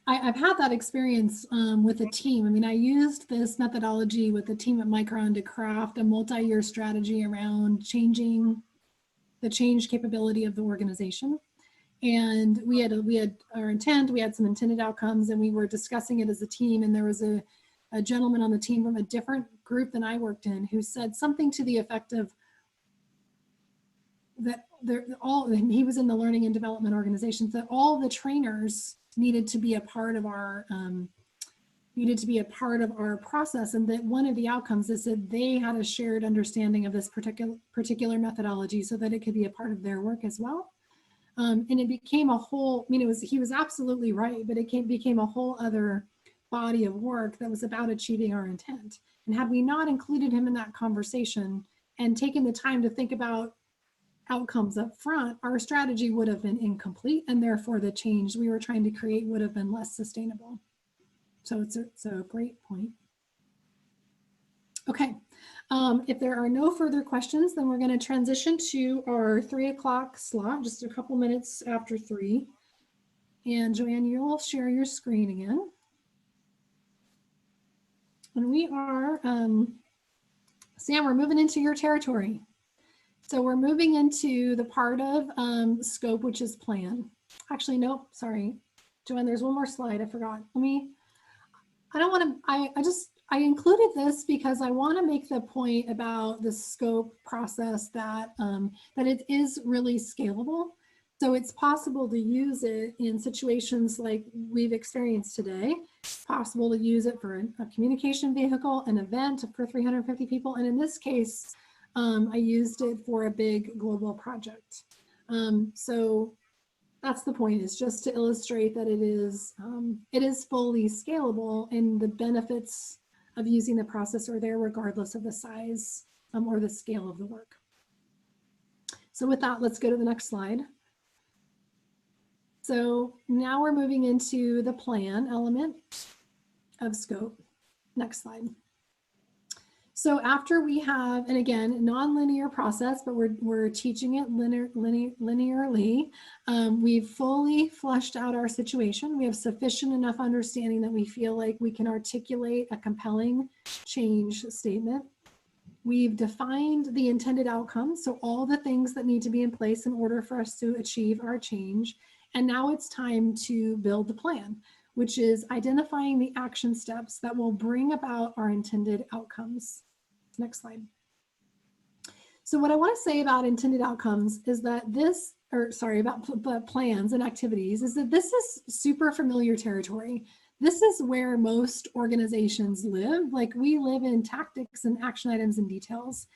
I've had that experience with a team. I mean, I used this methodology with the team at Micron to craft a multi-year strategy around changing the change capability of the organization. And we had our intent, we had some intended outcomes, and we were discussing it as a team. And there was a gentleman on the team from a different group than I worked in who said something to the effect of that he was in the learning and development organizations, that all the trainers needed to be a part of our process, and that one of the outcomes is that they had a shared understanding of this particular methodology so that it could be a part of their work as well. And it became a whole, he was absolutely right, but it became a whole other body of work that was about achieving our intent. And had we not included him in that conversation and taken the time to think about outcomes up front, our strategy would have been incomplete, and therefore the change we were trying to create would have been less sustainable. So it's a great point. Okay, if there are no further questions, then we're going to transition to our 3 o'clock slot, just a couple minutes after 3. And Joanne, you'll share your screen again. And we are, Sam, we're moving into your territory. So we're moving into the part of scope, which is plan. Actually, nope, sorry. Joanne, there's one more slide, I forgot. I included this because I want to make the point about the scope process that it is really scalable. So it's possible to use it in situations like we've experienced today. It's possible to use it for a communication vehicle, an event for 350 people. And in this case, I used it for a big global project. So that's the point, is just to illustrate that it is fully scalable, and the benefits of using the process are there regardless of the size or the scale of the work. So with that, let's go to the next slide. So now we're moving into the plan element of scope. Next slide. So after we have, and again, non-linear process, but we're teaching it linearly. We've fully fleshed out our situation. We have sufficient enough understanding that we feel like we can articulate a compelling change statement. We've defined the intended outcomes, so all the things that need to be in place in order for us to achieve our change. And now it's time to build the plan, which is identifying the action steps that will bring about our intended outcomes. Next slide. So what I want to say about intended outcomes is that about plans and activities, is that this is super familiar territory. This is where most organizations live. Like, we live in tactics and action items and details.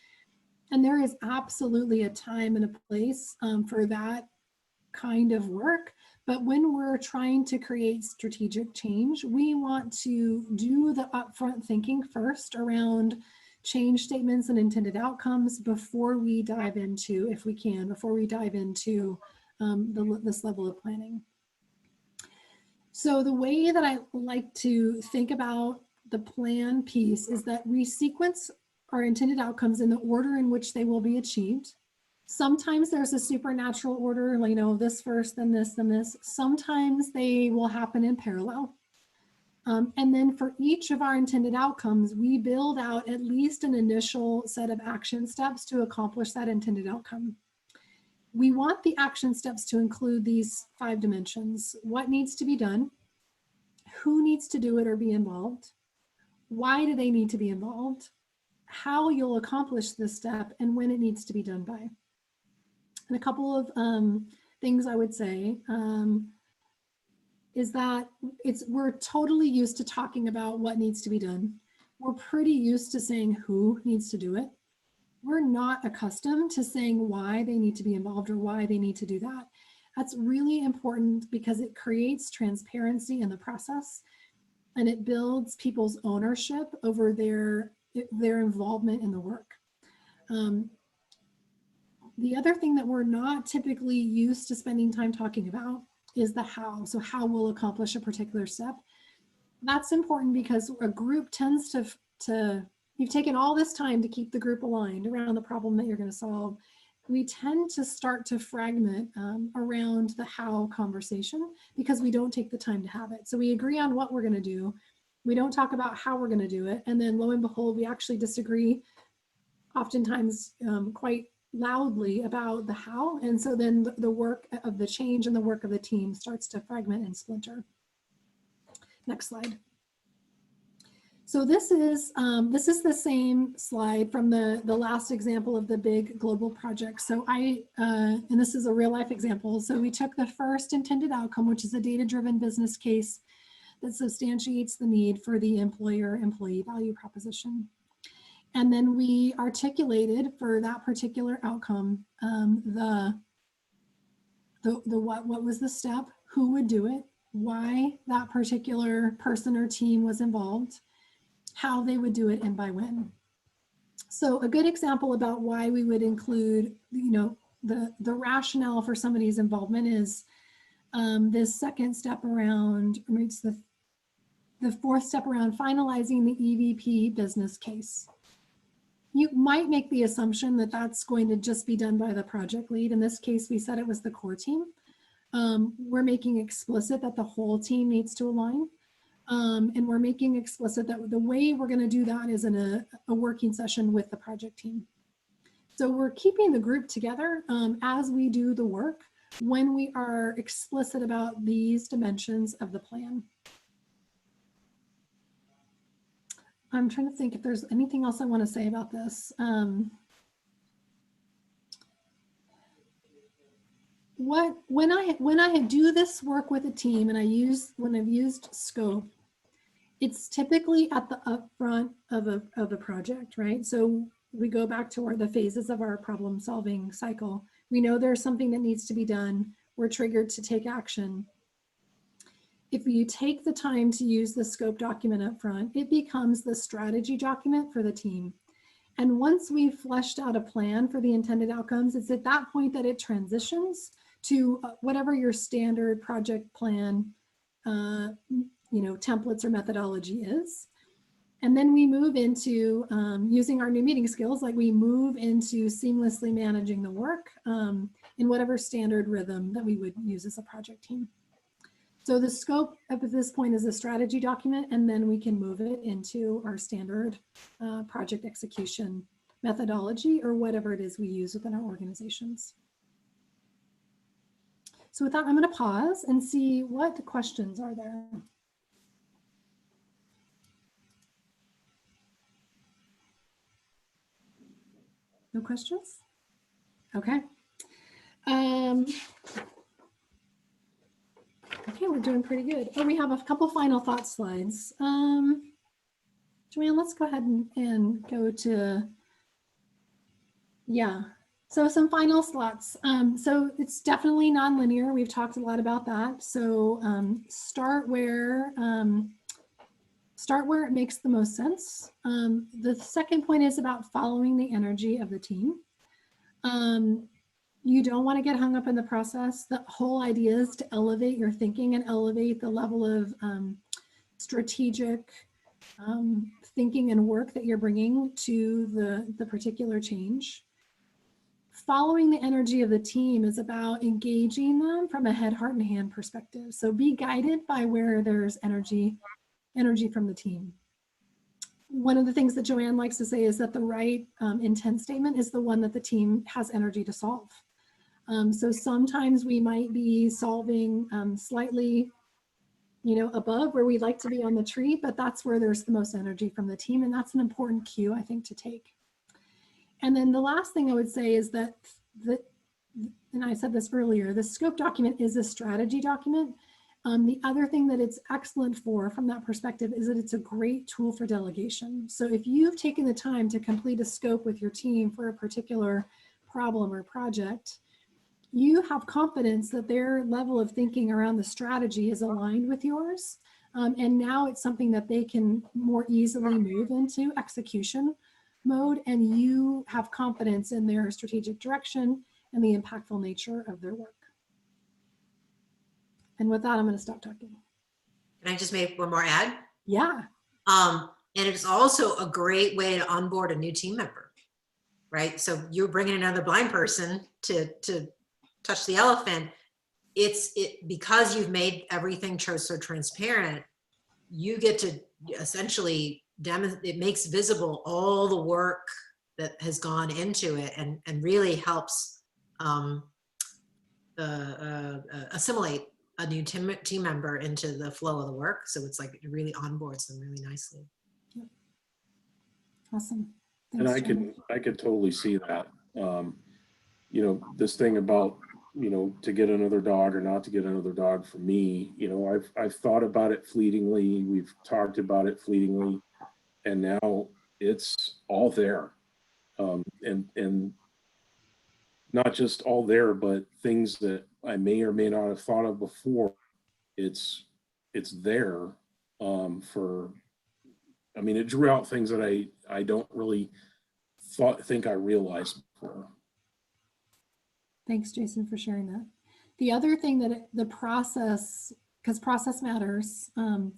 And there is absolutely a time and a place for that kind of work. But when we're trying to create strategic change, we want to do the upfront thinking first around change statements and intended outcomes before we dive into, if we can, before we dive into this level of planning. So the way that I like to think about the plan piece is that we sequence our intended outcomes in the order in which they will be achieved. Sometimes there's a supernatural order, like, you know, this first, then this, then this. Sometimes they will happen in parallel. And then for each of our intended outcomes, we build out at least an initial set of action steps to accomplish that intended outcome. We want the action steps to include these 5 dimensions. What needs to be done? Who needs to do it or be involved? Why do they need to be involved? How you'll accomplish this step and when it needs to be done by. And a couple of things I would say is that we're totally used to talking about what needs to be done. We're pretty used to saying who needs to do it. We're not accustomed to saying why they need to be involved or why they need to do that. That's really important because it creates transparency in the process and it builds people's ownership over their involvement in the work. The other thing that we're not typically used to spending time talking about is the how. So how we'll accomplish a particular step. That's important because a group tends to you've taken all this time to keep the group aligned around the problem that you're going to solve. We tend to start to fragment around the how conversation because we don't take the time to have it. So we agree on what we're going to do. We don't talk about how we're going to do it. And then lo and behold, we actually disagree oftentimes quite loudly about the how. And so then the work of the change and the work of the team starts to fragment and splinter. Next slide. So this is the same slide from the last example of the big global project. So and this is a real life example. So we took the first intended outcome, which is a data-driven business case that substantiates the need for the employer-employee value proposition. And then we articulated for that particular outcome what was the step, who would do it, why that particular person or team was involved, how they would do it, and by when. So a good example about why we would include, you know, the rationale for somebody's involvement is this second step around, I mean, it's the 4th step around finalizing the EVP business case. You might make the assumption that that's going to just be done by the project lead. In this case, we said it was the core team. We're making explicit that the whole team needs to align. And we're making explicit that the way we're going to do that is in a working session with the project team. So we're keeping the group together as we do the work when we are explicit about these dimensions of the plan. I'm trying to think if there's anything else I want to say about this. When I do this work with a team and when I've used scope, it's typically at the upfront of a project, right? So we go back to the phases of our problem solving cycle. We know there's something that needs to be done. We're triggered to take action. If you take the time to use the scope document up front, it becomes the strategy document for the team. And once we've fleshed out a plan for the intended outcomes, it's at that point that it transitions to whatever your standard project plan, templates or methodology is. And then we move into using our new meeting skills, like we move into seamlessly managing the work in whatever standard rhythm that we would use as a project team. So the scope up at this point is a strategy document, and then we can move it into our standard project execution methodology or whatever it is we use within our organizations. So with that, I'm going to pause and see what questions are there. No questions? Okay. Okay, we're doing pretty good. Oh, we have a couple final thought slides. Joanne, let's go ahead and go to, yeah. So some final slots. So it's definitely nonlinear. We've talked a lot about that. So start where it makes the most sense. The second point is about following the energy of the team. You don't want to get hung up in the process. The whole idea is to elevate your thinking and elevate the level of strategic thinking and work that you're bringing to the particular change. Following the energy of the team is about engaging them from a head, heart, and hand perspective. So be guided by where there's energy from the team. One of the things that Joanne likes to say is that the right intent statement is the one that the team has energy to solve. So sometimes we might be solving slightly, above where we'd like to be on the tree, but that's where there's the most energy from the team. And that's an important cue, I think, to take. And then the last thing I would say is that, and I said this earlier, the scope document is a strategy document. The other thing that it's excellent for from that perspective is that it's a great tool for delegation. So if you've taken the time to complete a scope with your team for a particular problem or project, you have confidence that their level of thinking around the strategy is aligned with yours. And now it's something that they can more easily move into execution mode, and you have confidence in their strategic direction and the impactful nature of their work. And with that, I'm going to stop talking. Can I just make one more add? Yeah. And it's also a great way to onboard a new team member, right? So you're bringing another blind person to touch the elephant. Because you've made everything so transparent, you get to essentially it makes visible all the work that has gone into it, and really helps assimilate a new team member into the flow of the work. So it's like it really onboards them really nicely. Yep. Awesome. Thanks, and I could totally see that. This thing about, to get another dog or not to get another dog for me, I've thought about it fleetingly. We've talked about it fleetingly, and now it's all there. And not just all there, but things that I may or may not have thought of before. It's there it drew out things that I don't really think I realized before. Thanks, Jason, for sharing that. The other thing that the process, because process matters,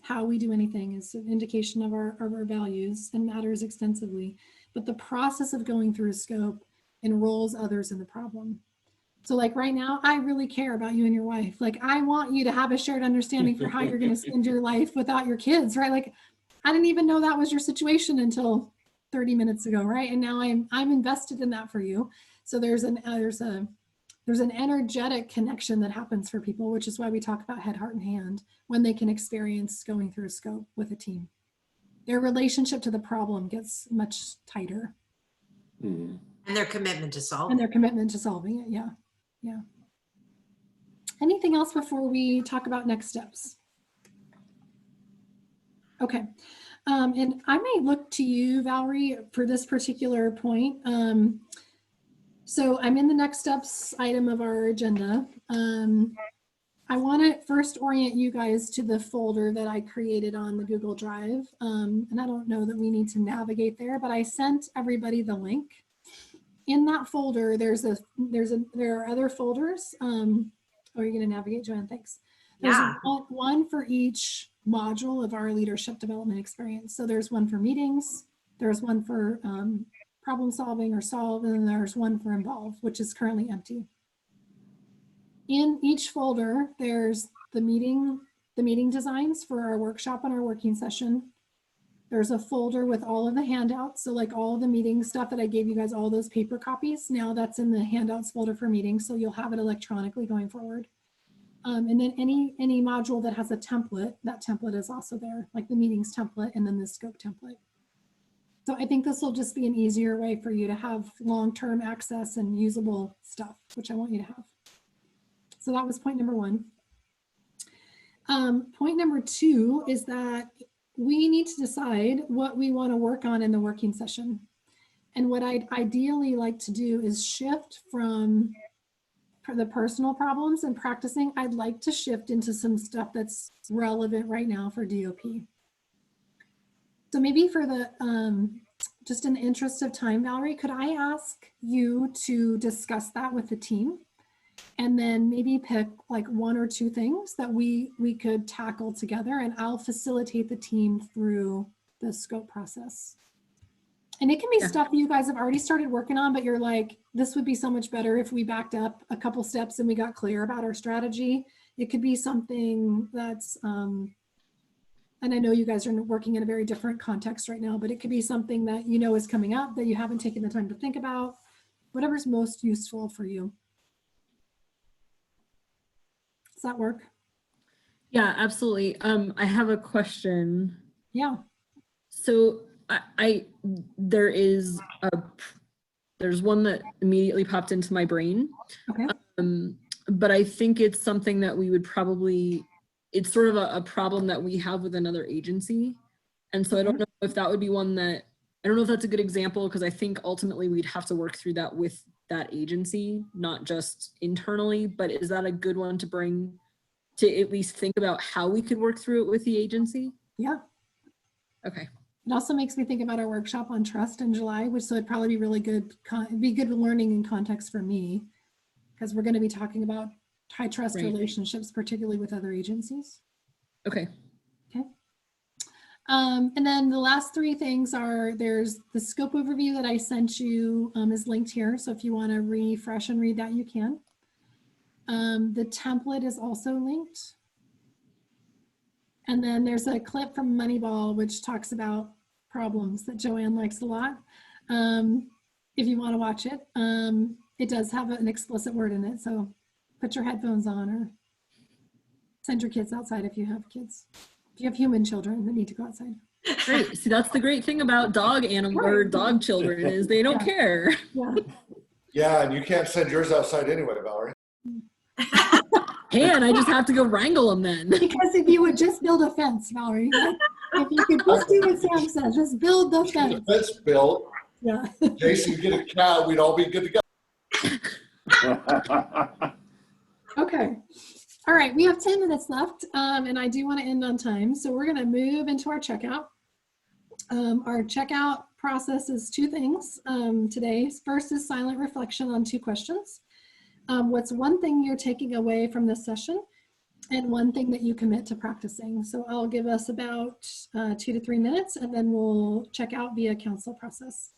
how we do anything is an indication of our values and matters extensively, but the process of going through a scope enrolls others in the problem. So like right now, I really care about you and your wife. Like I want you to have a shared understanding for how you're going to spend your life without your kids, right? Like I didn't even know that was your situation until 30 minutes ago, right? And now I'm invested in that for you. So there's an energetic connection that happens for people, which is why we talk about head, heart, and hand when they can experience going through a scope with a team. Their relationship to the problem gets much tighter. Mm-hmm. And their commitment to solving. And their commitment to solving it, yeah. Yeah. Anything else before we talk about next steps? Okay. And I may look to you, Valerie, for this particular point. So I'm in the next steps item of our agenda. I want to first orient you guys to the folder that I created on the Google Drive. And I don't know that we need to navigate there, but I sent everybody the link. In that folder, there are other folders. Oh, you're going to navigate, Joanne? Thanks. There's one for each module of our leadership development experience. So there's one for meetings, there's one for problem solving or solve, and then there's one for involve, which is currently empty. In each folder, there's the meeting designs for our workshop and our working session. There's a folder with all of the handouts. So like all the meeting stuff that I gave you guys, all those paper copies, now that's in the handouts folder for meetings. So you'll have it electronically going forward. And then any module that has a template, that template is also there, like the meetings template and then the scope template. So I think this will just be an easier way for you to have long-term access and usable stuff, which I want you to have. So that was point number one. Point number two is that we need to decide what we want to work on in the working session. And what I'd ideally like to do is shift from the personal problems and practicing. I'd like to shift into some stuff that's relevant right now for DOP. So maybe for the, just in the interest of time, Valerie, could I ask you to discuss that with the team? And then maybe pick like one or two things that we could tackle together, and I'll facilitate the team through the scope process. And it can be stuff that you guys have already started working on, but you're like, this would be so much better if we backed up a couple steps and we got clear about our strategy. It could be something that's, and I know you guys are working in a very different context right now, but it could be something that you know is coming up that you haven't taken the time to think about, whatever's most useful for you. Does that work? Yeah, absolutely. I have a question. Yeah. So there's one that immediately popped into my brain. Okay. But I think it's something that we would probably, it's sort of a problem that we have with another agency. And so I don't know if that would be one that, I don't know if that's a good example, because I think ultimately we'd have to work through that with that agency, not just internally, but is that a good one to bring, to at least think about how we could work through it with the agency? Yeah. Okay. It also makes me think about our workshop on trust in July, which so it'd probably be really good, it'd be good learning and context for me, because we're going to be talking about high trust relationships, particularly with other agencies. Okay. Okay. And then the last three things are, there's the scope overview that I sent you is linked here. So if you want to refresh and read that, you can. The template is also linked. And then there's a clip from Moneyball, which talks about problems that Joanne likes a lot. If you want to watch it, it does have an explicit word in it. So put your headphones on or send your kids outside if you have kids. If you have human children that need to go outside. Great. See, that's the great thing about dog animal or dog children is they don't care. Yeah. Yeah, and you can't send yours outside anyway, Valerie. And I just have to go wrangle them then. Because if you would just build a fence, Valerie, like, if you could just do what Sam says, just build the fence. The fence built. Yeah. Jason, get a cat, we'd all be good to go. Okay. All right, we have 10 minutes left, and I do want to end on time. So we're going to move into our checkout. Our checkout process is two things today. First is silent reflection on two questions. What's one thing you're taking away from this session and one thing that you commit to practicing? So I'll give us about 2 to 3 minutes, and then we'll check out via council process.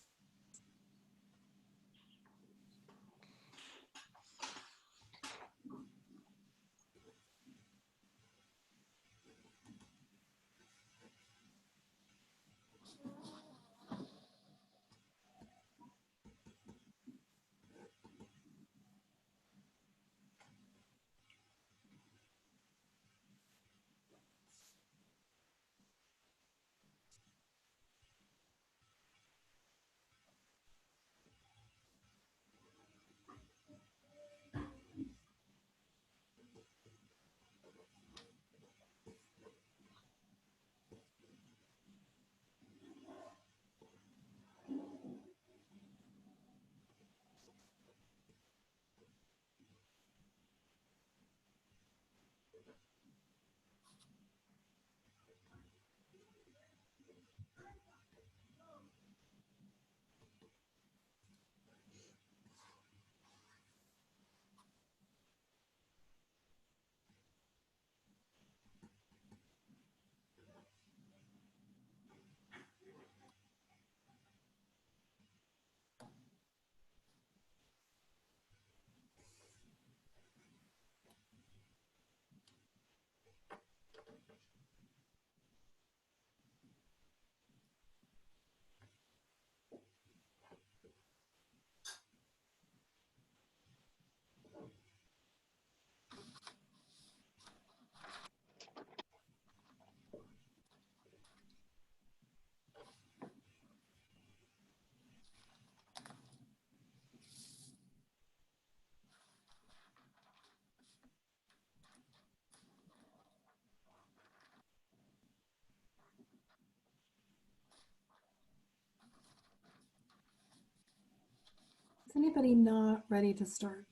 Is anybody not ready to start?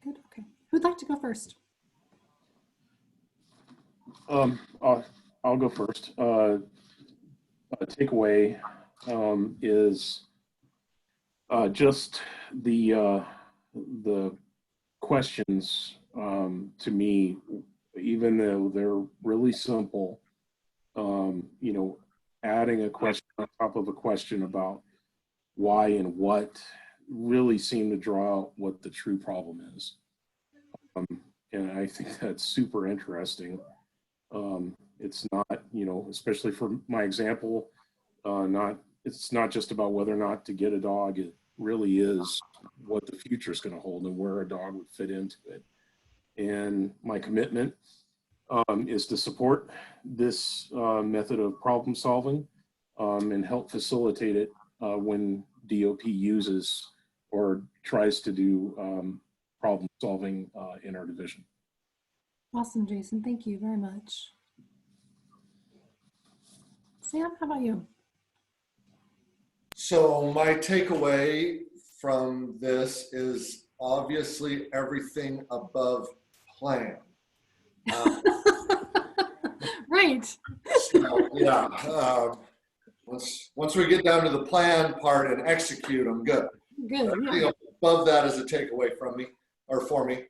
Good, okay. Who'd like to go first? I'll go first. Takeaway is just the questions to me, even though they're really simple, you know, adding a question on top of a question about why and what really seem to draw out what the true problem is. And I think that's super interesting. It's not, you know, especially for my example, it's not just about whether or not to get a dog. It really is what the future is going to hold and where a dog would fit into it. And my commitment is to support this method of problem solving and help facilitate it when DOP uses or tries to do problem solving in our division. Awesome, Jason. Thank you very much. Sam, how about you? So my takeaway from this is obviously everything above plan. Right. So, yeah. Once we get down to the plan part and execute, I'm good. Good. Everything Yeah. above that is a takeaway from me or for me.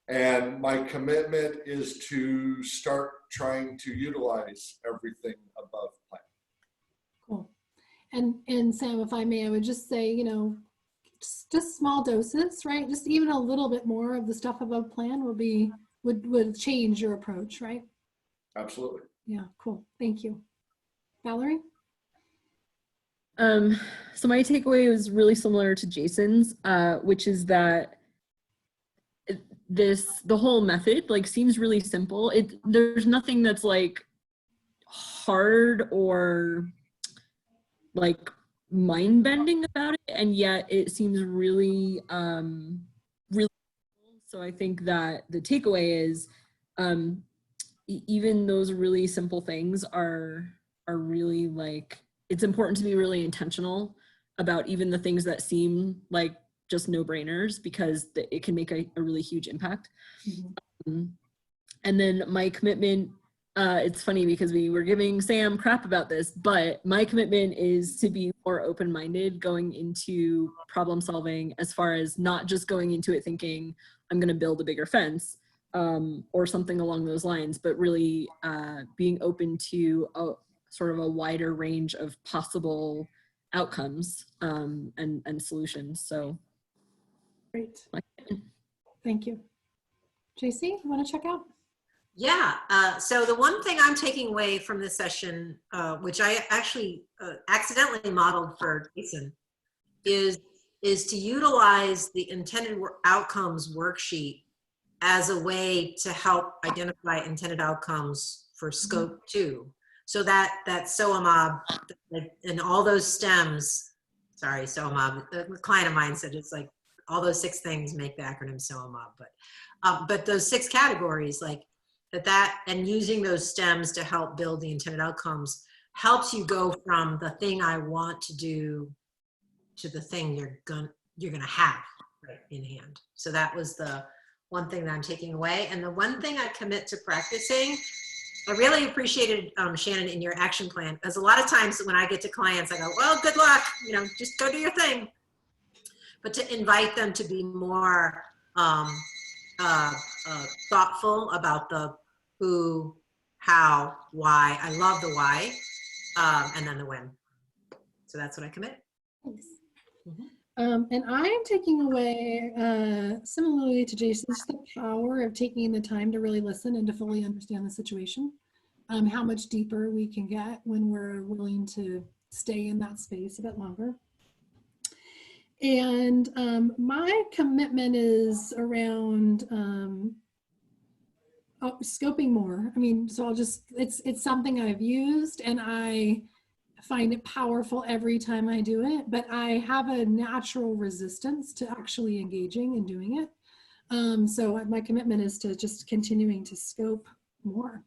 And my commitment is to start trying to utilize everything above plan. Cool. And Sam, if I may, I would just say, you know, just small doses, right? Just even a little bit more of the stuff above plan would change your approach, right? Absolutely. Yeah, cool. Thank you. Valerie? So my takeaway was really similar to Jason's, which is that the whole method like seems really simple. There's nothing that's like hard or like mind bending about it, and yet it seems really really simple. So I think that the takeaway is even those really simple things are really like, it's important to be really intentional about even the things that seem like just no-brainers, because it can make a really huge impact. Mm-hmm. And then my commitment, it's funny because we were giving Sam crap about this, but my commitment is to be more open-minded going into problem solving, as far as not just going into it thinking I'm going to build a bigger fence or something along those lines, but really being open to a sort of a wider range of possible outcomes and solutions. So great. Thank you. JC, you want to check out? Yeah, so the one thing I'm taking away from this session, which I actually accidentally modeled for Jason, is to utilize the intended outcomes worksheet as a way to help identify intended outcomes for scope 2. So that SOAMOB and all those stems, sorry, SOAMOB, the client of mine said it's like all those 6 things make the acronym SOAMOB, but those 6 categories, like that and using those stems to help build the intended outcomes helps you go from the thing I want to do to the thing you're gonna have right in hand. So that was the one thing that I'm taking away. And the one thing I commit to practicing, I really appreciated Shannon in your action plan, because a lot of times when I get to clients, I go, well, good luck, you know, just go do your thing. But to invite them to be more thoughtful about the who, how, why. I love the why, and then the when. So that's what I commit. Thanks. And I'm taking away, similarly to Jason's, the power of taking the time to really listen and to fully understand the situation. How much deeper we can get when we're willing to stay in that space a bit longer. And my commitment is around scoping more. I mean, so it's something I've used and I find it powerful every time I do it, but I have a natural resistance to actually engaging and doing it. So my commitment is to just continuing to scope more.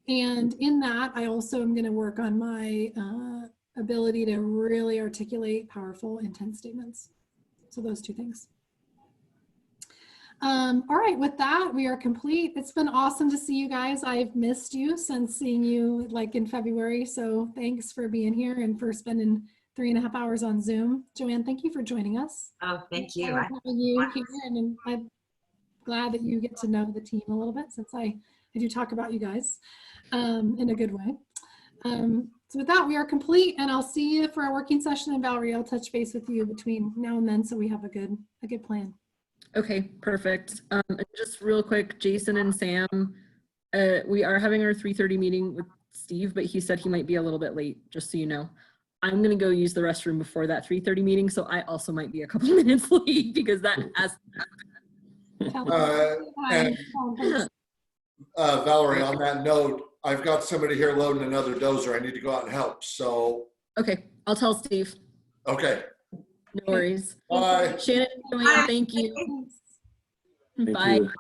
And in that, I also am going to work on my ability to really articulate powerful intent statements. So those 2 things. All right, with that, we are complete. It's been awesome to see you guys. I've missed you since seeing you like in February. So thanks for being here and for spending 3.5 hours on Zoom. Joanne, thank you for joining us. Oh, thank you. I love having you here, and I'm glad that you get to know the team a little bit, since I I do talk about you guys in a good way. So with that, we are complete, and I'll see you for our working session. And Valerie, I'll touch base with you between now and then, so we have a good plan. Okay, perfect. And just real quick, Jason and Sam, we are having our 3:30 meeting with Steve, but he said he might be a little bit late, just so you know. I'm gonna go use the restroom before that 3:30 meeting, so I also might be a couple minutes late because that has And Valerie, on that note, I've got somebody here loading another dozer. I need to go out and help. So, Okay, I'll tell Steve. okay. No worries. Bye. Shannon, Joanne, thank you. Thanks. Thank Bye. you.